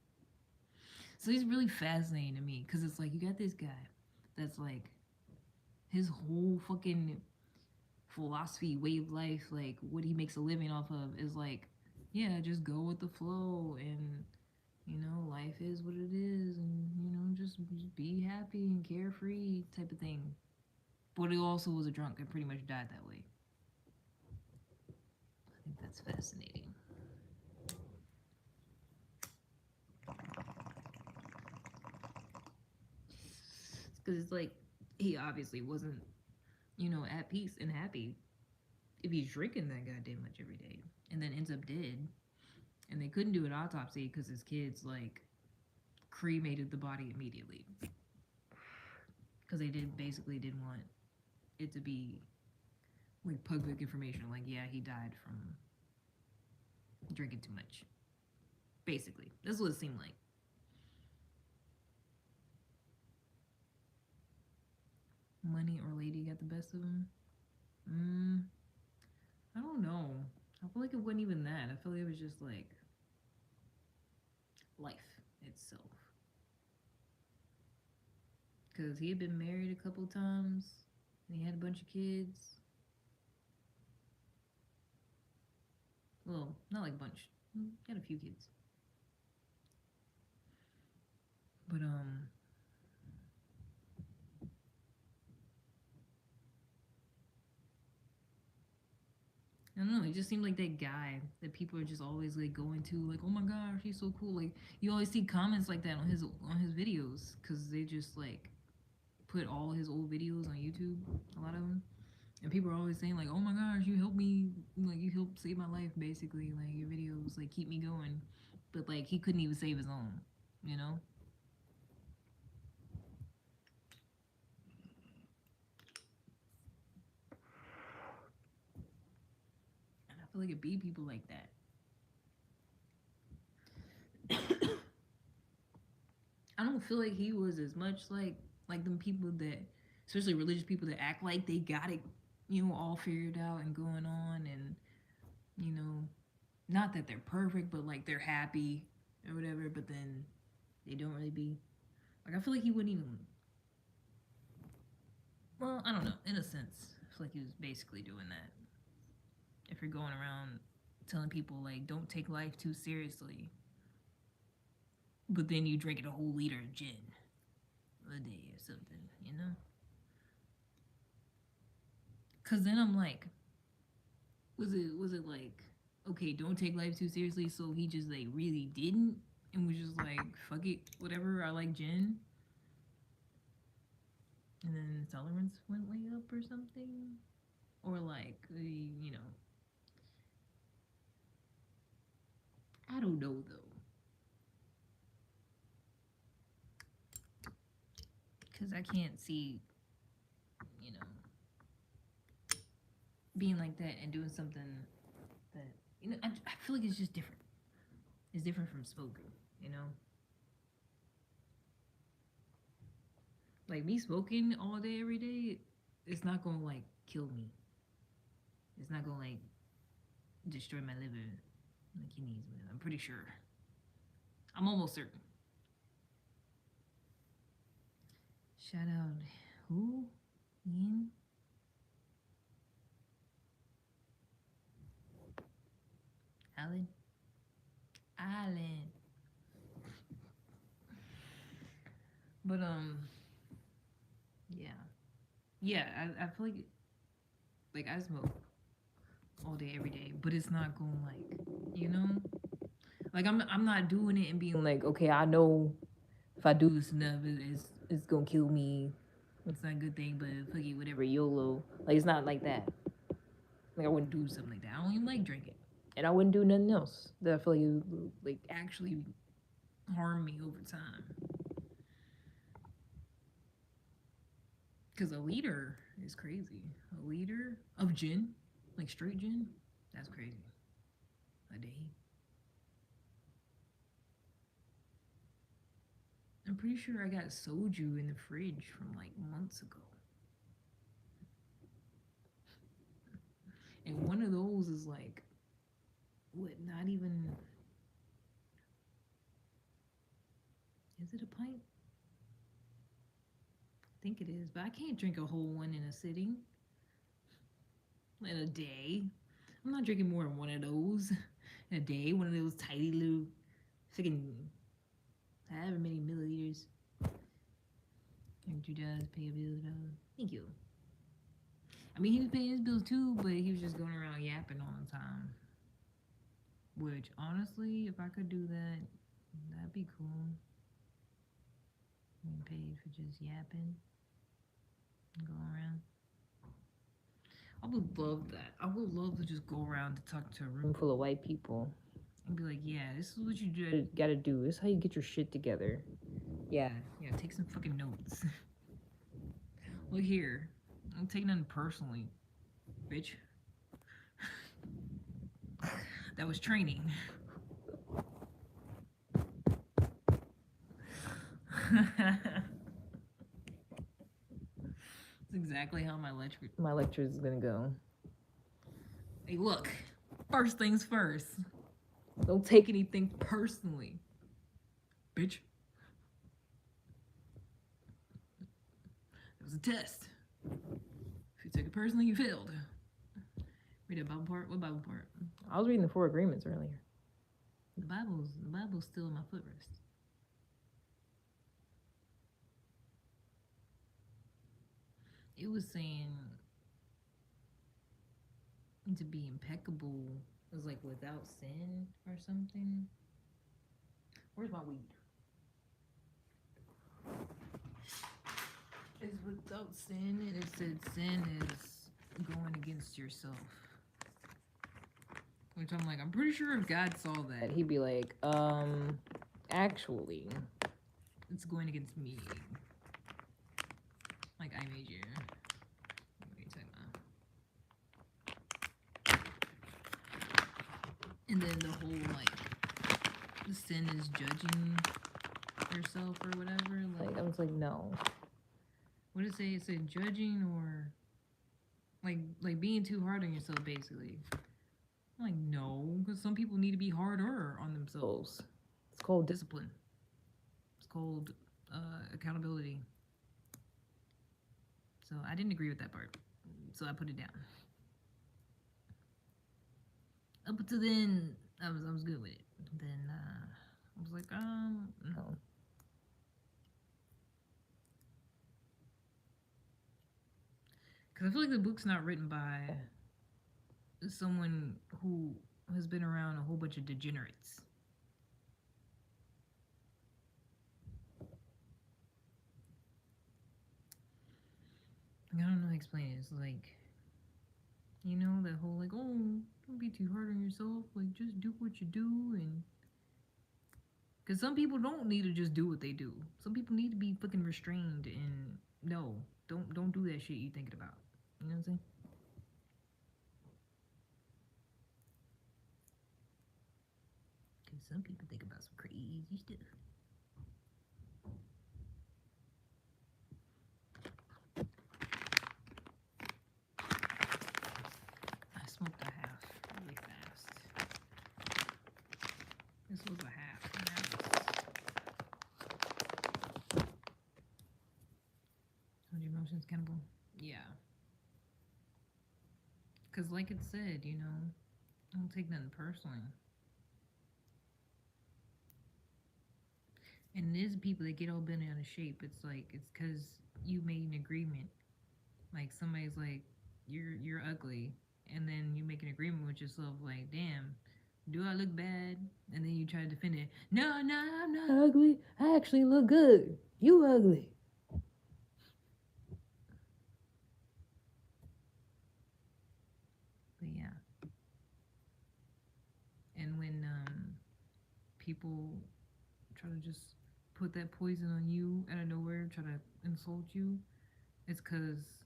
So he's really fascinating to me because it's like you got this guy that's like his whole fucking philosophy, way of life, like what he makes a living off of is like, yeah, just go with the flow and life is what it is and just be happy and carefree type of thing. But he also was a drunk and pretty much died that way. That's fascinating. Because it's like he obviously wasn't, at peace and happy if he's drinking that goddamn much every day and then ends up dead. And they couldn't do an autopsy because his kids like cremated the body immediately because they didn't want it to be like public information. Like, yeah, he died from drinking too much. Basically, that's what it seemed like. Money or lady got the best of him. I don't know. I feel like it wasn't even that. I feel like it was just like life itself. Because he had been married a couple times and he had a bunch of kids. Well, not like a bunch. He had a few kids. But I don't know. It just seemed like that guy that people are just always like going to, like, oh my gosh, he's so cool. Like you always see comments like that on his videos because they just like put all his old videos on YouTube. A lot of them, and people are always saying like, oh my gosh, you helped me, like you helped save my life, basically. Like your videos like keep me going, but like he couldn't even save his own, you know. And I feel like it be people like that. I don't feel like he was as much like them people that, especially religious people that act like they got it, all figured out and going on, and you know, not that they're perfect, but like they're happy or whatever. But then they don't really be. Like I feel like he wouldn't even. Well, I don't know. In a sense, I feel like he was basically doing that. If you're going around telling people like don't take life too seriously, but then you drinking a whole liter of gin a day or something, you know? Cause then I'm like, was it like, okay, don't take life too seriously, so he just like really didn't and was just like, fuck it, whatever, I like gin. And then tolerance went way up or something? Or like, I don't know though. Cause I can't see, you know, being like that and doing something that, I feel like it's just different. It's different from smoking, you know? Like me smoking all day, every day, it's not gonna like kill me. It's not gonna like destroy my liver, my kidneys. I'm pretty sure. I'm almost certain. Shout out who? Ian? Alan? Alan. But yeah. Yeah, I feel like I smoke all day, every day, but it's not going like, like I'm not doing it and being like, okay, I know if I do this enough, it's gonna kill me. It's not a good thing, but fuck it, whatever, YOLO. Like it's not like that. Like I wouldn't do something like that. I don't even like drinking, and I wouldn't do nothing else that I feel like it would like actually harm me over time. Cause a liter is crazy. A liter of gin, like straight gin, that's crazy. A day. I'm pretty sure I got soju in the fridge from like months ago. And one of those is like, what, not even. Is it a pint? I think it is, but I can't drink a whole one in a sitting. In a day. I'm not drinking more than one of those in a day. One of those tiny little freaking however many milliliters. Drink $2, pay a bill $1. Thank you. I mean, he was paying his bills too, but he was just going around yapping all the time. Which honestly, if I could do that, that'd be cool. Being paid for just yapping and go around. I would love that. I would love to just go around to talk to a room full of white people and be like, yeah, this is what you gotta do. This is how you get your shit together. Yeah, take some fucking notes. Look here. I'm taking nothing personally, bitch. That was training. That's exactly how my lecture is gonna go. Hey, look. First things first. Don't take anything personally, bitch. It was a test. If you took it personally, you failed. Read that Bible part. What Bible part? I was reading the Four Agreements earlier. The Bible's still in my footrest. It was saying to be impeccable was like without sin or something. Where's my weed? It's without sin, and it said sin is going against yourself. Which I'm like, I'm pretty sure if God saw that, he'd be like, actually, it's going against me. Like, I made you. What are you talking about? And then the whole, like, the sin is judging yourself or whatever. Like, I was like, no. What did it say? It said judging or, like being too hard on yourself, basically. I'm like, no, because some people need to be harder on themselves. It's called discipline. It's called accountability. So I didn't agree with that part. So I put it down. Up until then, I was good with it. Then I was like, no. Because I feel like the book's not written by someone who has been around a whole bunch of degenerates. I don't know how to explain it. It's like, you know, that whole like, oh, don't be too hard on yourself. Like, just do what you do. And because some people don't need to just do what they do. Some people need to be fucking restrained. And no, don't do that shit you thinking about. You know what I'm saying? Because some people think about some crazy stuff. I smoked a half really fast. This was a half. Hold your emotions accountable. Yeah. Because like it said, you know, don't take nothing personally. And there's people that get all bent out of shape. It's like, it's because you made an agreement. Like somebody's like, you're ugly. And then you make an agreement with yourself like, damn, do I look bad? And then you try to defend it. No, I'm not ugly. I actually look good. You ugly. But yeah. And when people try to just put that poison on you out of nowhere, try to insult you, it's because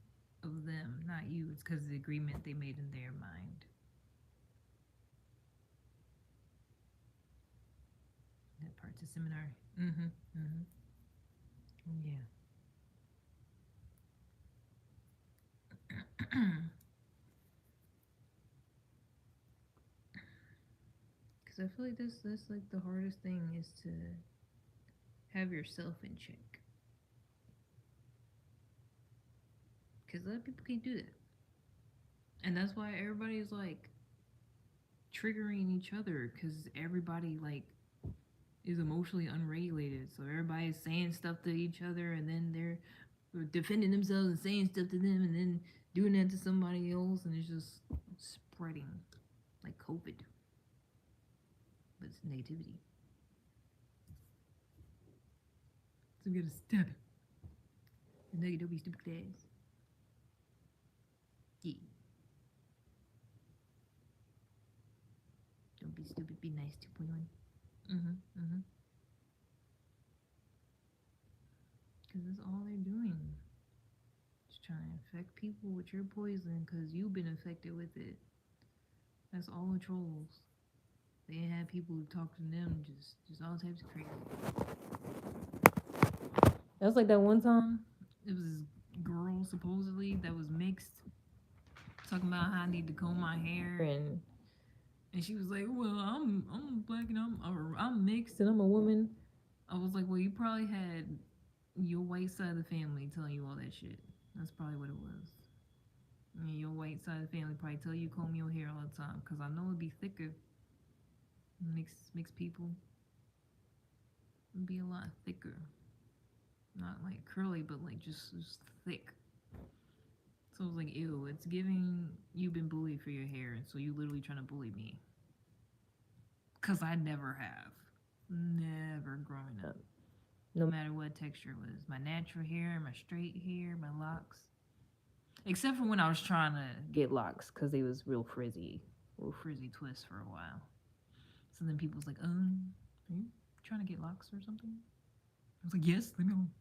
of them, not you. It's because of the agreement they made in their mind. That part's a seminar. Yeah. Because I feel like that's like the hardest thing is to have yourself in check. Because a lot of people can't do that. And that's why everybody's like triggering each other because everybody like is emotionally unregulated. So everybody's saying stuff to each other and then they're defending themselves and saying stuff to them and then doing that to somebody else and it's just spreading like COVID. puts negativity. So we gotta stop it. The nugget, don't be stupid class. Yeah. Don't be stupid, be nice 2.1. Because that's all they're doing. Just trying to infect people with your poison because you've been infected with it. That's all the trolls. They had people who talk to them, just all types of crazy. That was like that one time. It was this girl supposedly that was mixed, talking about how I need to comb my hair, and she was like, "Well, I'm black and I'm mixed and I'm a woman." I was like, "Well, you probably had your white side of the family telling you all that shit. That's probably what it was. I mean, your white side of the family probably tell you comb your hair all the time, because I know it'd be thicker. Mixed people would be a lot thicker. Not like curly, but like just thick. So I was like, ew, it's giving you've been bullied for your hair, and so you literally trying to bully me. Because I never have. Never growing up. No matter what texture it was. My natural hair, my straight hair, my locks. Except for when I was trying to get locks, because they was real frizzy twists for a while. So then people was like, are you trying to get locks or something? I was like, yes, leave me alone.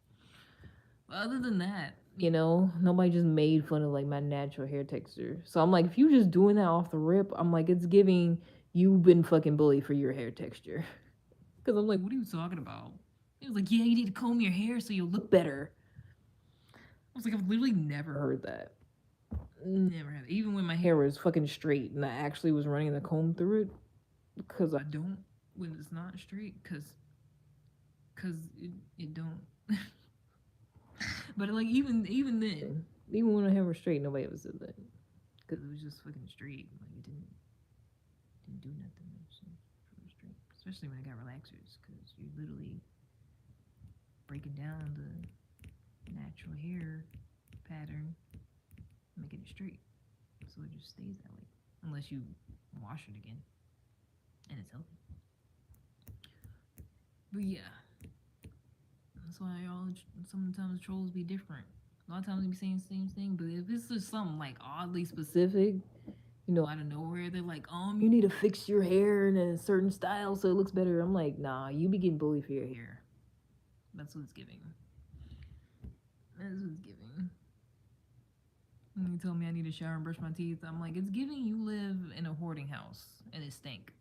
But other than that, you know, nobody just made fun of like my natural hair texture. So I'm like, if you just doing that off the rip, I'm like, it's giving you've been fucking bullied for your hair texture. Because I'm like, what are you talking about? He was like, yeah, you need to comb your hair so you'll look better. I was like, I've literally never heard that. Never have. Even when my hair was fucking straight and I actually was running the comb through it. Because I don't when it's not straight. Because it don't. But like even then, even when I hair was straight, nobody ever said that. Because it was just fucking straight. Like it didn't do nothing. It was straight. Especially when I got relaxers. Because you're literally breaking down the natural hair pattern, making it straight. So it just stays that way. Unless you wash it again. And it's healthy. But yeah. That's why y'all sometimes trolls be different. A lot of times they be saying the same thing, but if it's just something like oddly specific, you know, out of nowhere, they're like, you need to fix your hair in a certain style so it looks better. I'm like, nah, you be getting bullied for your hair. That's what it's giving. That's what it's giving. When you tell me I need to shower and brush my teeth, I'm like, it's giving you live in a hoarding house and it stink.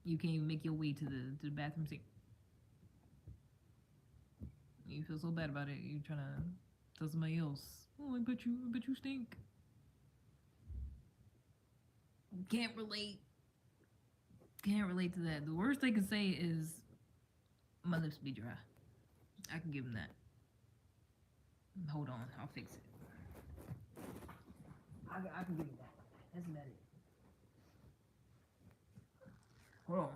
You can't even make your way to the bathroom sink. You feel so bad about it. You trying to tell somebody else, I bet you stink. Can't relate to that. The worst they can say is my lips be dry. I can give them that. Hold on, I'll fix it. I can give you that. That's about it. Hold on.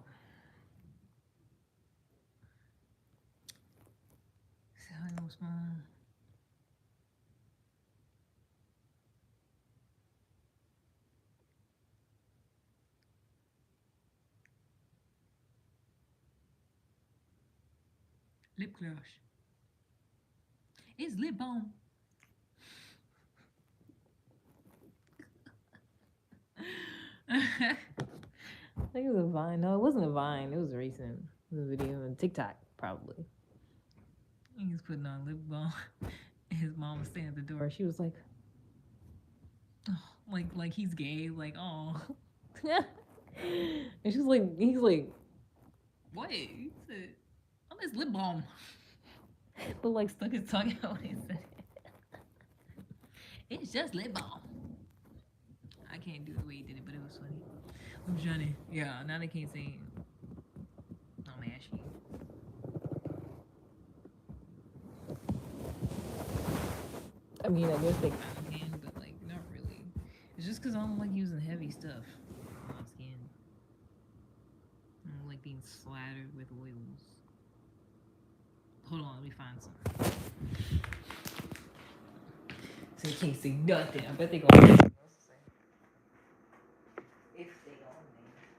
See how I know small. Lip gloss. It's lip balm. I think it was a Vine. No, it wasn't a Vine. It was recent. It was a video on TikTok, probably. He was putting on lip balm. And his mom was standing at the door. She was like, oh, like he's gay. Like, oh. And she's like, he's like, what? He said, oh, it's lip balm. But like stuck his tongue out when he said it. It's just lip balm. I can't do the way he did it, but it was funny. I'm Johnny. Yeah, now they can't say I'm ashy. I mean, I guess they kind of can, but like not really. It's just because I don't like using heavy stuff on my skin. I don't like being slathered with oils. Hold on, let me find some. So you can't see nothing. I bet they gonna. If they on there.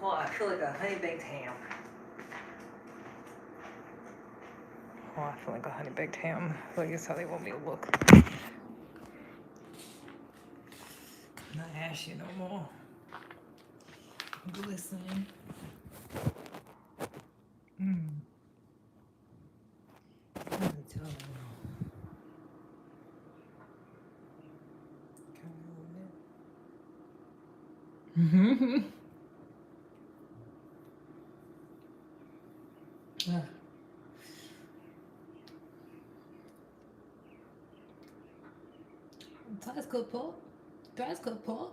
Well, I feel like a honey baked ham. Oh, I feel like a honey baked ham. I feel like that's how they want me to look. Not ashy no more. Glistening. Can't really tell now. Ty's cooked pork. Ty's cooked pork.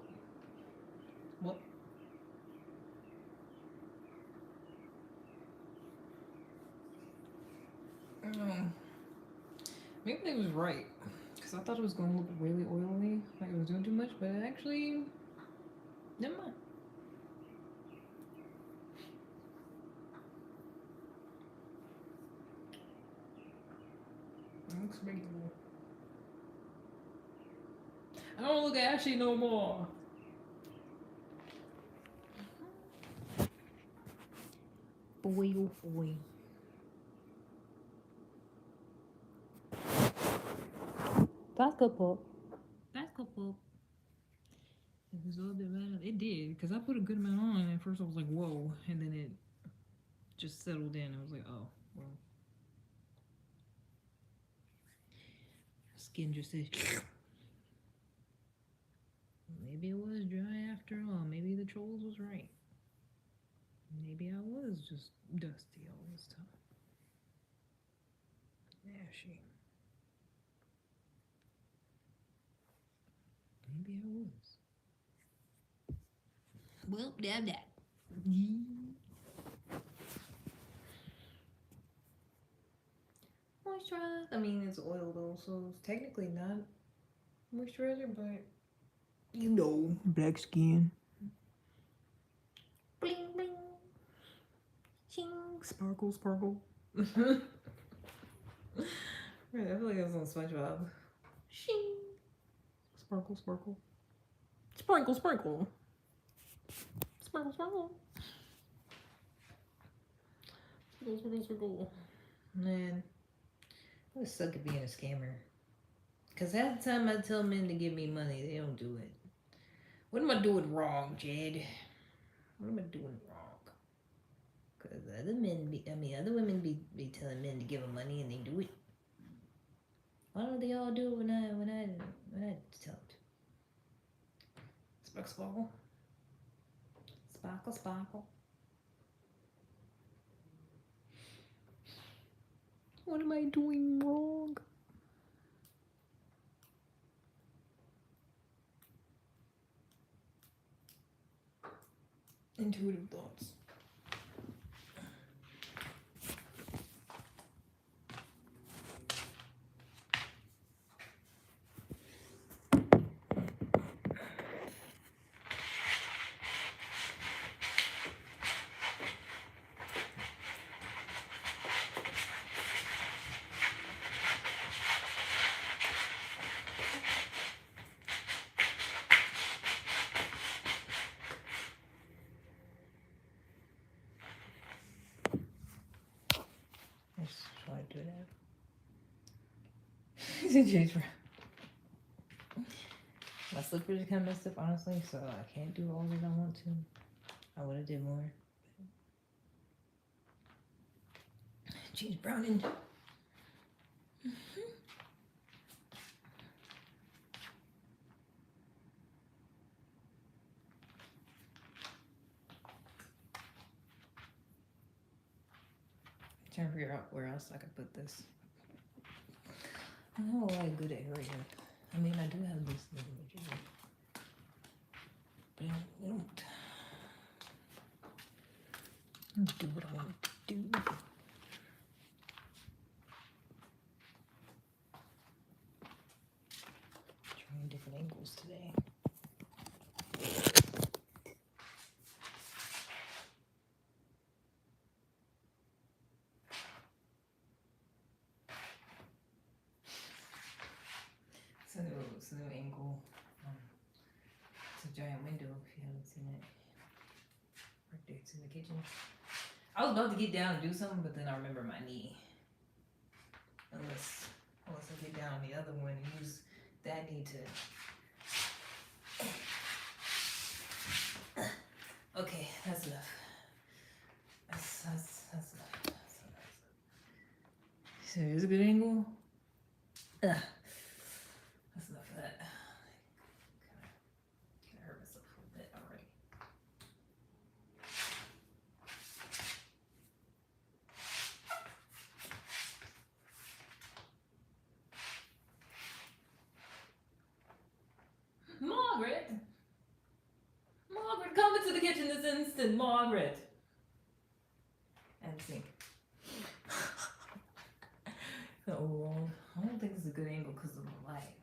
What? Maybe they was right. Because I thought it was going to look really oily. Like it was doing too much. But it actually... Never mind. It looks regular. I don't look ashy no more. Boy, oh boy. That's good pork. That's good pork. It was a little bit better. It did, because I put a good amount on, and at first I was like, whoa. And then it just settled in. I was like, oh, well. Skin just said, maybe it was dry after all. Maybe the trolls was right. Maybe I was just dusty all this time. Ashy. Maybe I was. Well, damn that. Moisturize. I mean, it's oil though, so it's technically not moisturizer, but you know, black skin. Bling bling. Ching. Sparkle, sparkle. Right, I feel like I was on SpongeBob. Shing. Sparkle, sparkle. Sprinkle, sprinkle. Sparkle, sparkle. Sparkle, sparkle, sparkle. Man, it would suck at being a scammer. Because half the time I tell men to give me money, they don't do it. What am I doing wrong, Jed? What am I doing wrong? Because other women be telling men to give them money and they do it. Why don't they all do it when I tell them to? Sparkle, sparkle. Sparkle, sparkle. What am I doing wrong? Intuitive thoughts. Should I do that? My slippers are kind of messed up, honestly, so I can't do all that I want to. I would have did more. Cheese browning. Trying to figure out where else I could put this. I'm not really good at area. I mean, I do have this little bit, but I don't do what I want to do. Trying different angles today. So It's a new angle. It's a giant window if you haven't seen it. Right there, it's in the kitchen. I was about to get down and do something, but then I remember my knee. Unless I get down on the other one and use that knee to. Okay, that's enough. That's enough. So here's a good angle. That's enough of that. Kind of hurt myself a little bit already. Margaret! Margaret, come into the kitchen this instant, Margaret! And sink. Oh, I don't think it's a good angle because of the light.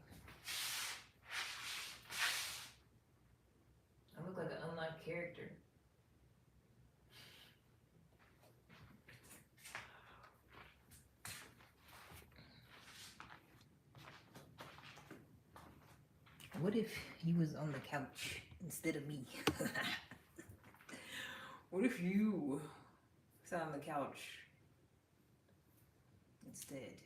I look like an unlocked character. What if he was on the couch instead of me? What if you sat on the couch instead?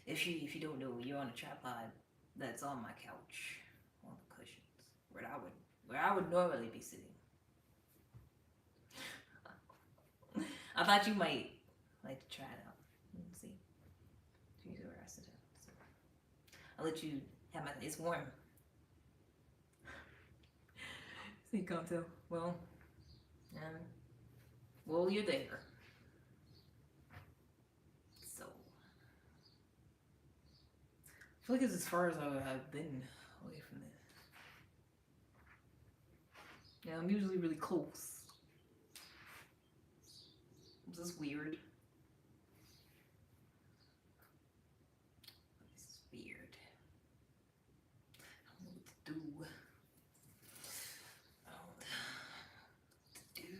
If you don't know, you're on a tripod that's on my couch, on the cushions, where I would normally be sitting. I thought you might like to try it out and see. It's usually where I sit down. So I'll let you have my. It's warm. So you can't tell. Well, you're there. So I feel like it's as far as I've been away from this. Yeah, I'm usually really close. This is weird. This is weird. I don't know what to do. I don't know what to do.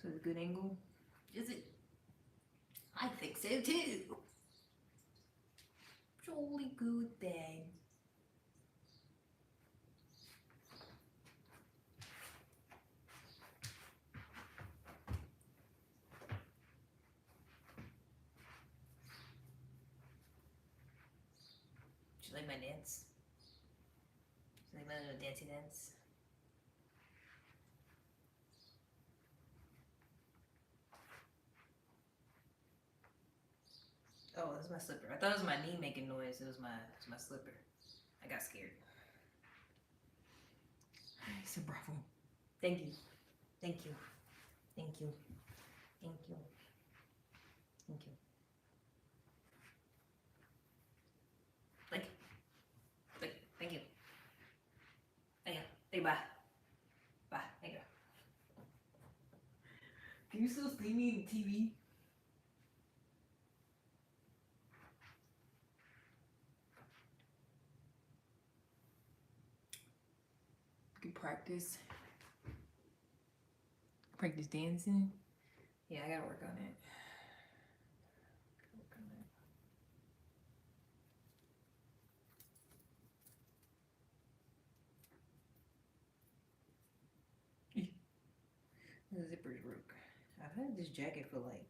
So it's a good angle? Is it? I think so too. Jolly good then. Do you like my dance? Do you like my little dancey dance? Oh, that's my slipper. I thought it was my knee making noise. It was my slipper. I got scared. I said bravo. Thank you. Thank you. Thank you. Thank you. Thank you. Thank you. Thank you. Hey, bye. Bye. Thank you. Can you still see me in the TV? You can practice dancing. Yeah, I gotta work on it. The zipper's broke. I've had this jacket for like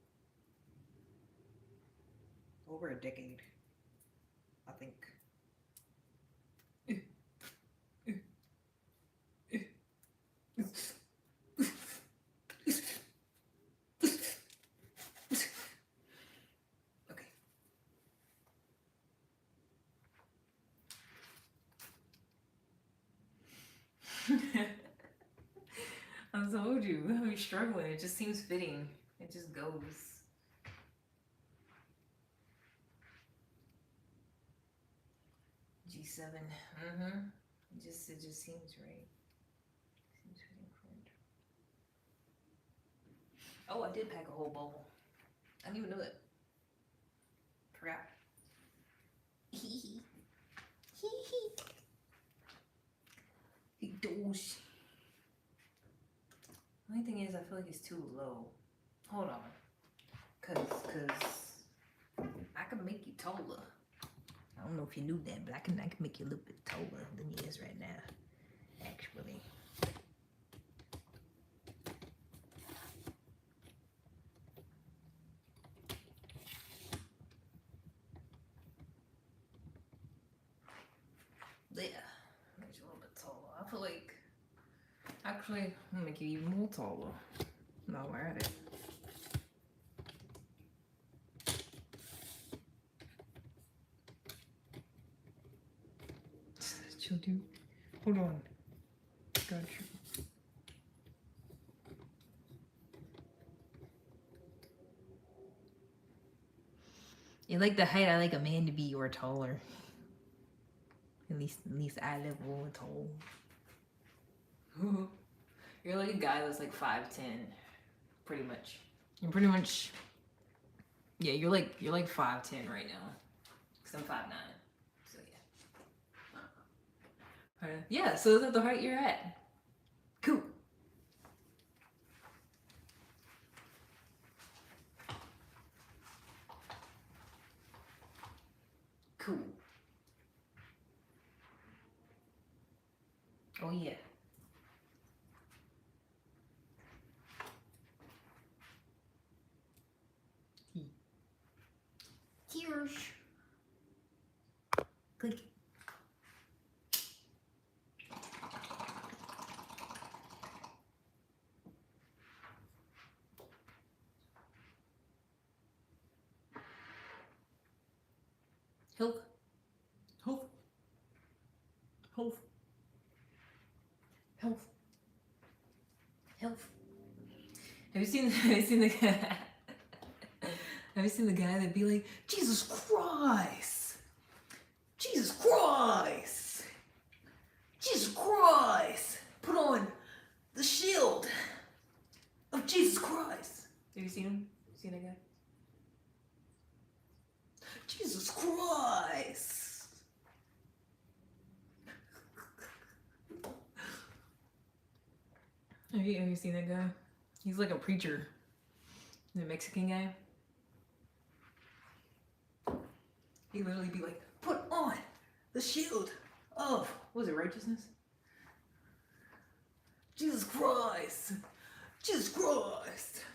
over a decade, I think. Okay. I told you, I'm struggling. It just seems fitting. It just goes. G7. It just seems right. Seems fitting for it. Oh, I did pack a whole bowl. I didn't even know it. Forgot. Hee. He does. Only thing is, I feel like it's too low. Hold on. Cause I can make you taller. I don't know if you knew that, but I can make you a little bit taller than he is right now. Actually. Yeah. Make you a little bit taller. I feel like actually I'm gonna make you even more taller. No, we're at it. Chill, dude. Hold on. Got you. You like the height I like a man to be or taller. At least eye level and tall. You're like a guy that's like 5'10", pretty much. You're pretty much, yeah. You're like 5'10" right now, cause I'm 5'9". So yeah. Yeah. So is that the height you're at? Cool. Cool. Oh yeah. Cheers. Click. Health. Health. Health. Health. Health. Have you seen the guy? Have you seen the guy that be like, Jesus Christ! Jesus Christ! Jesus Christ! Put on the shield of Jesus Christ. Have you seen him? Seen that guy? Jesus Christ! Have you seen that guy? He's like a preacher. The Mexican guy. He literally be like, put on the shield of, what was it, righteousness? Jesus Christ! Jesus Christ!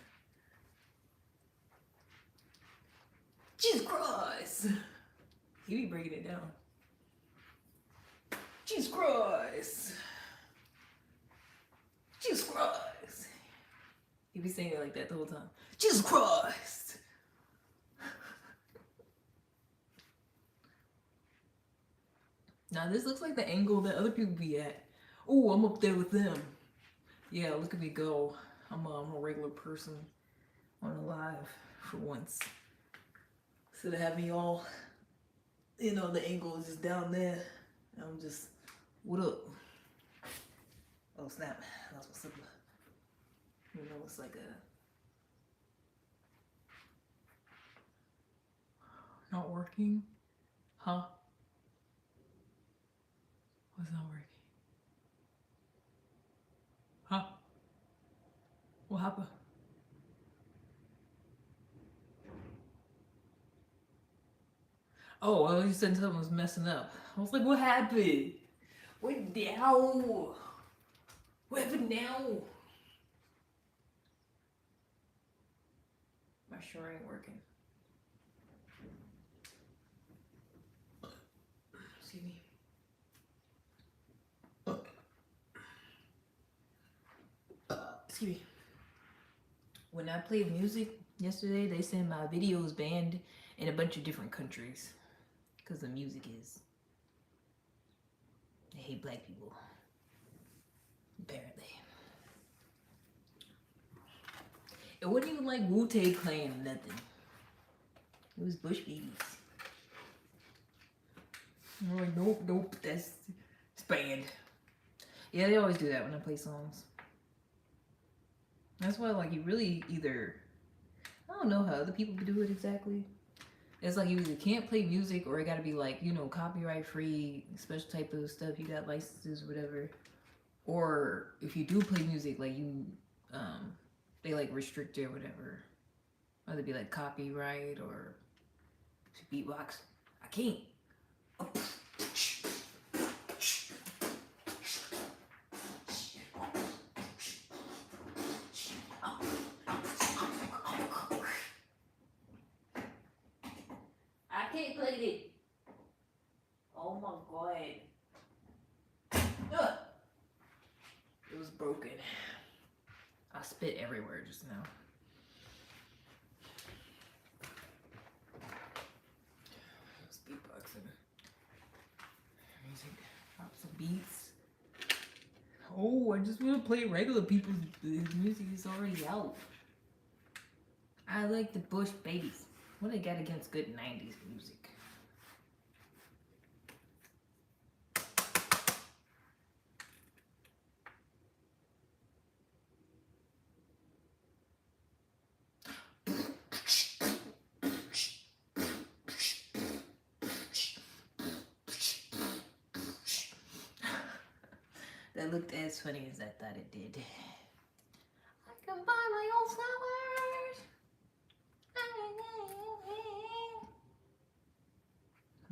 Jesus Christ! He be breaking it down. Jesus Christ! Jesus Christ! He be saying it like that the whole time. Jesus Christ! Now this looks like the angle that other people be at. Oh, I'm up there with them. Yeah, look at me go. I'm a regular person on a live for once. So to have me all, you know, the angle is just down there. I'm just, what up? Oh snap, that's what's up. You know, it's like a, not working? Huh? What's not working? Huh? What happened? Oh, well, you said something was messing up. I was like, what happened? What now? What happened now? My sure ain't working. Excuse me. Excuse me. When I played music yesterday, they said my video was banned in a bunch of different countries because the music is. They hate black people. Apparently. It wasn't even like Wu-Tang Clan or nothing. It was Bush Babies. I'm like, nope, it's banned. Yeah, they always do that when I play songs. That's why, like, you really either, I don't know how other people do it exactly. It's like you either can't play music or it gotta be like, you know, copyright free, special type of stuff, you got licenses, whatever. Or if you do play music, like you they like restrict it or whatever. Whether it be like copyright or beatbox. I can't. I can't play it. Oh my god. Ugh. It was broken. I spit everywhere just now. Let's beatboxing. Music. Pop some beats. Oh, I just want to play regular people's music. Is already out. I like the Bush Babies. What they got against good 90s music? That looked as funny as I thought it did. I can buy my own flowers.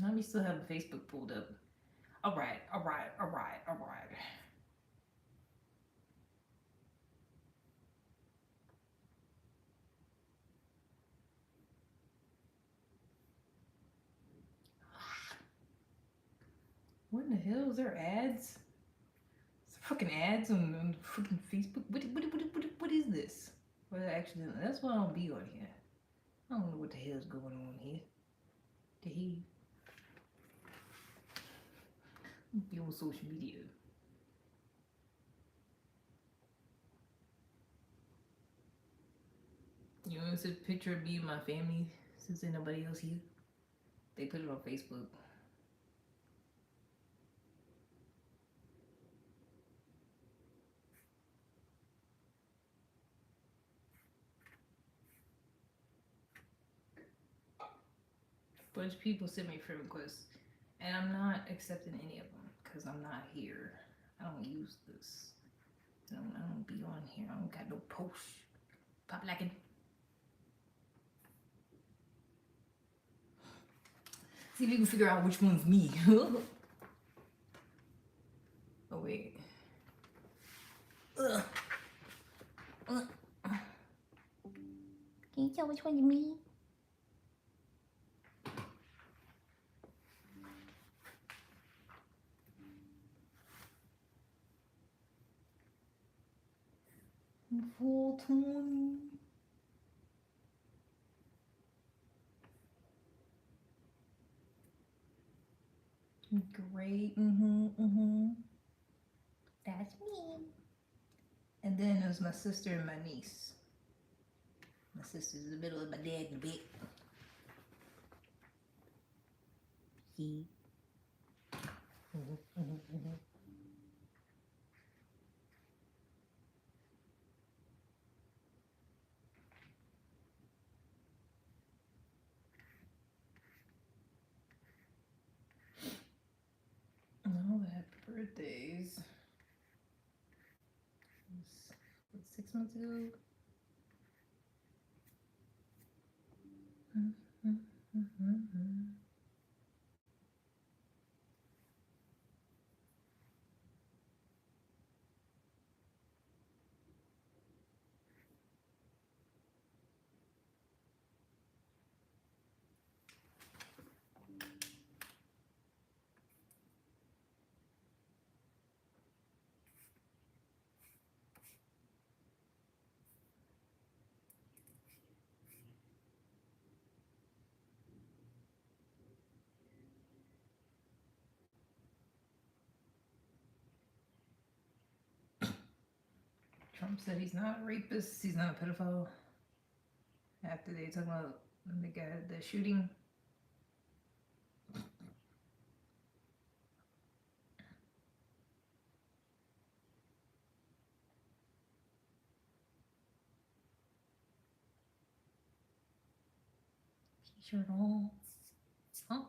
Let me still have Facebook pulled up. Alright. What in the hell? Is there ads? Is there fucking ads on freaking Facebook? What is this? What actually? That's why I don't be on here. I don't know what the hell is going on here. The hell? Be on social media. You know, it's a picture of me and my family since there's nobody else here. They put it on Facebook. A bunch of people send me friend requests, and I'm not accepting any of them because I'm not here. I don't use this. I don't be on here. I don't got no post. Pop lacking. See if you can figure out which one's me. Oh wait. Ugh. Can you tell which one's me? Full tone. Great. That's me. And then it was my sister and my niece. My sister's in the middle of my dad in the bed. See? All the happy birthdays. What, 6 months ago? Trump said he's not a rapist, he's not a pedophile. After they talk about the guy, the shooting. T-shirt on. Huh?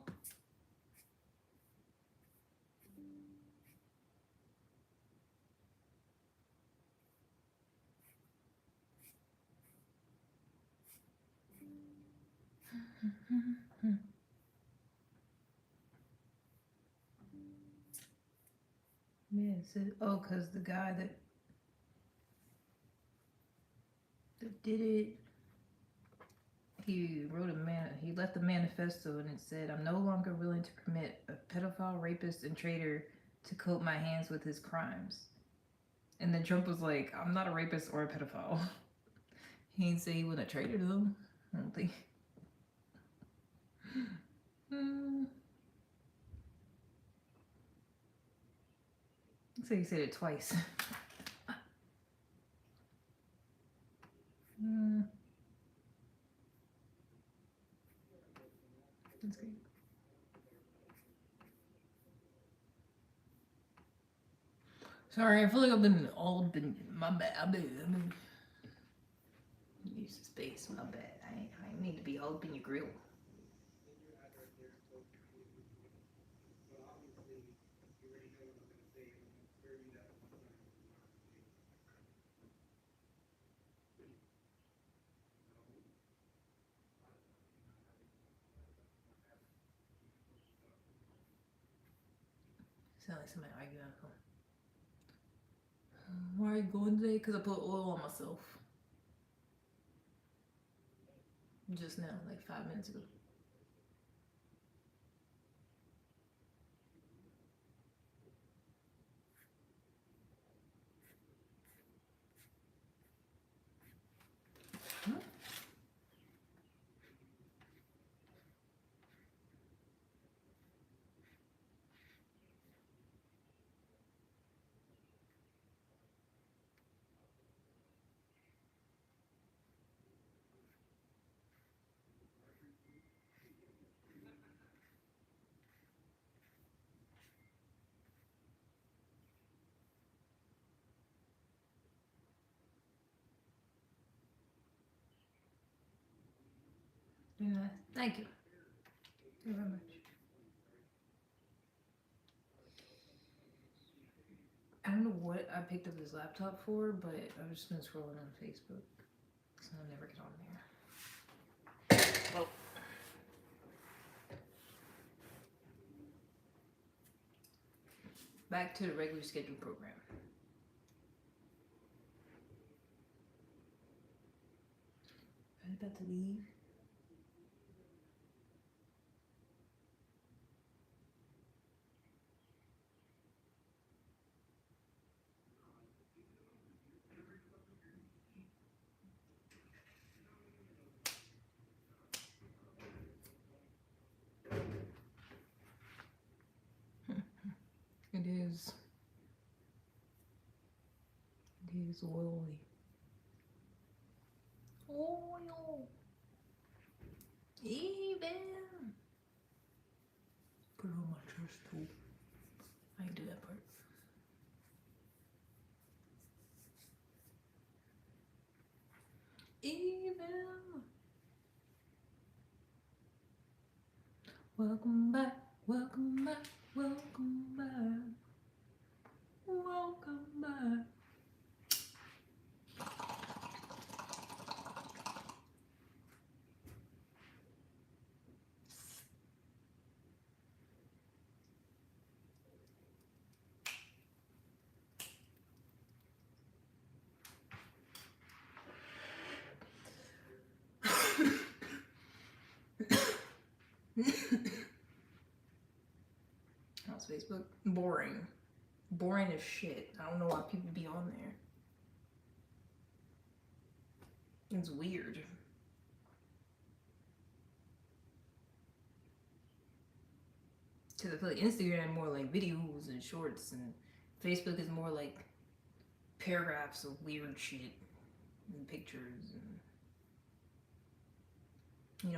Yeah, it said, oh, because the guy that did it, he left a manifesto and it said, I'm no longer willing to permit a pedophile, rapist, and traitor to coat my hands with his crimes. And then Trump was like, I'm not a rapist or a pedophile. He didn't say he was a traitor though. I don't think. So he said it twice. That's great. Sorry, I feel like I've been my bad. I've been use the space. My bad. I need to be all up in your grill. Sound like somebody arguing on the phone. Why are you going today? Because I put oil on myself. Just now, like 5 minutes ago. Huh? Yeah. Thank you. Thank you very much. I don't know what I picked up this laptop for, but I've just been scrolling on Facebook. So I'll never get on there. Well, back to the regular scheduled program. I'm about to leave. It is. It is oily. Oil. Even. Put it on my chest too. I can do that part. Even. Welcome back. Welcome back. Welcome back. Welcome back. How's Facebook? Boring. Boring as shit. I don't know why people be on there. It's weird. Because I feel like Instagram more like videos and shorts, and Facebook is more like paragraphs of weird shit and pictures and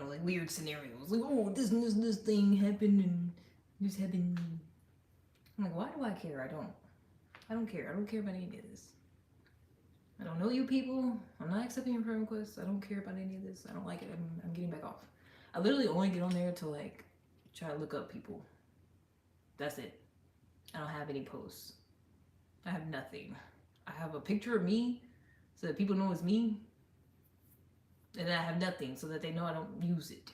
like weird scenarios. Like, oh, this thing happened and this happened. I'm like, why do I care? I don't care. I don't care about any of this. I don't know you people. I'm not accepting your friend requests. I don't care about any of this. I don't like it. I'm getting back off. I literally only get on there to like try to look up people. That's it. I don't have any posts. I have nothing. I have a picture of me so that people know it's me. And I have nothing so that they know I don't use it.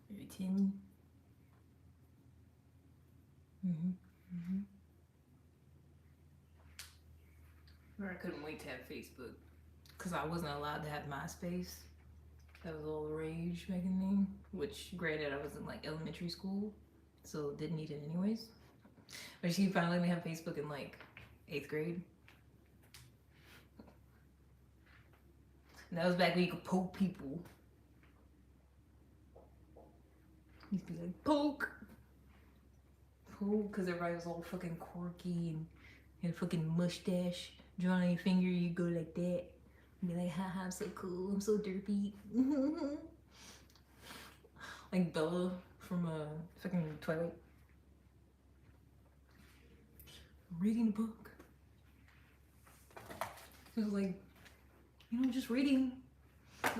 Maybe 10. I couldn't wait to have Facebook because I wasn't allowed to have MySpace. That was all the rage back in then. Which, granted, I was in like elementary school, so didn't need it anyways. But she finally let me have Facebook in like 8th grade. And that was back when you could poke people. You could be like, poke! Poke, because everybody was all fucking quirky and had a fucking mustache. Draw on your finger, you go like that. And be like, haha, I'm so cool, I'm so derpy. Like Bella from fucking Twilight. Reading a book. It was like, you know, just reading. What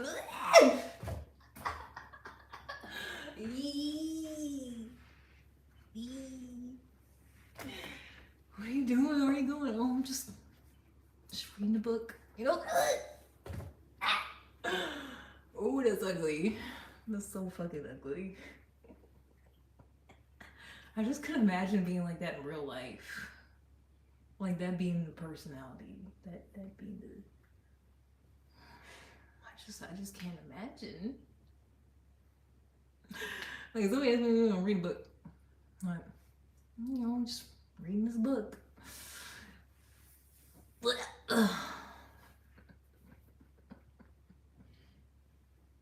are you doing? Where are you going? Oh, I'm just reading a book. You know? Oh, that's ugly. That's so fucking ugly. I just couldn't imagine being like that in real life. Like that being the personality. That being the... I just can't imagine. Like somebody asked me to read a book. Like, you know, I'm just reading this book.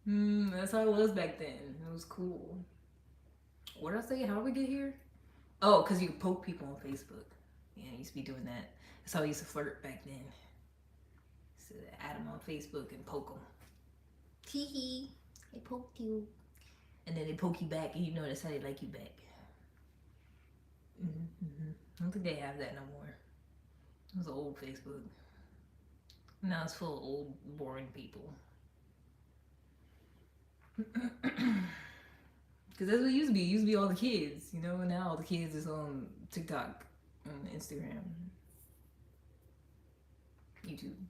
That's how it was back then. It was cool. What did I say? How did we get here? Oh, because you could poke people on Facebook. Yeah, I used to be doing that. That's how I used to flirt back then. So add them on Facebook and poke them. Tee hee, I poked you. And then they poke you back, and you know that's how they like you back. I don't think they have that no more. It was old Facebook. Now it's full of old, boring people. Because that's what it used to be. It used to be all the kids, you know? Now all the kids is on TikTok and Instagram. YouTube.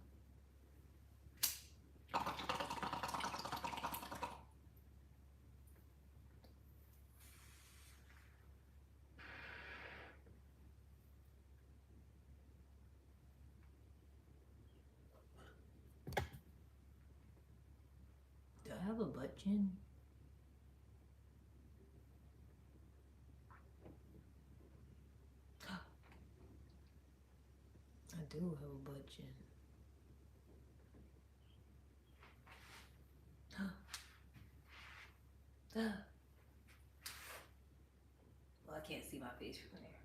Do I have a butt chin? I do have a butt chin. Well, I can't see my face from there.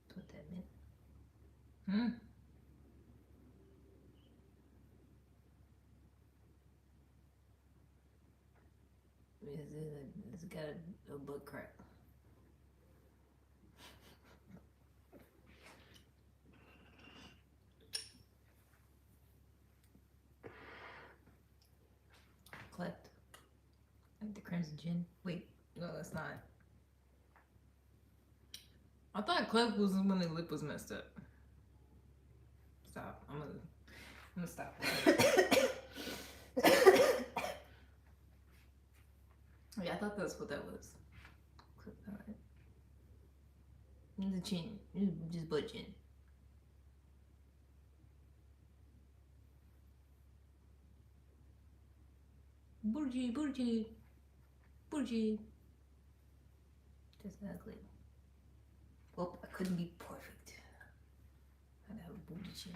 That's what that meant. It's got a butt crack. Cleft. Like the crimson gin. Wait, no, that's not. I thought cleft was when the lip was messed up. Stop. I'm gonna stop. Yeah, I thought that's what that was. The chin, just butt chin. Burji. Just ugly. Well, I couldn't be perfect. I'd have a booty chin.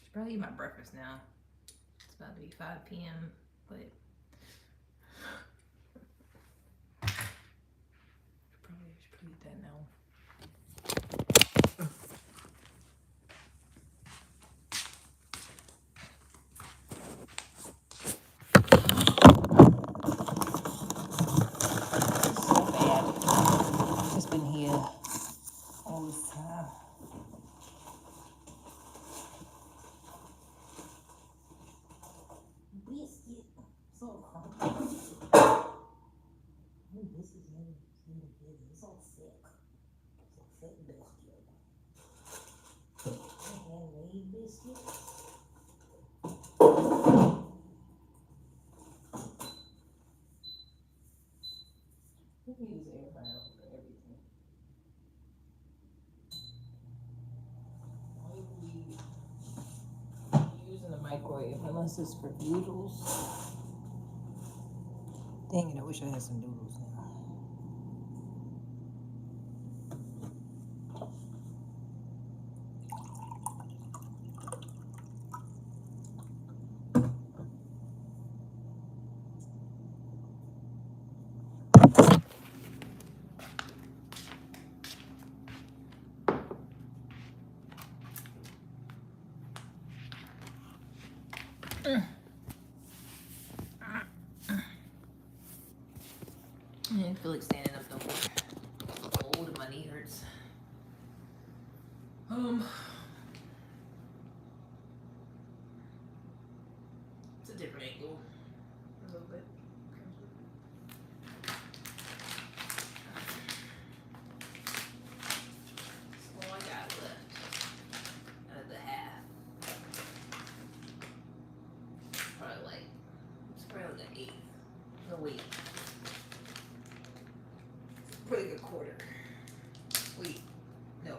Should probably eat my breakfast now. It's about to be 5 p.m., but should probably eat that now. So bad. Just been here all this time. this is in the business. It's all thick. It's a thick biscuit. Handmade biscuits. We can use air fryer for everything. Why would we use in the microwave unless it's for noodles? Dang it, I wish I had some noodles now. I didn't feel like standing up no more. Old, my knee hurts. It's a different angle. A little bit. That's all I got left out of the half. It's probably like an eighth. No, wait. Probably like a quarter. Wait, no.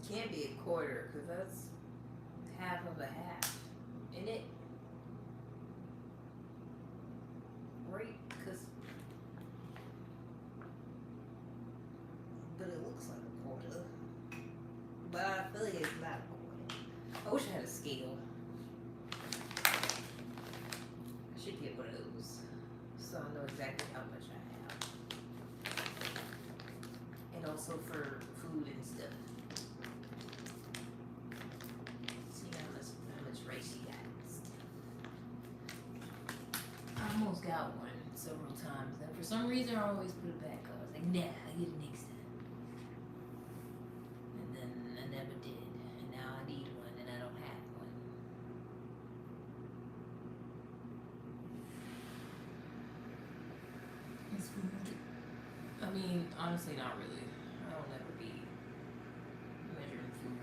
It can't be a quarter, because that's half of a half. Isn't it? Right? But it looks like a quarter. But I feel like it's not a quarter. I wish I had a scale. I should get one of those, so I know exactly how much I have. And also for food and stuff. See how much rice you got. I almost got one several times, and for some reason I always put it back. I was like, nah, I get it next time. And then I never did. And now I need one and I don't have one. It's weird. I mean, honestly, not really. I don't ever be measuring food.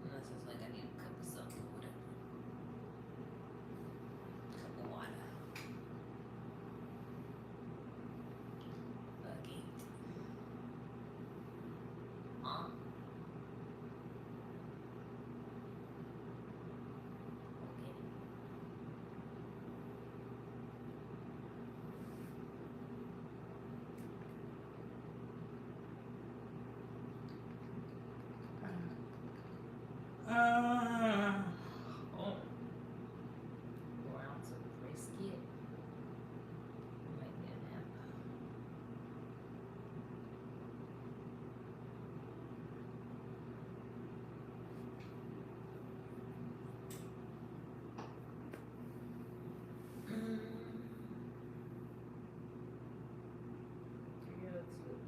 Unless it's like I need a cup of something or whatever. Cup of water. Okay. Huh? Okay. Oh. 4 ounces of brisket. Might get a nap.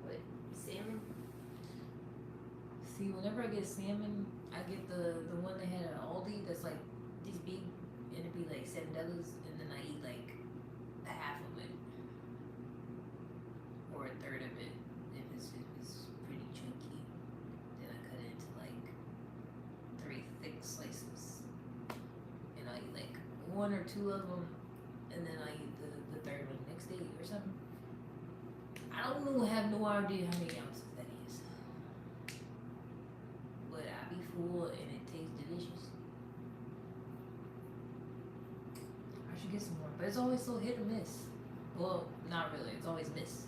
What? Salmon? See, whenever I get salmon, I get the one they had at Aldi that's like this big, and it'd be like $7, and then I eat like a half of it, or a third of it if it's pretty chunky. Then I cut it into like 3 thick slices, and I eat like 1 or 2 of them, and then I eat the third one the next day or something. I don't know, have no idea how many ounces that is. But I be full and it tastes delicious. I should get some more, but it's always so hit or miss. Well, not really, it's always miss.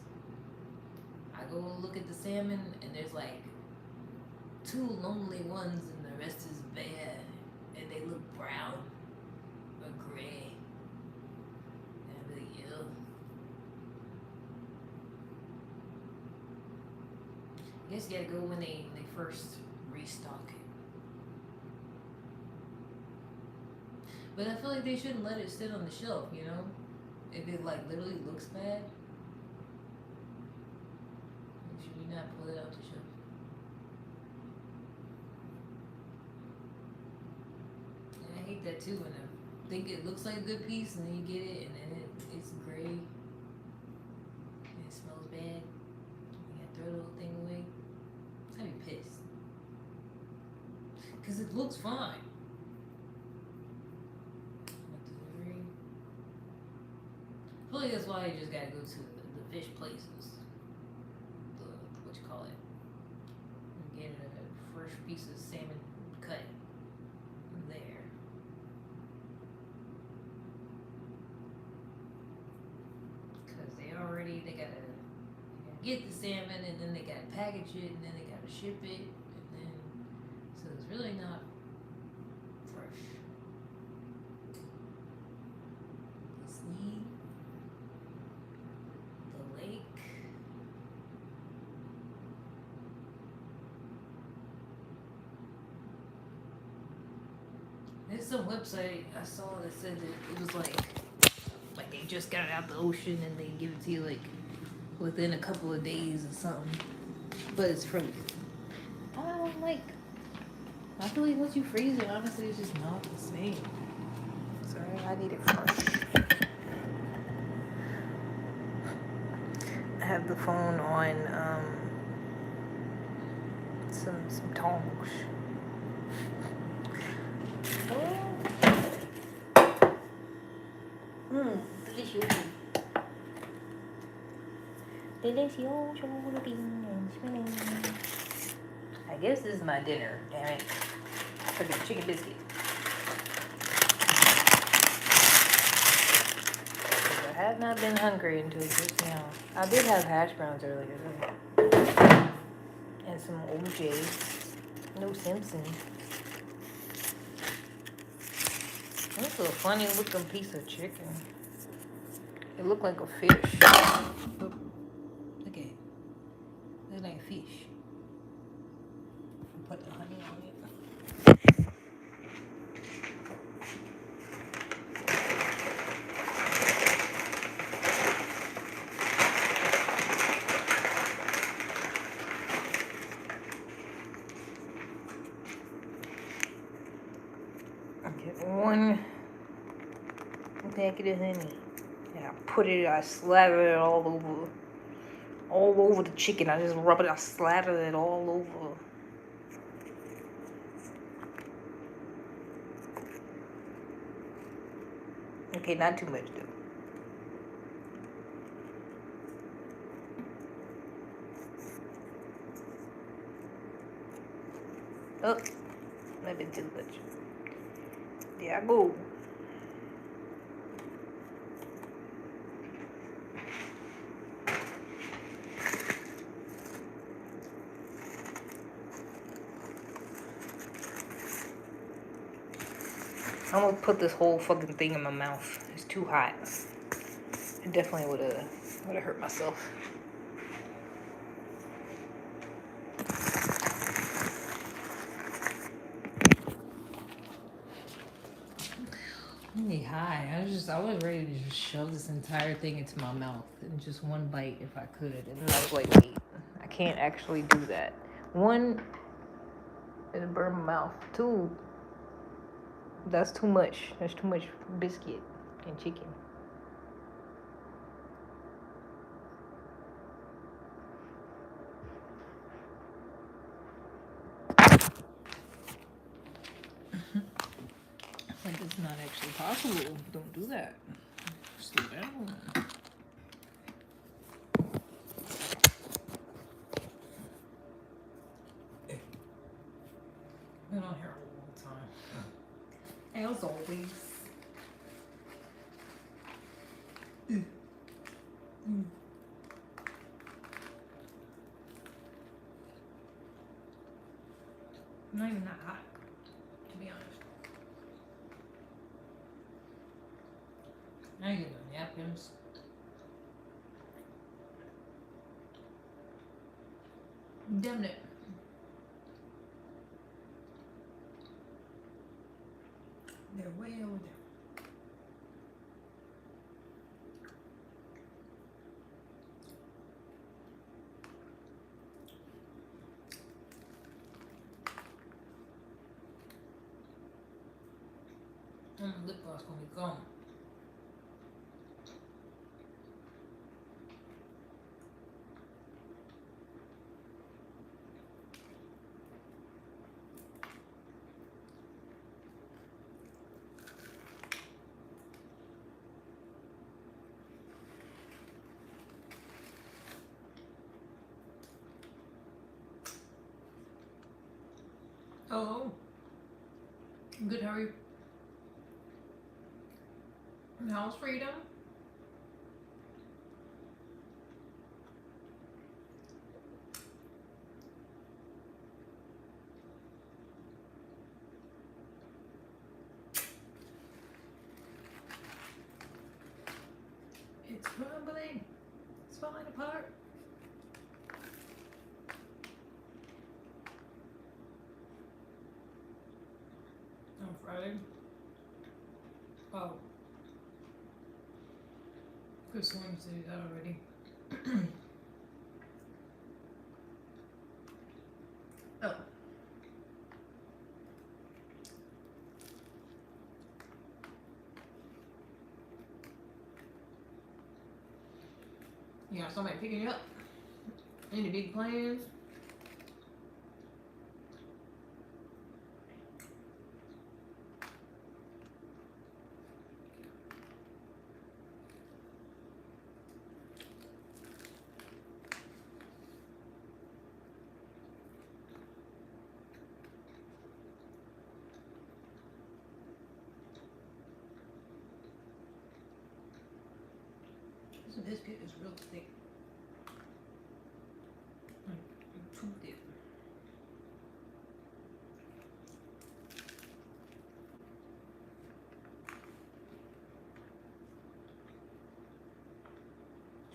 I go look at the salmon and there's like 2 lonely ones and the rest is bad. And they look brown or gray. And I'm like, ew. I guess you gotta go when they first restock it. But I feel like they shouldn't let it sit on the shelf, you know? If it like literally looks bad, should we not pull it out the shelf? too, and I think it looks like a good piece, and then you get it, and then it's gray, and it smells bad. You gotta throw the whole thing away. I'd be pissed. Because it looks fine. Delivery. I feel like that's why you just gotta go to the fish places. What you call it? And get a fresh piece of salmon cut there. Because they gotta get the salmon, and then they gotta package it, and then they gotta ship it, and then so it's really not fresh. The sea, the lake. There's some website I saw that said that it was like they just got it out the ocean and they give it to you like within a couple of days or something. But it's frozen. I feel like once you freeze it, honestly, it's just not the same. Sorry, I need it fresh. I have the phone on some tongs. Delicious. I guess this is my dinner, damn it. Freaking chicken biscuit. I have not been hungry until just now. I did have hash browns earlier though. And some OJ. No Simpson. That's a funny looking piece of chicken. It looked like a fish. Oh, look at it. Looks like a fish. Put the honey on it. Get one packet of honey. And I slather it all over the chicken. I just rub it, I slather it all over. Okay, not too much though. Oh, maybe too much. There I go. I'm gonna put this whole fucking thing in my mouth. It's too hot. It definitely would have hurt myself. Really high. I was ready to just shove this entire thing into my mouth in just one bite if I could. And then I was like, wait, I can't actually do that. One, it'll burn my mouth. Two, that's too much. That's too much biscuit and chicken. Like it's not actually possible. Don't do that. Slow down. Been on here all the time. As always. Not even that hot, to be honest. Now you get the napkins. Damn it. They're way over there. I Lip gloss gonna be gone. Oh, good. How are you? How's freedom? It's crumbling. It's falling apart. On Friday. Oh. Chris wanted to do that already. Oh. You got somebody picking you up? Any big plans? This biscuit is real thick. Too thick.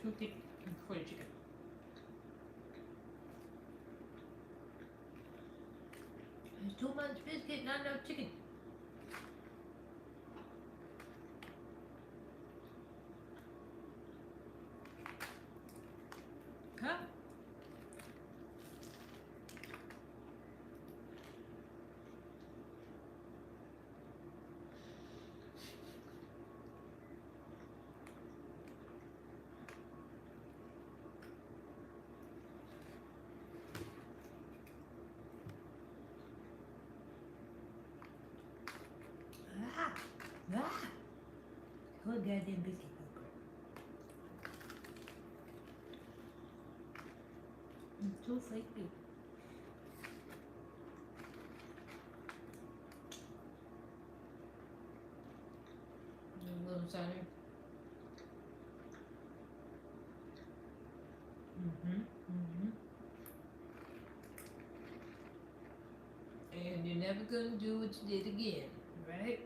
Too thick for the chicken. There's too much biscuit, not enough chicken. Huh? Ah! Whole goddamn biscuit. It's too flaky. A little cider. And you're never gonna do what you did again, right?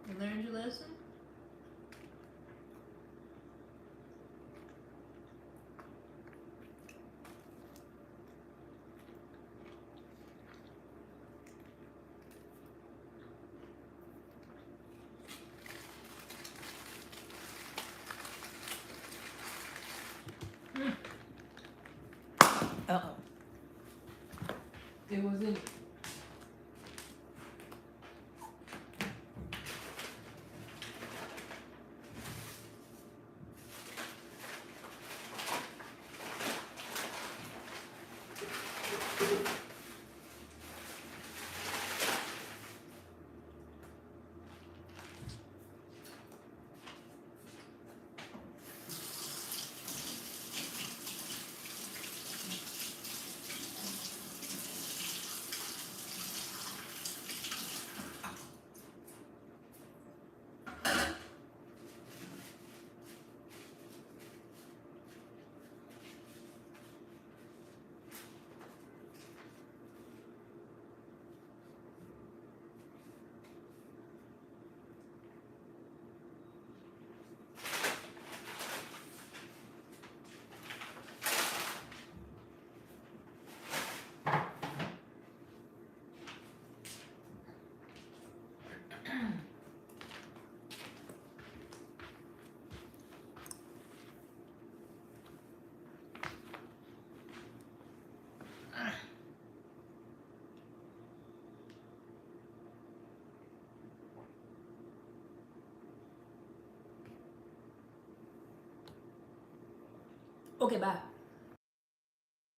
You learned your lesson? Uh-oh. It wasn't. Okay, bye.